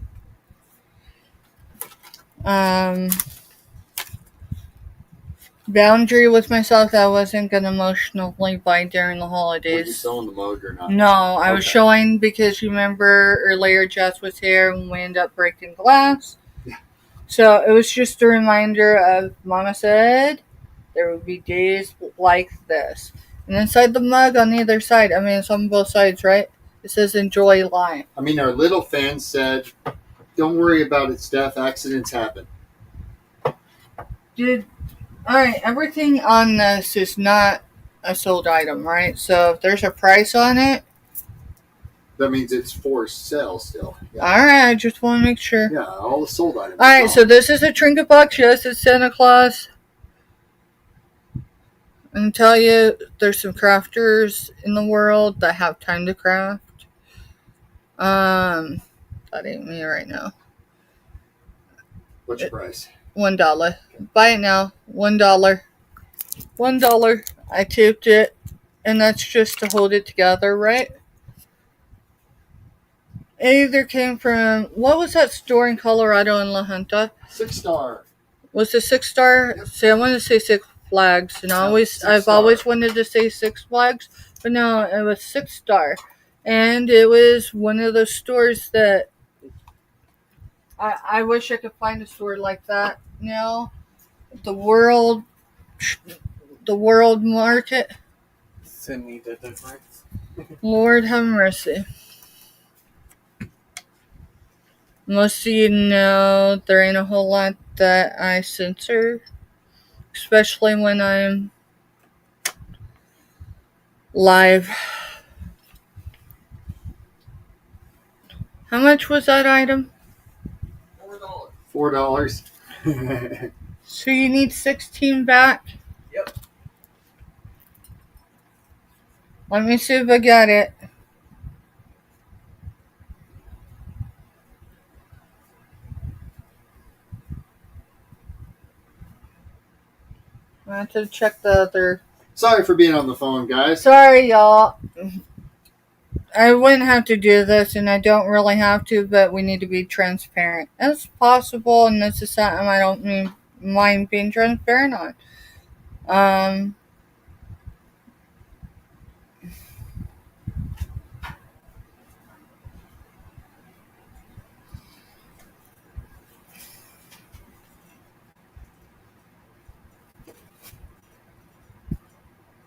S1: boundary with myself that I wasn't going to emotionally buy during the holidays.
S4: Were you selling the mug or not?
S1: No, I was
S4: Okay.
S1: showing because you remember earlier Jess was here and we ended up breaking glass.
S4: Yeah.
S1: So it was just a reminder of Mama said there would be days like this. And inside the mug on either side, I mean it's on both sides, right? It says enjoy life.
S4: I mean, our little fan said, don't worry about it, Steph. Accidents happen.
S1: Alright, everything on this is not a sold item, right? So if there's a price on it,
S4: That means it's for sale still. Yeah,
S1: alright, I just want to make sure.
S4: yeah, all the sold items.
S1: Alright, so this is a trinket box. Yes, it's Santa Claus. And tell you, there's some crafters in the world that have time to craft. That ain't me right now.
S4: What's your price?
S1: $1. Buy it now. $1. $1. I taped it, and that's just to hold it together, right? It either came from, what was that store in Colorado in La Junta?
S4: 6-star.
S1: Was it 6-star?
S4: Yep.
S1: See, I wanted to say Six Flags, and
S4: No,
S1: I've
S4: 6-star.
S1: always wanted to say Six Flags, but no, it was 6-star, and it was one of those stores that I wish I could find a store like that now. The world market.
S3: Send me the difference.
S1: Lord have mercy. Most of you know there ain't a whole lot that I censor, especially when I'm live. How much was that item?
S3: $4.
S4: $4.
S1: So you need 16 back?
S3: Yep.
S1: Let me see if I got it. I have to check the other.
S4: Sorry for being on the phone, guys.
S1: Sorry, y'all. I wouldn't have to do this, and I don't really have to, but we need to be transparent as possible, and this is something I don't mind being transparent on.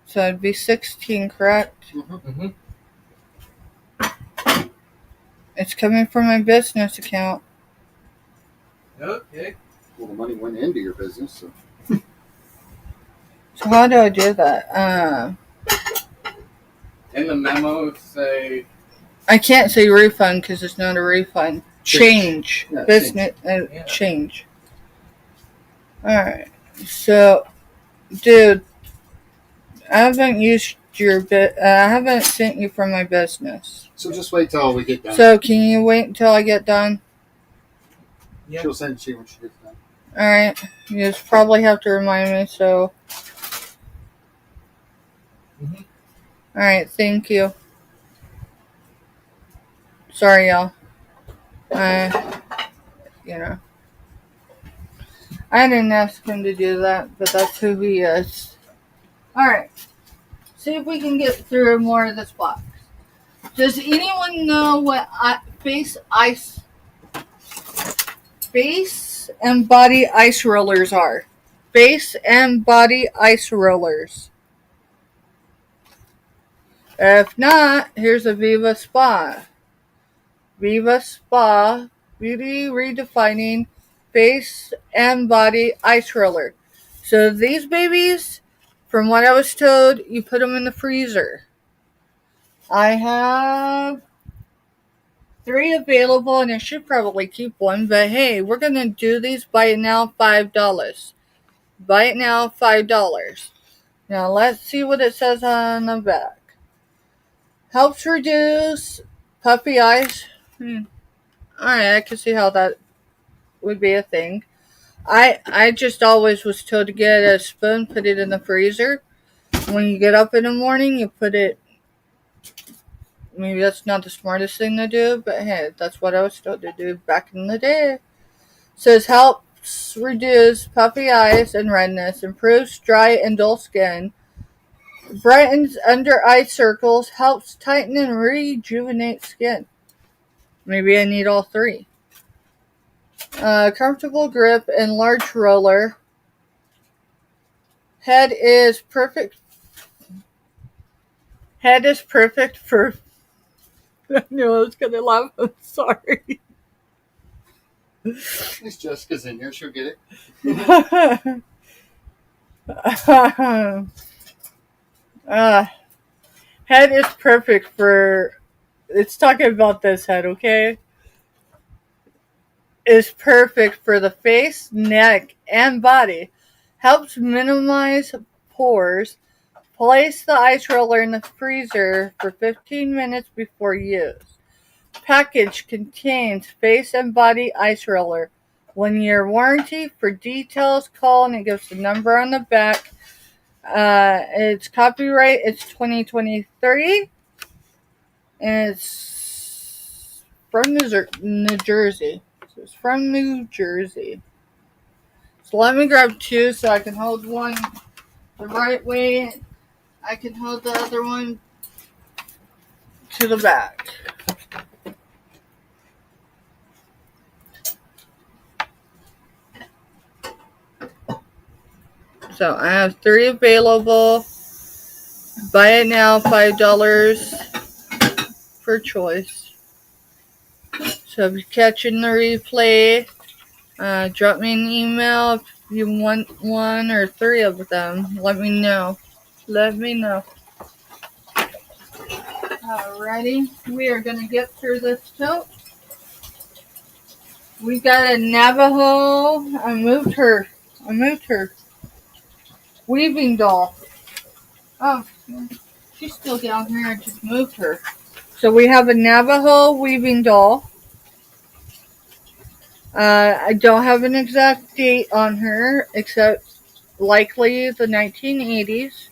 S1: So it'd be 16, correct?
S3: Mm-hmm.
S1: It's coming from my business account.
S3: Okay.
S4: Well, the money went into your business. So.
S1: So how do I do that?
S3: In the memo, say
S1: I can't say refund because it's not a refund. Change.
S4: Yeah,
S1: Business
S3: Yeah.
S1: change. Alright. So, dude, I haven't used your I haven't sent you from my business.
S4: So just wait till we get done.
S1: So can you wait until I get done?
S3: Yeah.
S4: She'll send you when she gets done.
S1: Alright. You just probably have to remind me, so.
S3: Mhm.
S1: Alright, thank you. Sorry, y'all. You know. I didn't ask him to do that, but that's who he is. Alright. See if we can get through more of this box. Does anyone know what face and body ice rollers are? Face and body ice rollers. If not, here's a Viva Spa. Viva Spa Beauty Redefining Face and Body Ice Roller. So these babies, from what I was told, you put them in the freezer. I have 3 available, and I should probably keep one, but hey, we're going to do these. Buy it now, $5. Buy it now, $5. Now let's see what it says on the back. Helps reduce puppy eyes. Alright, I can see how that would be a thing. I just always was told to get a spoon, put it in the freezer. When you get up in the morning, you put it. Maybe that's not the smartest thing to do, but hey, that's what I was told to do back in the day. Says helps reduce puppy eyes and redness, improves dry and dull skin, brightens under eye circles, helps tighten and rejuvenate skin. Maybe I need all 3. Comfortable grip and large roller. Head is perfect for. I knew I was gonna laugh. I'm sorry.
S4: At least Jessica's in here. She'll get it.
S1: Head is perfect for. It's talking about this head, okay? Is perfect for the face, neck, and body. Helps minimize pores. Place the ice roller in the freezer for 15 minutes before use. Package contains face and body ice roller. 1-year warranty. For details, call, and it gives the number on the back. It's copyright. It's 2023. And it's from New Jersey. So it's from New Jersey. So let me grab 2 so I can hold one the right way. I can hold the other one to the back. So I have 3 available. Buy it now, $5 per choice. So if you're catching the replay, drop me an email if you want 1 or 3 of them. Let me know. Alrighty, we are going to get through this tote. We got a Navajo. I moved her weaving doll. Oh, she's still down here. I just moved her. So we have a Navajo weaving doll. I don't have an exact date on her, except likely the 1980s.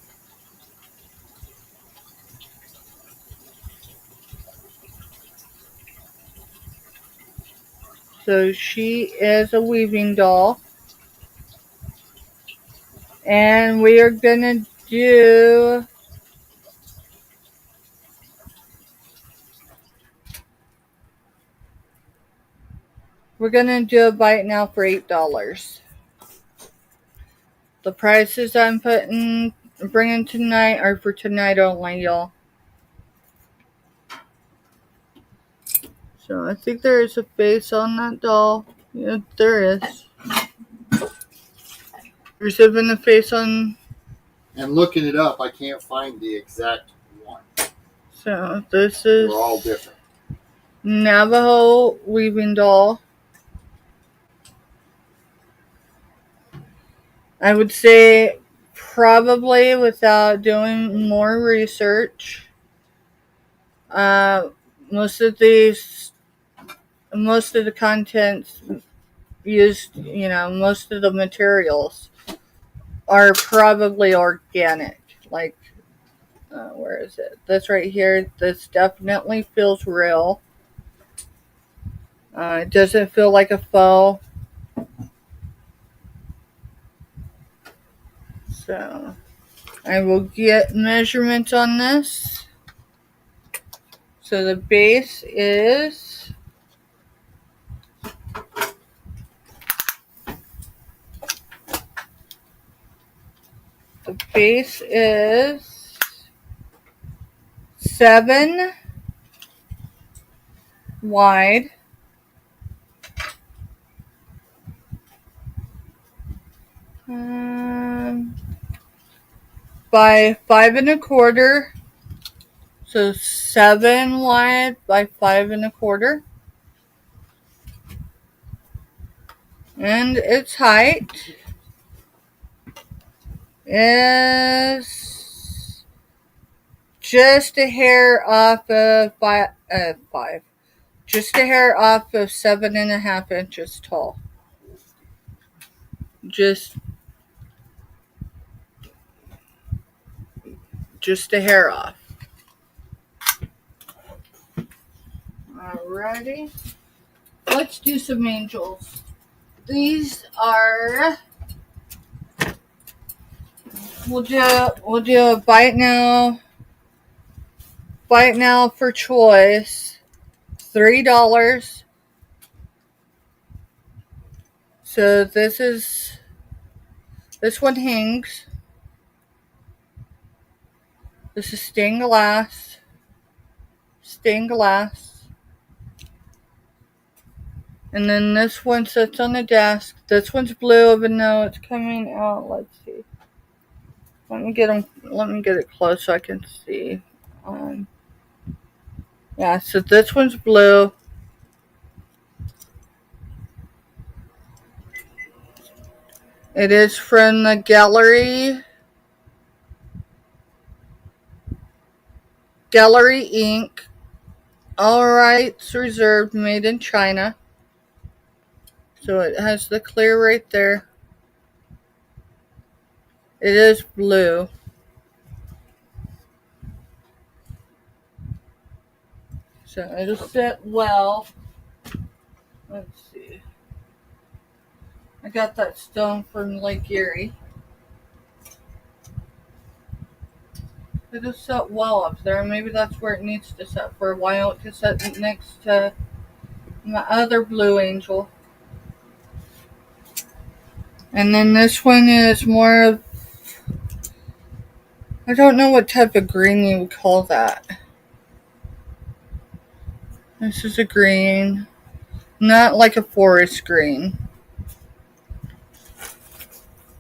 S1: So she is a weaving doll. And we are going to do... We're going to do a bite now for $8. The prices I'm bringing tonight are for tonight only, y'all. So I think there is a face on that doll. Yeah, there is. There's even a face on...
S4: And looking it up, I can't find the exact one.
S1: So this is...
S4: They're all different.
S1: Navajo weaving doll. I would say probably without doing more research. Most of the contents used, most of the materials are probably organic. Like, where is it? This right here. This definitely feels real. It doesn't feel like a faux. So I will get measurements on this. So the base is 7 wide by 5 1/4. So 7 wide by 5 1/4. And its height is just a hair off of 5. Just a hair off of 7.5 inches tall. Just a hair off. Alrighty. Let's do some angels. These are... We'll do a bite now. Bite now for choice. $3. So this one hangs. This is stained glass. Stained glass. And then this one sits on the desk. This one's blue, even though it's coming out. Let's see. Let me get it close so I can see. Yeah, so this one's blue. It is from the Gallery Inc. All rights reserved, made in China. So it has the clear right there. It is blue. So it'll sit well. Let's see. I got that stone from Lake Erie. It'll sit well up there. Maybe that's where it needs to sit for a while. It can sit next to my other blue angel. And then this one is more of... I don't know what type of green you would call that. This is a green. Not like a forest green.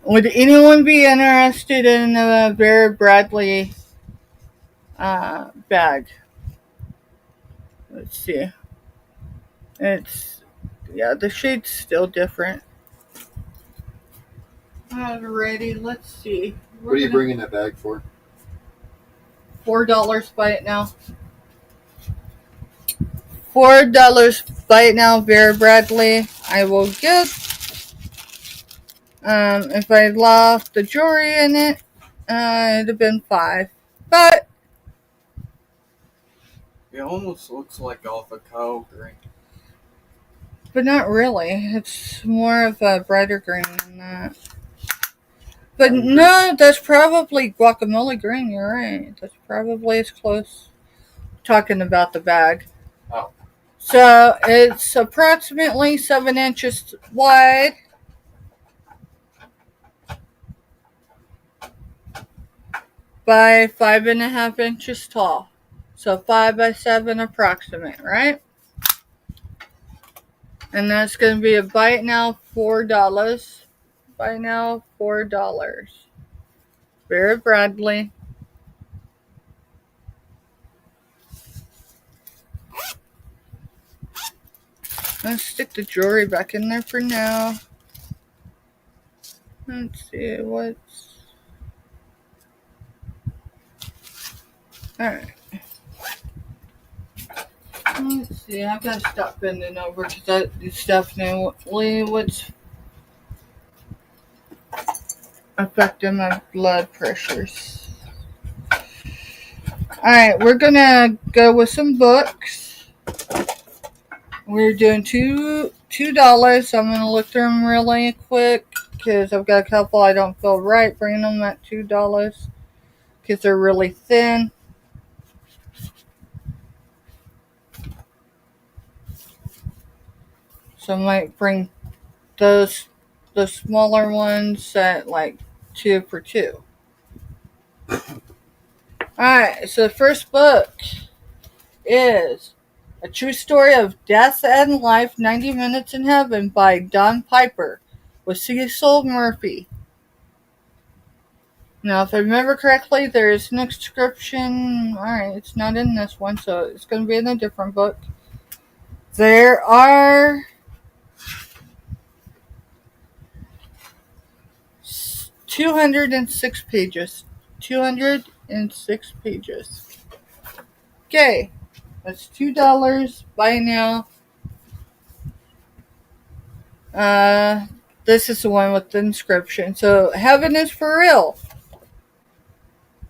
S1: Would anyone be interested in a Vera Bradley bag? Let's see. It's Yeah, the shade's still different. Alrighty, let's see.
S4: What are you bringing that bag for?
S1: $4 buy it now. $4 buy it now, Vera Bradley. I will give. If I lost the jewelry in it, it'd have been $5. But
S3: It almost looks like off a cow green.
S1: but not really. It's more of a brighter green than that. But no, that's probably guacamole green. You're right. That's probably as close. Talking about the bag.
S3: Oh.
S1: So it's approximately 7 inches wide. By 5.5 inches tall. So 5 by 7 approximate, right? And that's going to be a buy it now $4. Buy now $4. Vera Bradley. Let's stick the jewelry back in there for now. Let's see what's. Alright. Let's see, I've got to stop bending over because that is definitely what's affecting my blood pressures. Alright, we're gonna go with some books. We're doing $2. So I'm gonna look through them really quick because I've got a couple I don't feel right bringing them at $2 because they're really thin. So I might bring the smaller ones at like 2 for $2. Alright, so the first book is A True Story of Death and Life, 90 Minutes in Heaven by Don Piper with Cecil Murphy. Now, if I remember correctly, there is an inscription. Alright, it's not in this one, so it's going to be in a different book. There are 206 pages. 206 pages. Okay, that's $2. Buy now. This is the one with the inscription. So, heaven is for real.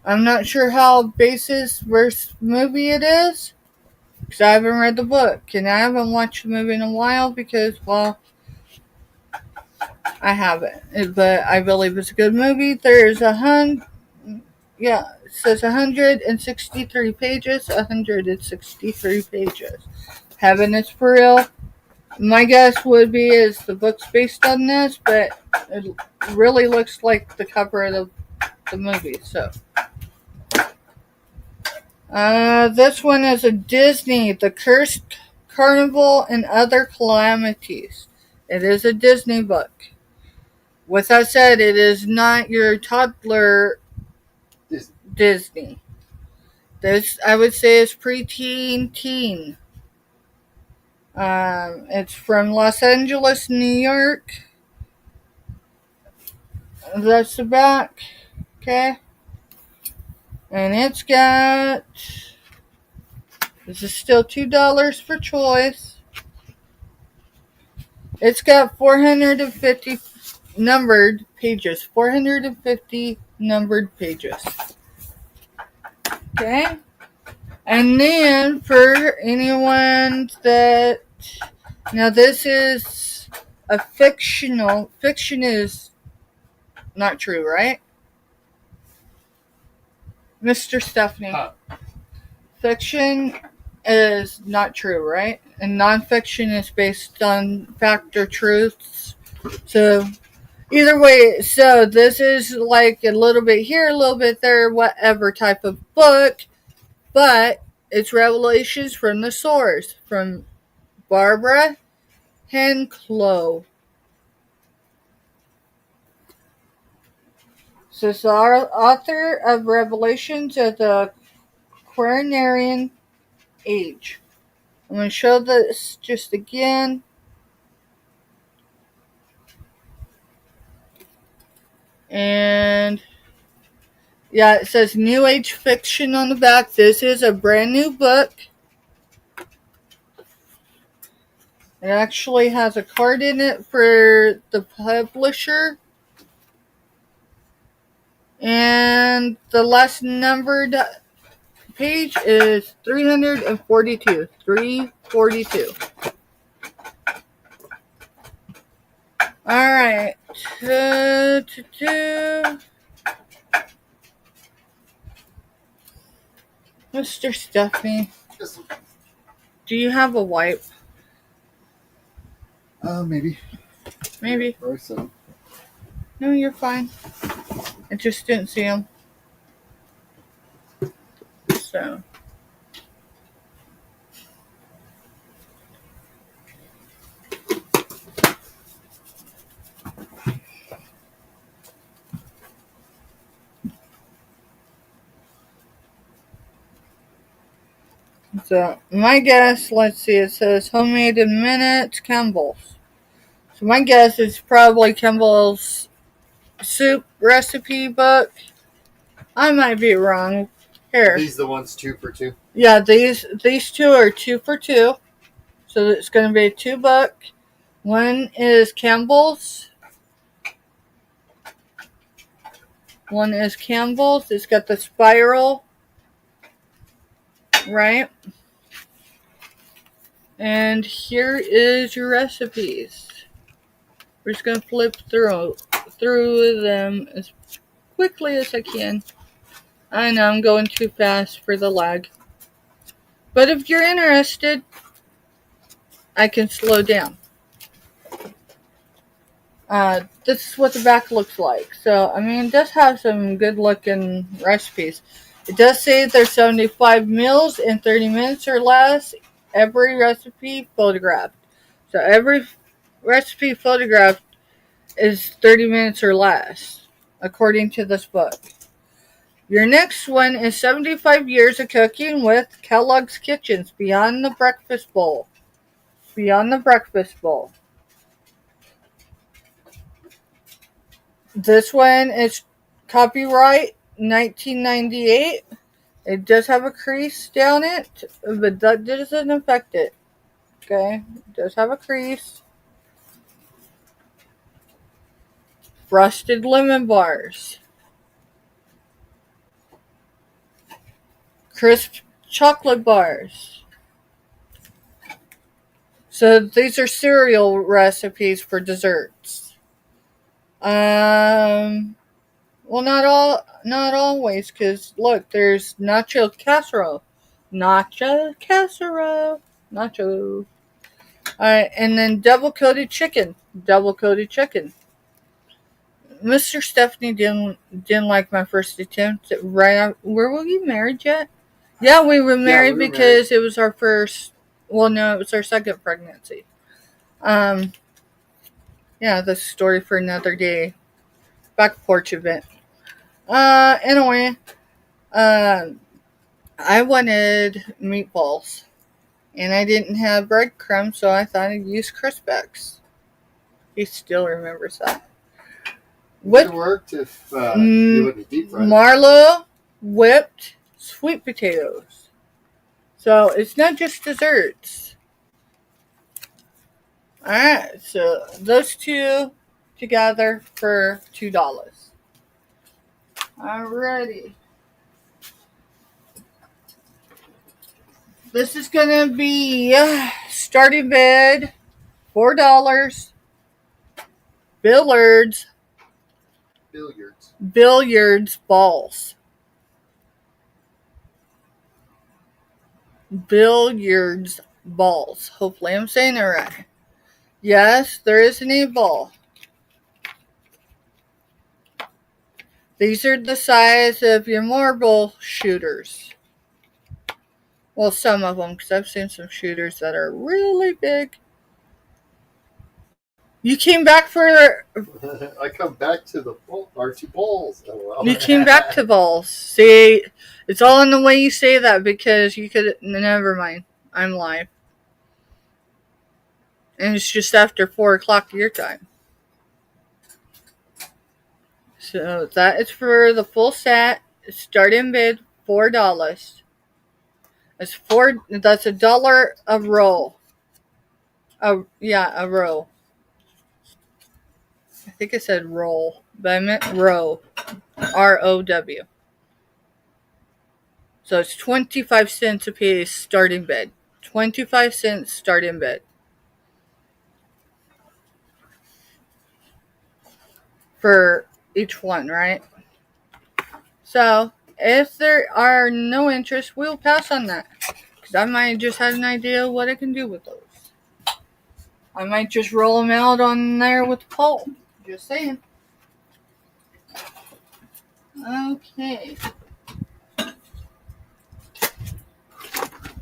S1: I'm not sure how basis versus movie it is, because I haven't read the book, and I haven't watched the movie in a while because, well, I haven't. But I believe it's a good movie. There's it says 163 pages. 163 pages. Heaven is for real. My guess would be is the book's based on this, but it really looks like the cover of the movie. So, this one is a Disney, The Cursed Carnival and Other Calamities. It is a Disney book. With that said, it is not your toddler Disney. This, I would say, is preteen, teen. It's from Los Angeles, New York. That's the back. Okay. And it's got. This is still $2 for choice. It's got 450 numbered pages. 450 numbered pages. Okay. And then for anyone that. Now this is a fictional. Fiction is not true, right? Mr. Stephanie.
S3: Huh.
S1: Fiction is not true, right? And nonfiction is based on fact or truths. So, either way, so this is like a little bit here, a little bit there, whatever type of book, but it's revelations from the source, from Barbara Henclow. So, it's the author of Revelations of the Quaternarian Age. I'm going to show this just again. And yeah, it says New Age Fiction on the back. This is a brand new book. It actually has a card in it for the publisher. And the last numbered page is 342. 342. Alright. Mr. Stephanie, do you have a wipe?
S4: Maybe.
S1: Maybe.
S4: Or so.
S1: No, you're fine. I just didn't see him. So. So, my guess, let's see, it says homemade in minutes, Campbell's. So, my guess is probably Campbell's soup recipe book. I might be wrong. Here.
S4: Are these the ones 2 for 2?
S1: Yeah, these two are 2 for 2. So, it's going to be a 2 book. One is Campbell's. One is Campbell's. It's got the spiral. Right? And here is your recipes. We're just going to flip through them as quickly as I can. I know I'm going too fast for the lag. But if you're interested, I can slow down. This is what the back looks like. So, I mean, it does have some good looking recipes. It does say there's 75 meals in 30 minutes or less. Every recipe photographed. So, every recipe photographed is 30 minutes or less, according to this book. Your next one is 75 years of cooking with Kellogg's Kitchens Beyond the Breakfast Bowl. Beyond the Breakfast Bowl. This one is copyright 1998. It does have a crease down it, but that doesn't affect it. Okay? It does have a crease. Frosted lemon bars. Crisp chocolate bars. So these are cereal recipes for desserts. Well, not always, because look, there's nacho casserole. Alright, and then double-coated chicken. Mr. Stephanie didn't like my first attempt. Were we married yet? Yeah, we were married because it was our first. Well, no, it was our second pregnancy. Yeah, the story for another day. Back porch event. Anyway, I wanted meatballs, and I didn't have breadcrumbs, so I thought I'd use Crispix. He still remembers that.
S4: Would have worked if you wouldn't deep fried.
S1: Marlowe whipped sweet potatoes. So it's not just desserts. Alright, so those two together for $2. Alrighty. This is going to be starting bid $4. Billiards balls. Billiards balls. Hopefully I'm saying it right. Yes, there is an 8-ball. These are the size of your marble shooters. Well, some of them, because I've seen some shooters that are really big. You came back for...
S4: I come back to the our 2 balls. Oh, well.
S1: You came back to balls. See, it's all in the way you say that, because you could... Never mind. I'm live. And it's just after 4 o'clock your time. So that is for the full set. Starting bid $4. That's $1 a roll. A row. I think it said roll, but I meant row. ROW. So it's 25 cents a piece starting bid. 25 cents starting bid. For each one, right? So if there are no interest, we'll pass on that. Because I might just have an idea what I can do with those. I might just roll them out on there with the pole. Just saying. Okay.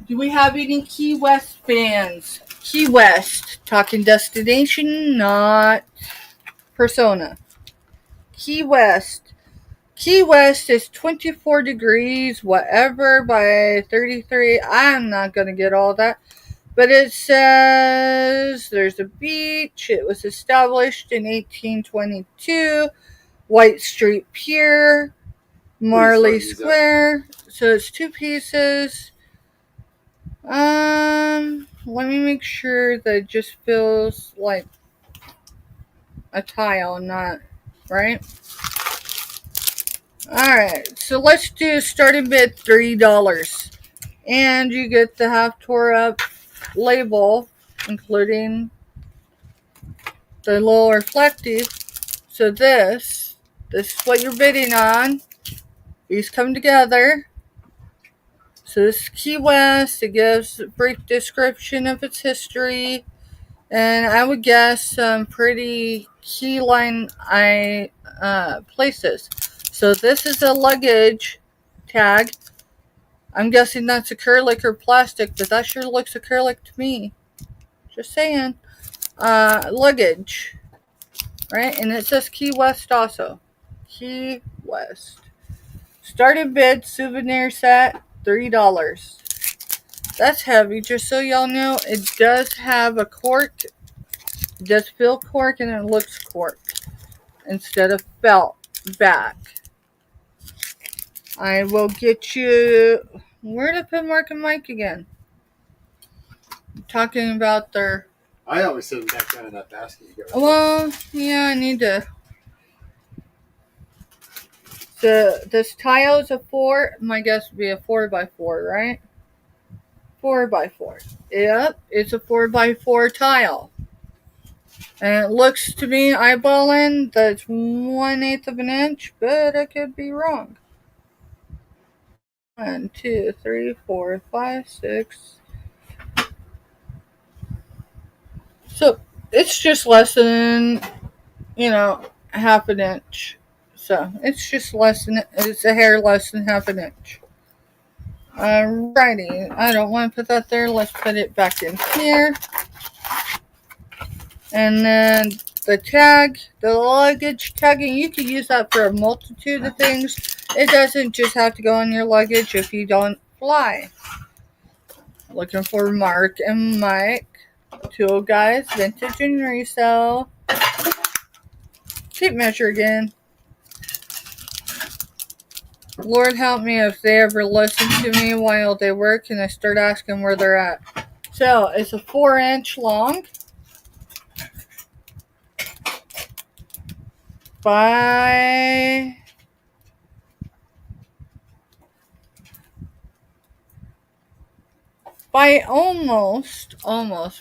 S1: Do we have any Key West fans? Key West. Talking destination, not persona. Key West. Key West is 24 degrees, whatever, by 33. I'm not going to get all that. But it says there's a beach. It was established in 1822. White Street Pier. Marley Square. So it's 2 pieces. Let me make sure that it just feels like a tile, not right. Alright, so let's do starting bid $3. And you get the half tore up label, including the little reflective. So this is what you're bidding on. These come together. So this is Key West. It gives a brief description of its history. And I would guess some pretty key line places. So this is a luggage tag. I'm guessing that's acrylic or plastic, but that sure looks acrylic to me. Just saying. Luggage. Right? And it says Key West also. Key West. Starting bid souvenir set, $3. That's heavy. Just so y'all know, it does have a cork. It does feel cork and it looks cork instead of felt back. I will get you. Where did I put Mark and Mike again? I'm talking about their.
S2: I always sit them back down in that basket.
S1: Well, yeah, I need to. This tile is a 4. My guess would be a 4x4, right? 4x4. Yep, it's a 4x4 tile. And it looks to me, eyeballing, that's 1/8 of an inch, but I could be wrong. 1, 2, 3, 4, 5, 6. So it's just less than, half an inch. So it's just it's a hair less than half an inch. Alrighty, I don't want to put that there. Let's put it back in here. And then the tag, the luggage tagging, you can use that for a multitude of things. It doesn't just have to go on your luggage if you don't fly. Looking for Mark and Mike, Tool Guys, Vintage and Resale. Tape measure again. Lord help me if they ever listen to me while they work and I start asking where they're at. So it's a 4-inch long by almost,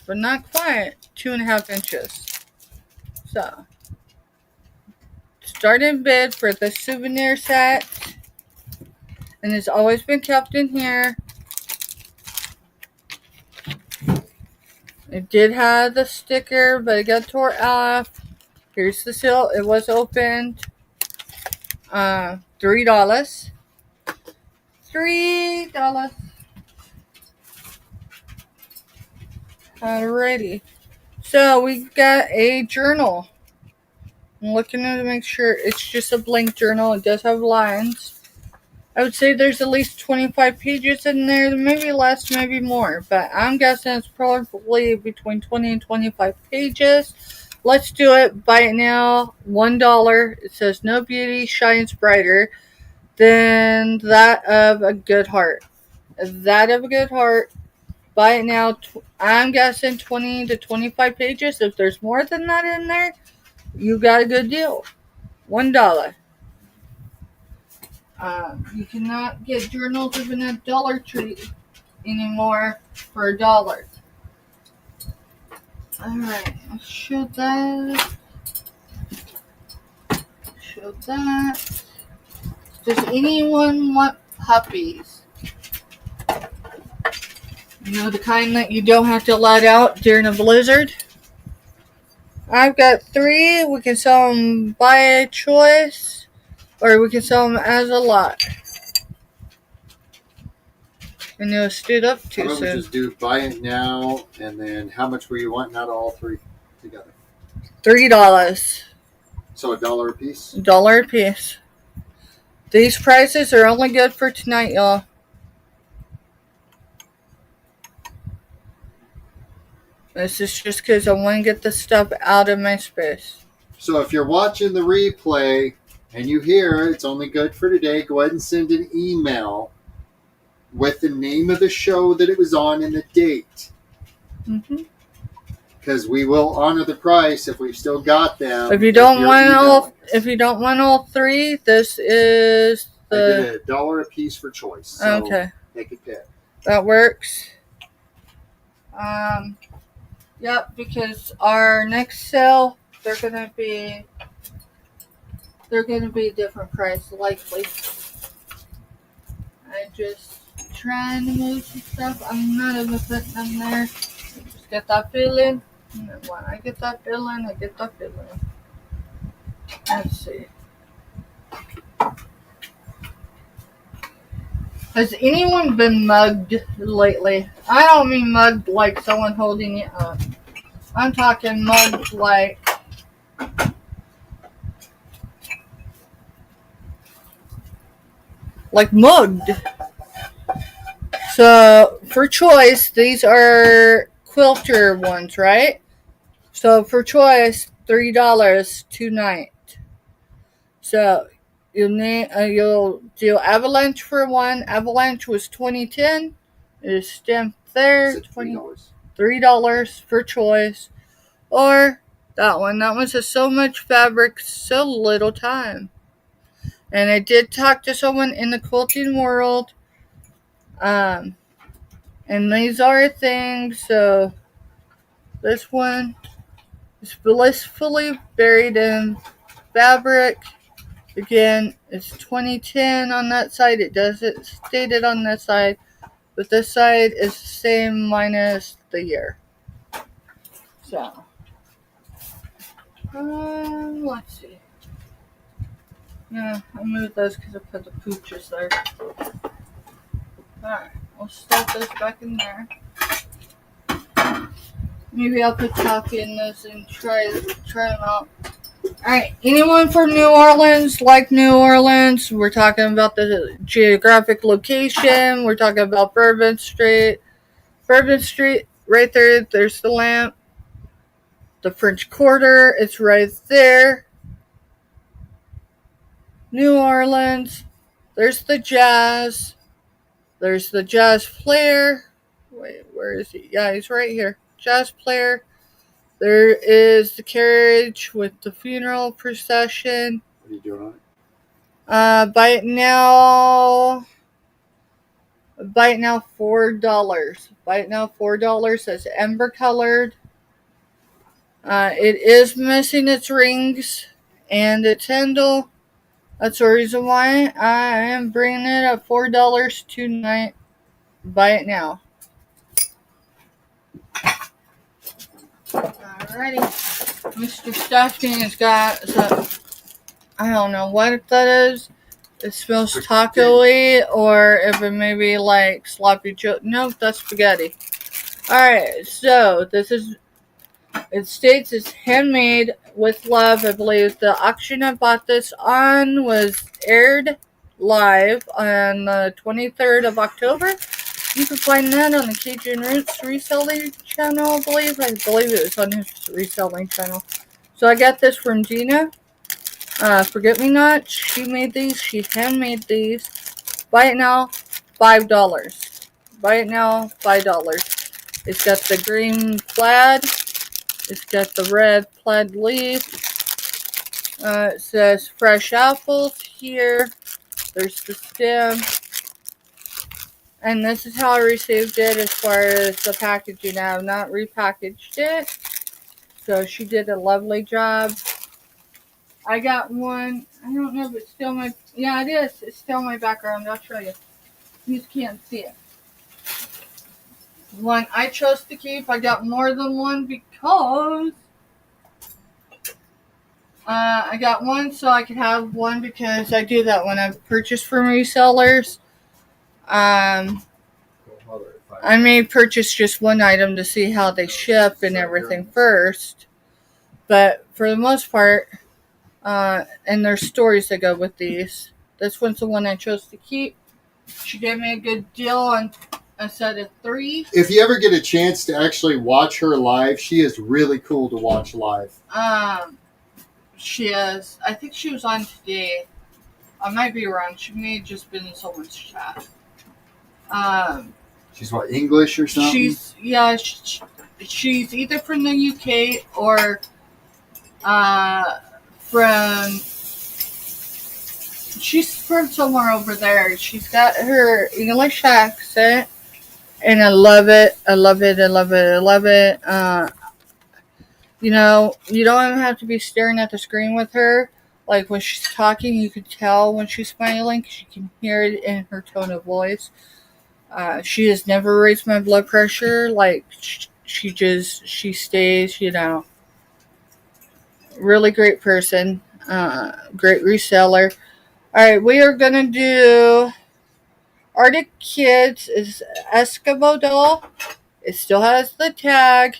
S1: but not quite, 2.5 inches. So starting bid for the souvenir set. And it's always been kept in here. It did have the sticker, but it got tore off. Here's the seal. It was opened. $3. $3. Alrighty. So we've got a journal. I'm looking to make sure it's just a blank journal. It does have lines. I would say there's at least 25 pages in there, maybe less, maybe more, but I'm guessing it's probably between 20 and 25 pages. Let's do it. Buy it now. $1. It says no beauty shines brighter than that of a good heart. That of a good heart. Buy it now. I'm guessing 20 to 25 pages. If there's more than that in there, you got a good deal. $1. You cannot get journals even at Dollar Tree anymore for $1. Alright, show that. Show that. Does anyone want puppies? You know, the kind that you don't have to let out during a blizzard? I've got 3. We can sell them by choice, or we can sell them as a lot. And it was stood up
S4: How
S1: too
S4: about we
S1: soon.
S4: just do buy it now, and then how much were you wanting out of all 3 together?
S1: $3.
S4: So $1 a piece?
S1: $1 a piece. These prices are only good for tonight, y'all. This is just because I want to get the stuff out of my space.
S4: So if you're watching the replay and you hear it's only good for today, go ahead and send an email with the name of the show that it was on and the date.
S1: Mm-hmm.
S4: Because we will honor the price if we've still got them.
S1: If you don't want all 3, this is
S4: I did $1 a piece for choice. So
S1: okay.
S4: Take a pick.
S1: That works. Yep, because our next sale, they're gonna be a different price likely. I just trying to move some stuff. I'm not even putting them there. I just get that feeling. And then when I get that feeling, I get that feeling. Let's see. Has anyone been mugged lately? I don't mean mugged like someone holding you up. I'm talking mugged like mugged. So for choice, these are quilter ones, right? So for choice, $3 tonight. So you'll do Avalanche for one. Avalanche was 2010. It is stamped there. $3 for choice. Or that one. That one says so much fabric, so little time. And I did talk to someone in the quilting world. And these are things. So this one is blissfully buried in fabric. Again, it's 2010 on that side. It does it stated on that side. But this side is the same minus the year. So, let's see. Yeah, I moved those because I put the pooches there. Alright, we'll stuff those back in there. Maybe I'll put coffee in those and try them out. Alright, anyone from New Orleans like New Orleans? We're talking about the geographic location. We're talking about Bourbon Street. Bourbon Street, right there, there's the lamp. The French Quarter, it's right there. New Orleans, there's the jazz. There's the jazz player. Wait, where is he? Yeah, he's right here. Jazz player. There is the carriage with the funeral procession.
S4: What are you doing on it?
S1: Buy it now. Buy it now $4. Buy it now $4. That's ember colored. It is missing its rings and its handle. That's the reason why I am bringing it at $4 tonight. Buy it now. Alrighty. Mr. Stuffing has got some, I don't know what that is. It smells taco-y, or if it may be like sloppy Joe. Nope, that's spaghetti. Alright, so this is, it states it's handmade with love. I believe the auction I bought this on was aired live on the 23rd of October. You can find that on the Cajun Roots reselling channel, I believe. I believe it was on his reselling channel. So I got this from Gina. Forget Me Not. She made these. She handmade these. Buy it now, $5. Buy it now, $5. It's got the green plaid. It's got the red plaid leaf. It says fresh apples here. There's the stem. And this is how I received it as far as the packaging. I have not repackaged it. So she did a lovely job. I got one. I don't know if it's still my... Yeah, it is. It's still my background. I'll show you. You just can't see it. One I chose to keep. I got more than one because... I got one so I could have one because I do that when I purchase from resellers. I may purchase just one item to see how they ship and everything first. But for the most part, and there's stories that go with these. This one's the one I chose to keep. She gave me a good deal on a set of 3.
S4: If you ever get a chance to actually watch her live, she is really cool to watch live.
S1: She is. I think she was on today. I might be wrong. She may have just been in someone's chat.
S4: She's what, English or something?
S1: She's either from the UK or she's from somewhere over there. She's got her English accent, and I love it. I love it. I love it. I love it. You know, you don't even have to be staring at the screen with her. Like when she's talking, you can tell when she's smiling because you can hear it in her tone of voice. She has never raised my blood pressure. Like she stays, you know, really great person, great reseller. All right, we are gonna do Arctic Kids is Eskimo doll. It still has the tag,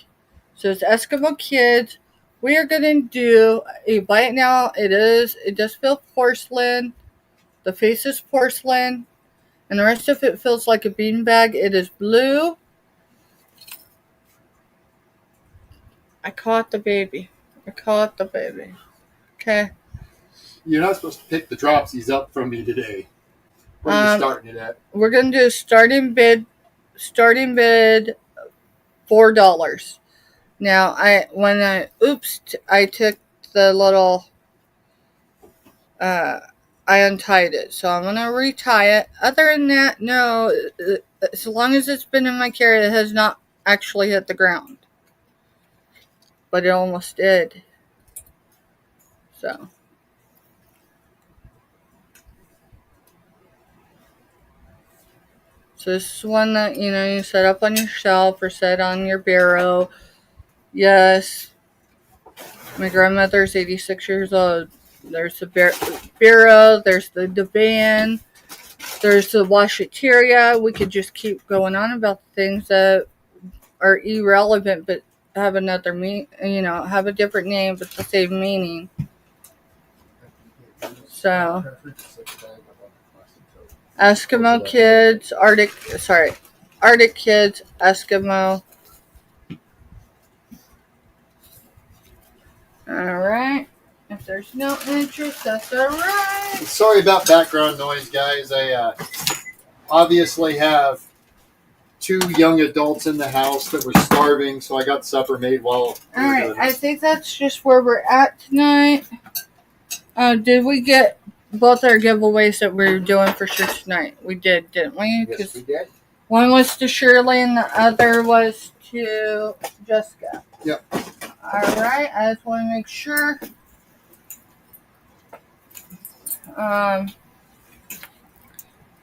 S1: so it's Eskimo Kids. We are gonna do a buy it now. It does feel porcelain. The face is porcelain. And the rest of it feels like a beanbag. It is blue. I caught the baby. Okay.
S4: You're not supposed to pick the dropsies up from me today. What are you starting it at?
S1: We're going to do starting bid $4. Now, I took the little... I untied it, so I'm going to retie it. Other than that, no, as long as it's been in my carry, it has not actually hit the ground. But it almost did. So this is one that, you know, you set up on your shelf or set on your bureau. Yes, my grandmother's 86 years old. There's the bureau, there's the divan, there's the washateria. We could just keep going on about things that are irrelevant but have another have a different name but the same meaning. So Eskimo Kids, Arctic Kids, Eskimo. Alright. If there's no interest, that's alright.
S4: Sorry about background noise, guys. I obviously have 2 young adults in the house that were starving, so I got supper made while...
S1: Alright, I think that's just where we're at tonight. Did we get both our giveaways that we were doing for sure tonight? We did, didn't we?
S4: Yes, we did.
S1: One was to Shirley and the other was to Jessica.
S4: Yep.
S1: Alright, I just want to make sure.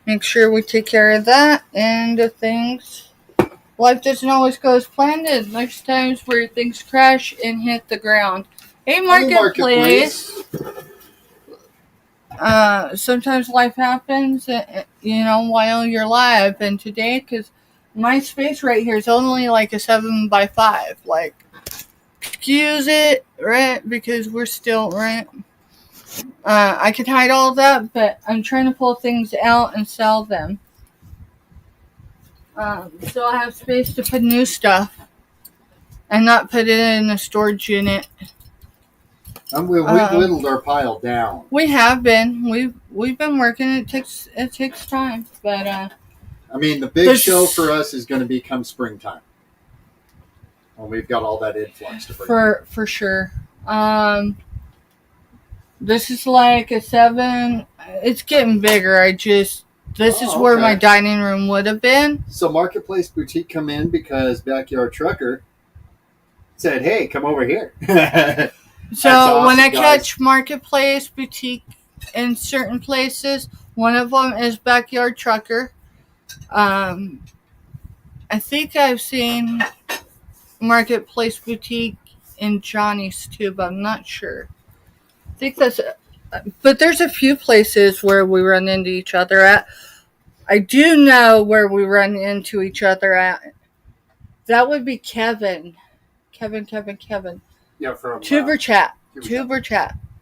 S1: Make sure we take care of that and the things. Life doesn't always go as planned, and there's times where things crash and hit the ground. Hey, Marketplace. Sometimes life happens, while you're live. And today, because my space right here is only like a 7x5. Like, excuse it, right? Because we're still, right? I could hide all that, but I'm trying to pull things out and sell them. So I have space to put new stuff and not put it in a storage unit.
S4: We've whittled our pile down.
S1: We have been. We've been working. It takes time, but
S4: I mean, the big show for us is going to be come springtime, when we've got all that influx to bring.
S1: For sure. This is like a 7. It's getting bigger. This is where my dining room would have been.
S4: So Marketplace Boutique come in because Backyard Trucker said, "Hey, come over here."
S1: So
S4: awesome,
S1: when I
S4: guys.
S1: catch Marketplace Boutique in certain places, one of them is Backyard Trucker. I think I've seen Marketplace Boutique in Johnny's too, but I'm not sure. I think but there's a few places where we run into each other at. I do know where we run into each other at. That would be Kevin. Kevin.
S4: Yeah, from
S1: Tuber Chat.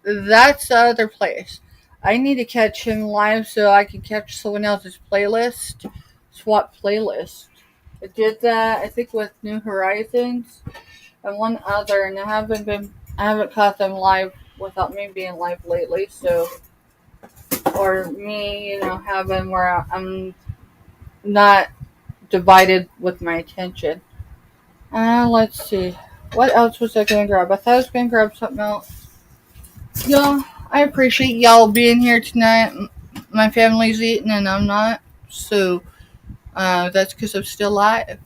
S1: That's the other place. I need to catch him live so I can catch someone else's playlist. Swap playlist. I did that, I think, with New Horizons and one other, and I haven't caught them live without me being live lately. So, or me, having where I'm not divided with my attention. Let's see. What else was I going to grab? I thought I was going to grab something else. Y'all, I appreciate y'all being here tonight. My family's eating and I'm not. So, that's because I'm still alive.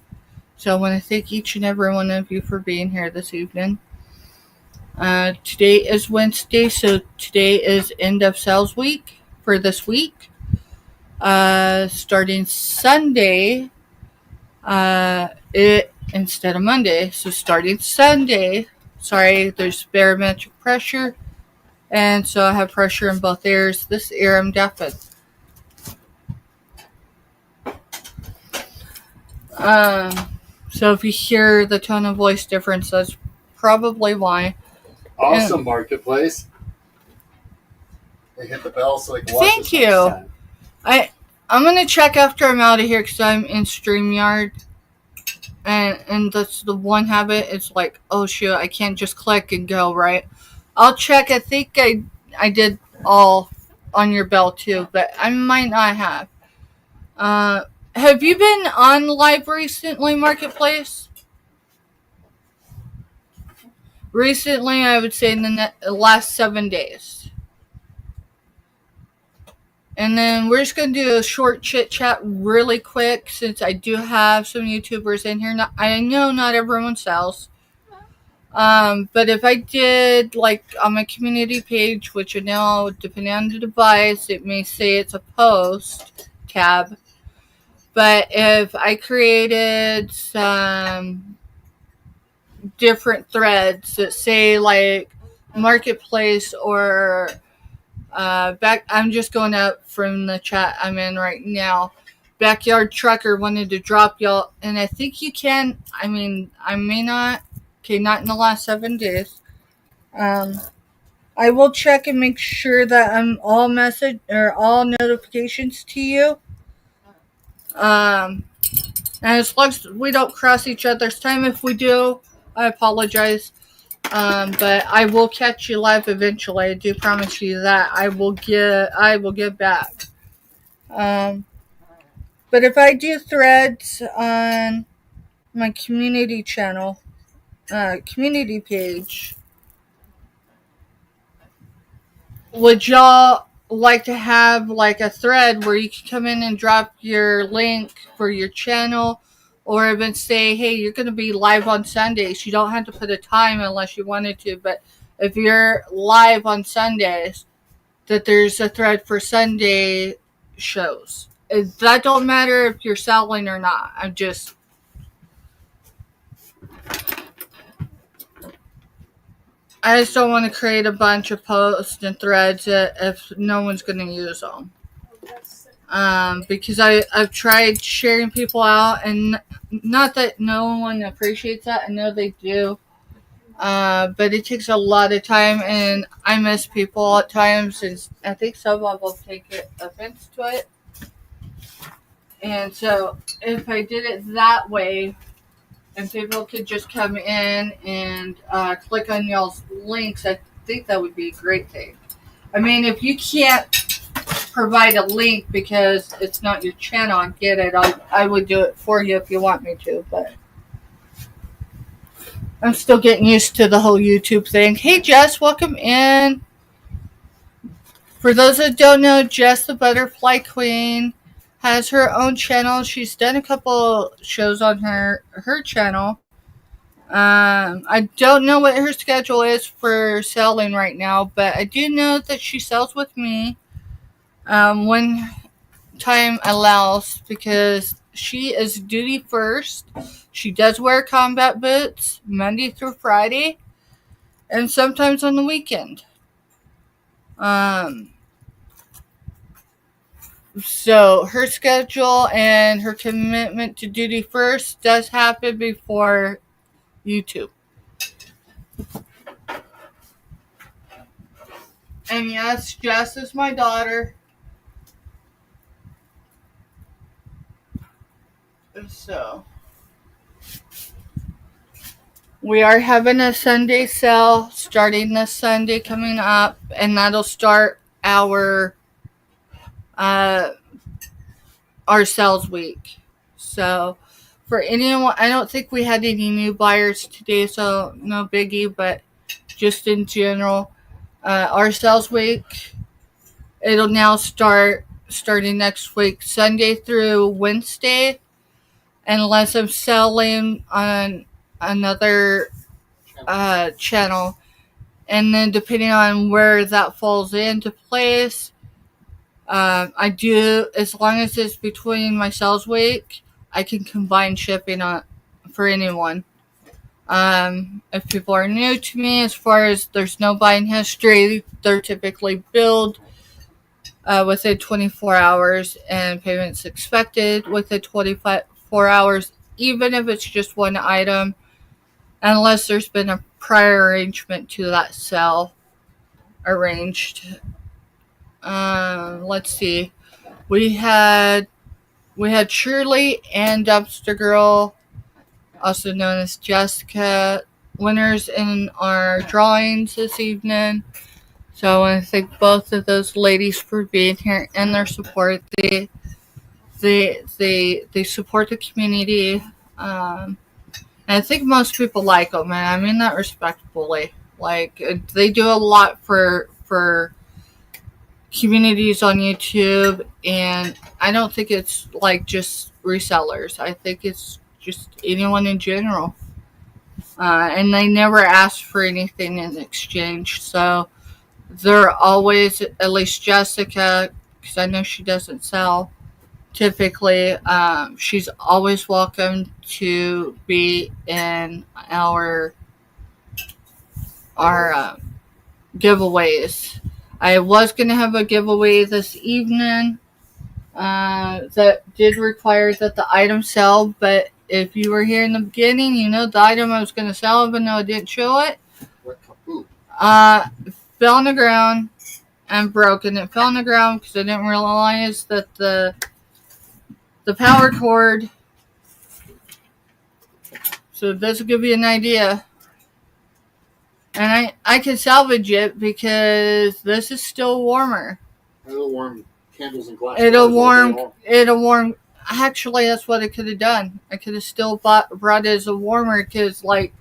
S1: So I want to thank each and every one of you for being here this evening. Today is Wednesday, so today is end of sales week for this week. Starting Sunday, instead of Monday. So starting Sunday, there's barometric pressure, and so I have pressure in both ears. This ear I'm deafened. So if you hear the tone of voice difference, that's probably why.
S4: Awesome, Marketplace. They hit the bell so they can watch
S1: Thank
S4: us
S1: you.
S4: next time.
S1: I'm going to check after I'm out of here because I'm in StreamYard. And that's the one habit. It's like, oh shoot, I can't just click and go, right? I'll check. I think I did all on your bell too, but I might not have. Have you been on live recently, Marketplace? Recently, I would say in the last 7 days. And then we're just going to do a short chit chat really quick since I do have some YouTubers in here. I know not everyone sells. But if I did, like on my community page, which I know, depending on the device, it may say it's a post tab. But if I created some different threads that say like Marketplace or I'm just going up from the chat I'm in right now. Backyard Trucker wanted to drop y'all, and I think you can. I mean, I may not. Okay, not in the last 7 days. I will check and make sure that I'm all notifications to you. And as long as we don't cross each other's time, if we do, I apologize. But I will catch you live eventually. I do promise you that. I will get back. But if I do threads on my community channel, community page, would y'all like to have like a thread where you can come in and drop your link for your channel, or even say, hey, you're going to be live on Sundays. You don't have to put a time unless you wanted to, but if you're live on Sundays, that there's a thread for Sunday shows. That don't matter if you're selling or not. I just don't want to create a bunch of posts and threads if no one's going to use them. Because I've tried sharing people out, and not that no one appreciates that. I know they do. But it takes a lot of time, and I miss people at times, and I think some of them take offense to it. And so if I did it that way, and people could just come in and click on y'all's links, I think that would be a great thing. I mean, if you can't provide a link because it's not your channel, I get it. I would do it for you if you want me to, but I'm still getting used to the whole YouTube thing. Hey, Jess, welcome in. For those that don't know, Jess the Butterfly Queen has her own channel. She's done a couple shows on her channel. I don't know what her schedule is for selling right now, but I do know that she sells with me when time allows, because she is duty first. She does wear combat boots Monday through Friday and sometimes on the weekend. So her schedule and her commitment to duty first does happen before YouTube. And yes, Jess is my daughter. So we are having a Sunday sale starting this Sunday coming up, and that'll start our sales week. So for anyone, I don't think we had any new buyers today, so no biggie, but just in general, our sales week, it'll now starting next week, Sunday through Wednesday, unless I'm selling on another channel. And then depending on where that falls into place, I do, as long as it's between my sales week, I can combine shipping for anyone. If people are new to me, as far as there's no buying history, they're typically billed within 24 hours, and payments expected within 24 hours, even if it's just one item, unless there's been a prior arrangement to that sale arranged. Let's see. We had Shirley and Dumpster Girl, also known as Jessica, winners in our drawings this evening. So I want to thank both of those ladies for being here and their support. They support the community. And I think most people like them, and I mean that respectfully. Like, they do a lot for communities on YouTube, and I don't think it's like just resellers. I think it's just anyone in general. And they never ask for anything in exchange, so they're always, at least Jessica, because I know she doesn't sell typically, she's always welcome to be in our giveaways. I was going to have a giveaway this evening that did require that the item sell, but if you were here in the beginning, you know the item I was going to sell, even though I didn't show it.
S4: What kaput?
S1: Fell on the ground and broken. It fell on the ground because I didn't realize that the power cord. So this will give you an idea. And I can salvage it because this is still warmer.
S4: It'll warm candles and glass.
S1: It'll warm. Actually, that's what I could have done. I could have still brought it as a warmer, because, like,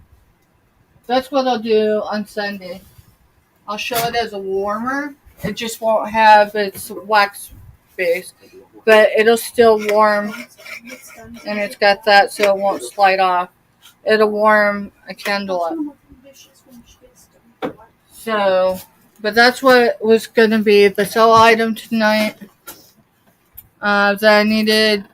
S1: that's what I'll do on Sunday. I'll show it as a warmer. It just won't have its wax base, but it'll still warm, and it's got that so it won't slide off. It'll warm a candle up. So, but that's what was going to be the sell item tonight that I needed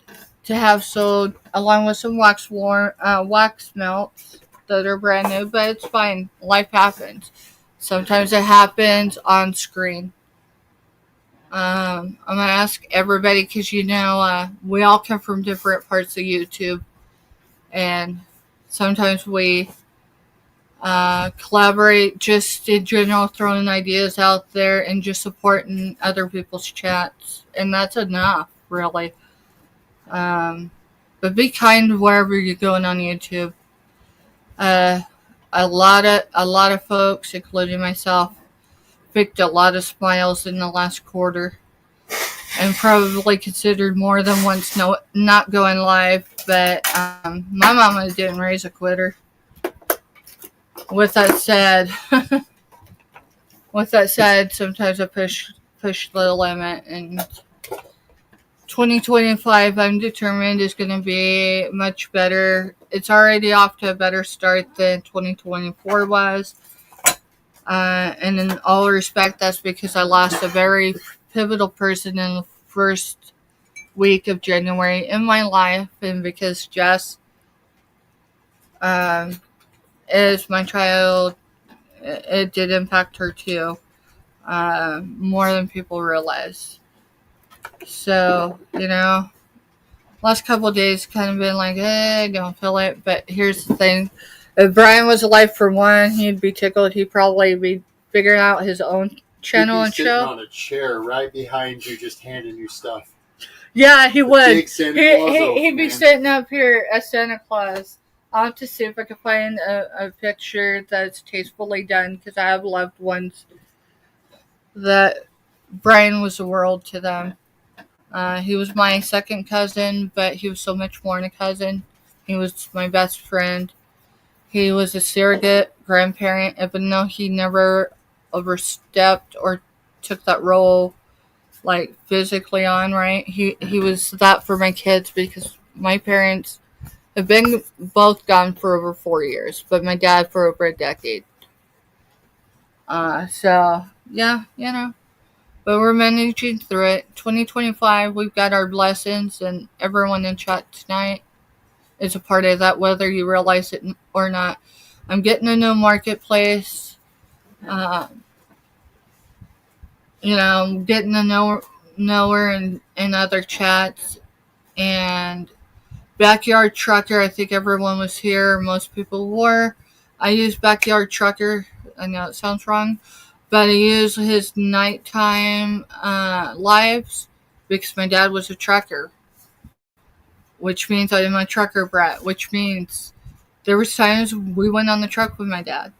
S1: to have sold, along with some wax melts that are brand new, but it's fine. Life happens. Sometimes it happens on screen. I'm going to ask everybody, because we all come from different parts of YouTube, and sometimes we collaborate just in general, throwing ideas out there and just supporting other people's chats, and that's enough, really. But be kind wherever you're going on YouTube. A lot of folks, including myself, picked a lot of smiles in the last quarter. And probably considered more than once not going live. But my mama didn't raise a quitter. With that said, sometimes I push the limit, and 2025, I'm determined, is going to be much better. It's already off to a better start than 2024 was. And in all respect, that's because I lost a very pivotal person in the first week of January in my life, and because Jess is my child, it did impact her too, more than people realize. So, last couple of days kind of been like, I don't feel it. But here's the thing. If Brian was alive for one, he'd be tickled. He'd probably be figuring out his own channel and
S4: sitting
S1: show.
S4: On a chair right behind you, just handing you stuff.
S1: Yeah, he would.
S4: Big Santa Claus
S1: He'd be sitting up here as Santa Claus. I'll have to see if I can find a picture that's tastefully done, because I have loved ones that Brian was the world to them. He was my second cousin, but he was so much more than a cousin. He was my best friend. He was a surrogate grandparent, even though he never overstepped or took that role, like, physically on, right? He was that for my kids, because my parents have been both gone for over 4 years, but my dad for over a decade. So, yeah, But we're managing through it. 2025, we've got our blessings, and everyone in chat tonight is a part of that, whether you realize it or not. I'm getting a new marketplace. I'm getting to know her in other chats. And Backyard Trucker, I think everyone was here. Most people were. I use Backyard Trucker. I know it sounds wrong. But I use his nighttime lives because my dad was a trucker, which means I'm a trucker brat, which means there was times we went on the truck with my dad.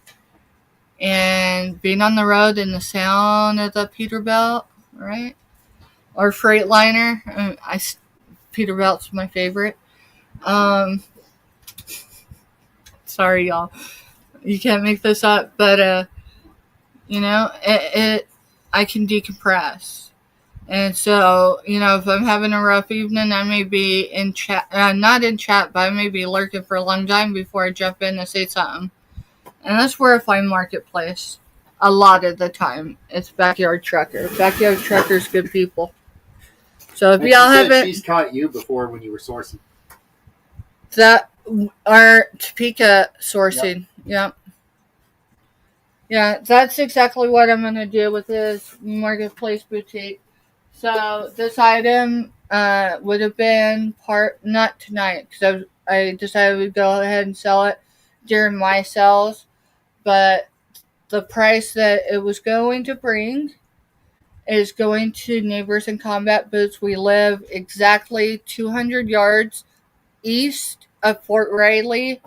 S1: And being on the road and the sound of the Peterbilt, right? Or Freightliner. Peterbilt's my favorite. Sorry, y'all. You can't make this up, but I can decompress. And so, if I'm having a rough evening, I may be in chat, not in chat, but I may be lurking for a long time before I jump in and say something. And that's where I find Marketplace. A lot of the time, it's Backyard Trucker. Backyard Trucker's good people. So if y'all haven't...
S4: She's caught you before when you were sourcing.
S1: That, our Topeka sourcing, yep. Yeah, that's exactly what I'm going to do with this Marketplace boutique. So this item would have been not tonight, because I decided to go ahead and sell it during my sales. But the price that it was going to bring is going to Neighbors in Combat Boots. We live exactly 200 yards east of Fort Riley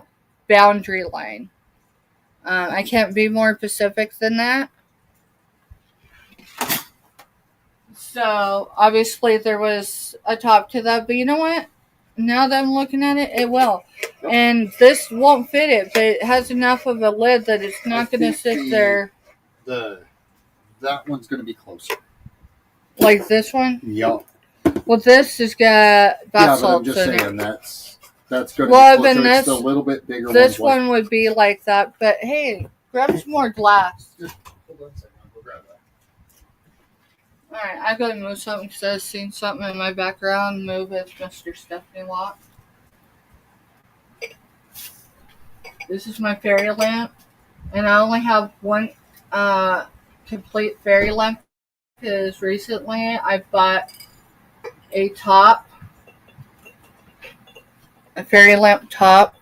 S1: boundary line. I can't be more specific than that. So, obviously, there was a top to that. But you know what? Now that I'm looking at it, it will. And this won't fit it, but it has enough of a lid that it's not going to sit there.
S4: That one's going to be closer.
S1: Like this one?
S4: Yup.
S1: Well, this has got bath salts
S4: I'm just
S1: in
S4: saying
S1: it.
S4: That's going to be closer.
S1: Then
S4: it's a little bit bigger.
S1: This one would be like that. But hey, grab some more glass.
S4: Just hold on a second. I'll go grab that.
S1: Alright, I gotta move something because I've seen something in my background move as Mr. Stephanie Watt. This is my fairy lamp, and I only have one complete fairy lamp because recently I bought a fairy lamp top.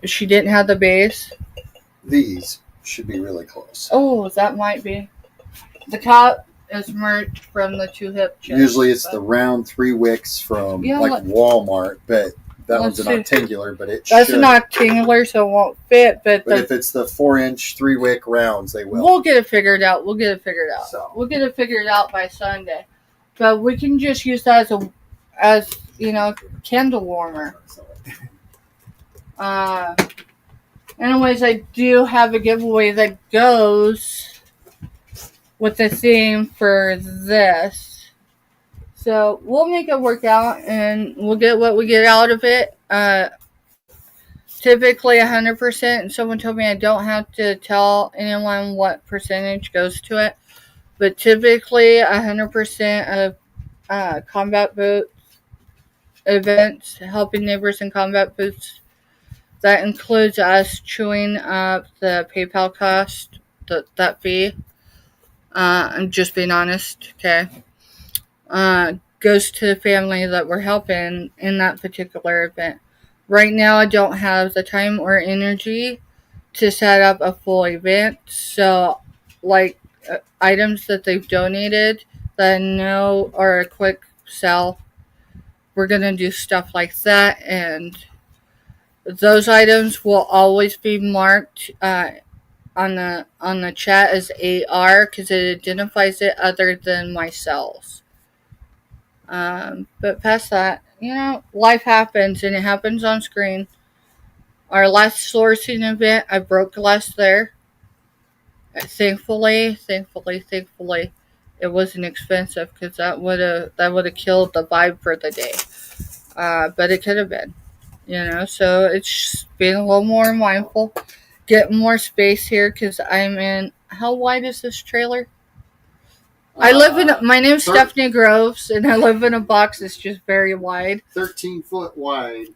S1: She didn't have the base.
S4: These should be really close.
S1: Oh, that might be. The top is merch from the 2 hip chips.
S4: Usually it's the round 3 wicks from Walmart, but That
S1: Let's
S4: one's an
S1: see.
S4: octangular, but it
S1: That's
S4: should.
S1: an octangular, so it won't fit. But
S4: if it's the 4-inch 3-wick rounds, they will.
S1: we'll get it figured out.
S4: So.
S1: We'll get it figured out by Sunday. But we can just use that as candle warmer. Anyways, I do have a giveaway that goes with the theme for this. So we'll make it work out, and we'll get what we get out of it. Typically 100%, and someone told me I don't have to tell anyone what percentage goes to it. But typically 100% of combat boots events, helping neighbors in combat boots, that includes us chewing up the PayPal cost, that fee. I'm just being honest, okay? Goes to the family that we're helping in that particular event. Right now, I don't have the time or energy to set up a full event. So, items that they've donated that I know are a quick sell, we're going to do stuff like that. And those items will always be marked on the chat as AR because it identifies it other than my cells. But past that, life happens, and it happens on screen. Our last sourcing event, I broke glass there. Thankfully, it wasn't expensive because that would have killed the vibe for the day. But it could have been, So it's being a little more mindful, getting more space here because I'm in. How wide is this trailer? I live in. My name's Stephanie Groves, and I live in a box that's just very wide.
S4: 13 foot wide.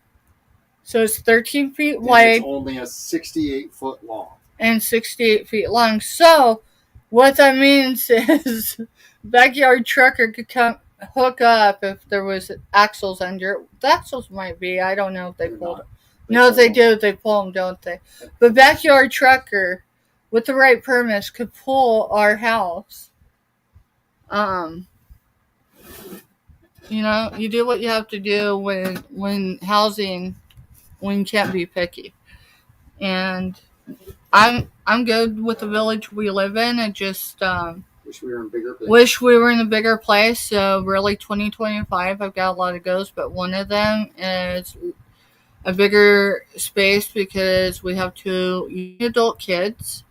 S1: So it's 13 feet
S4: And
S1: wide.
S4: It's only a 68 foot long.
S1: And 68 feet long. So what that means is backyard trucker could come hook up if there was axles under it. The axles might be. I don't know if they pulled them. No, they do. They pull them, don't they? But backyard trucker with the right permits could pull our house. You do what you have to do when housing, when you can't be picky. And I'm good with the village we live in. I just
S4: wish we were in bigger place.
S1: Wish we were in a bigger place. So really 2025, I've got a lot of goals, but one of them is a bigger space because we have 2 adult kids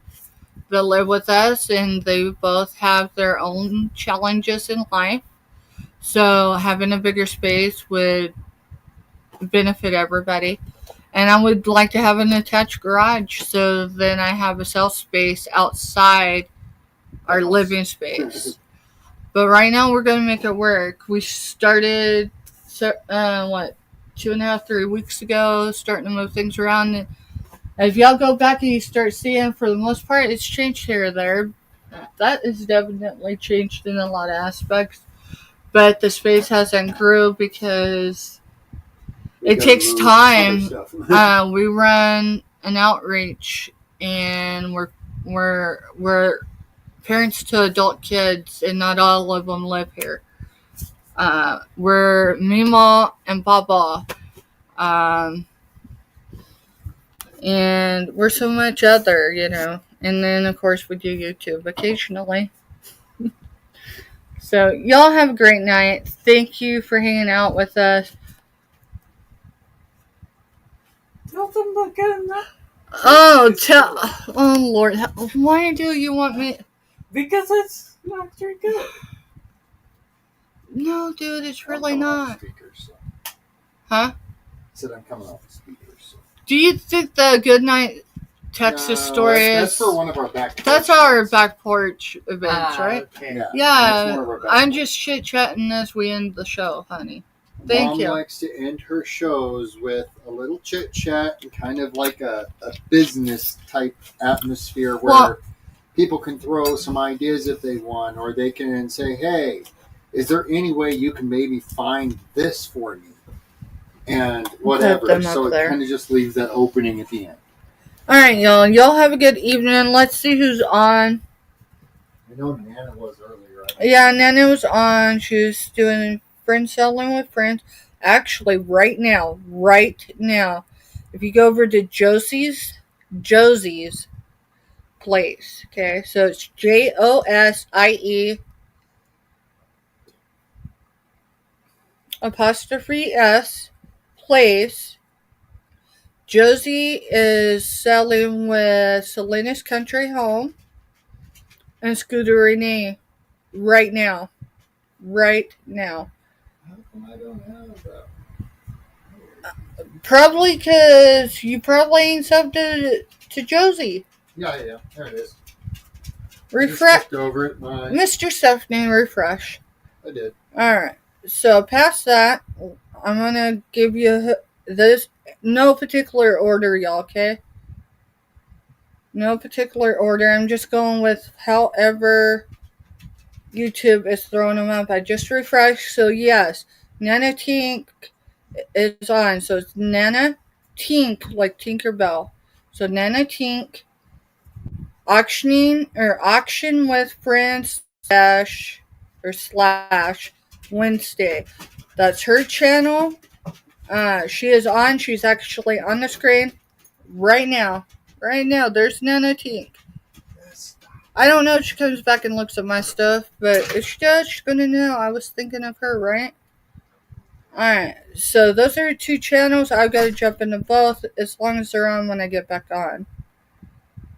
S1: that live with us, and they both have their own challenges in life. So having a bigger space would benefit everybody. And I would like to have an attached garage, so then I have a shelf space outside our living space. But right now we're going to make it work. We started, 2.5, 3 weeks ago, starting to move things around. And if y'all go back and you start seeing, for the most part, it's changed here or there. That is definitely changed in a lot of aspects. But the space hasn't grew because it takes time. We run an outreach, and we're parents to adult kids, and not all of them live here. We're Mima and Baba. And we're so much other, And then, of course, we do YouTube occasionally. So, y'all have a great night. Thank you for hanging out with us.
S5: Tell them to get enough.
S1: Oh, Lord. Why do you want me?
S5: Because it's not very good.
S1: No, dude, it's really not.
S4: Speakers, so.
S1: Huh?
S4: Said I'm coming off the speakers. So.
S1: Do you think the Goodnight Texas story
S4: that's for one of our back porch.
S1: That's our back porch events, right?
S5: Okay.
S1: Yeah, I'm just chit-chatting as we end the show, honey. Thank
S4: Mom
S1: you.
S4: likes to end her shows with a little chit-chat and kind of like a business-type atmosphere where people can throw some ideas if they want, or they can say, hey, is there any way you can maybe find this for me? And whatever. So it kind of just leaves that opening at the end.
S1: All right, y'all. Y'all have a good evening. Let's see who's on.
S4: I know Nana was earlier.
S1: Yeah, Nana was on. She was doing friend selling with friends. Actually, right now, if you go over to Josie's place, okay, so it's JOSIE apostrophe S place. Josie is selling with Selena's Country Home and Scooter Renee right now. Right now.
S2: How come I don't have that?
S1: Probably because you probably ain't subbed to Josie.
S2: Yeah, there it is.
S1: Refresh.
S2: Just over it. Nice.
S1: Mr. Stephanie, refresh.
S2: I did.
S1: Alright. So, past that, I'm going to give you this. No particular order, y'all, okay? No particular order. I'm just going with however YouTube is throwing them up. I just refreshed. So, yes, Nana Tink is on. So, it's Nana Tink, like Tinkerbell. So, Nana Tink, auction with friends slash Wednesday. That's her channel. She is on. She's actually on the screen right now. Right now, there's Nana Tink. I don't know if she comes back and looks at my stuff, but if she does, she's gonna know I was thinking of her, right? Alright, so those are 2 channels. I've got to jump into both as long as they're on when I get back on.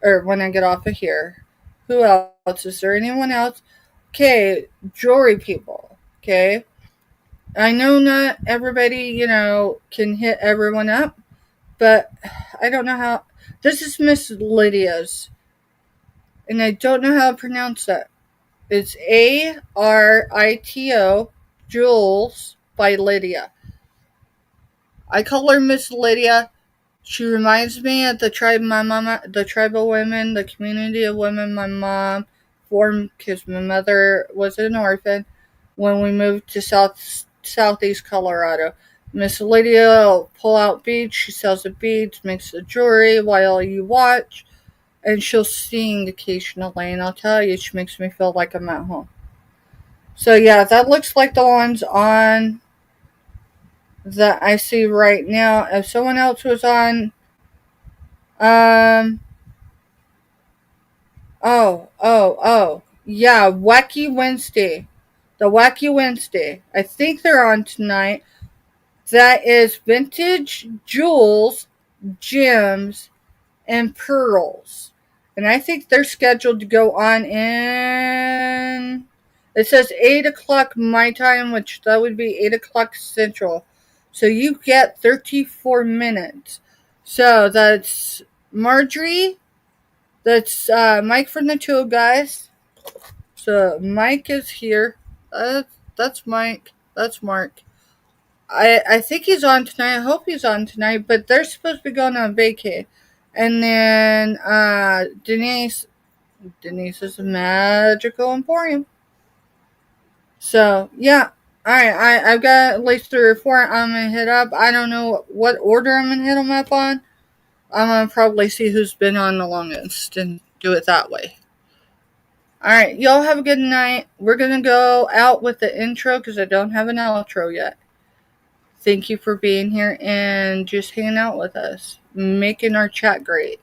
S1: Or when I get off of here. Who else? Is there anyone else? Okay, jewelry people. Okay. I know not everybody, can hit everyone up, but I don't know how. This is Miss Lydia's. And I don't know how to pronounce that. It's ARITO, Jules by Lydia. I call her Miss Lydia. She reminds me of the tribe the tribal women, the community of women my mom formed because my mother was an orphan when we moved to southeast Colorado. Miss Lydia will pull out beads. She sells the beads, makes the jewelry while you watch. And she'll sing occasionally, and I'll tell you, she makes me feel like I'm at home. So yeah, that looks like the ones on that I see right now. If someone else was on, yeah, Wacky Wednesday. The Wacky Wednesday. I think they're on tonight. That is vintage jewels, gems, and pearls. And I think they're scheduled to go on in. It says 8 o'clock my time, which that would be 8 o'clock Central. So you get 34 minutes. So that's Marjorie. That's Mike from the Two Guys. So Mike is here. That's Mike. That's Mark. I think he's on tonight. I hope he's on tonight. But they're supposed to be going on vacay. And then Denise is a Magical Emporium. So yeah, all right. I've got at least 3 or 4. I'm gonna hit up. I don't know what order I'm gonna hit them up on. I'm gonna probably see who's been on the longest and do it that way. All right, y'all have a good night. We're gonna go out with the intro because I don't have an outro yet. Thank you for being here and just hanging out with us, making our chat great.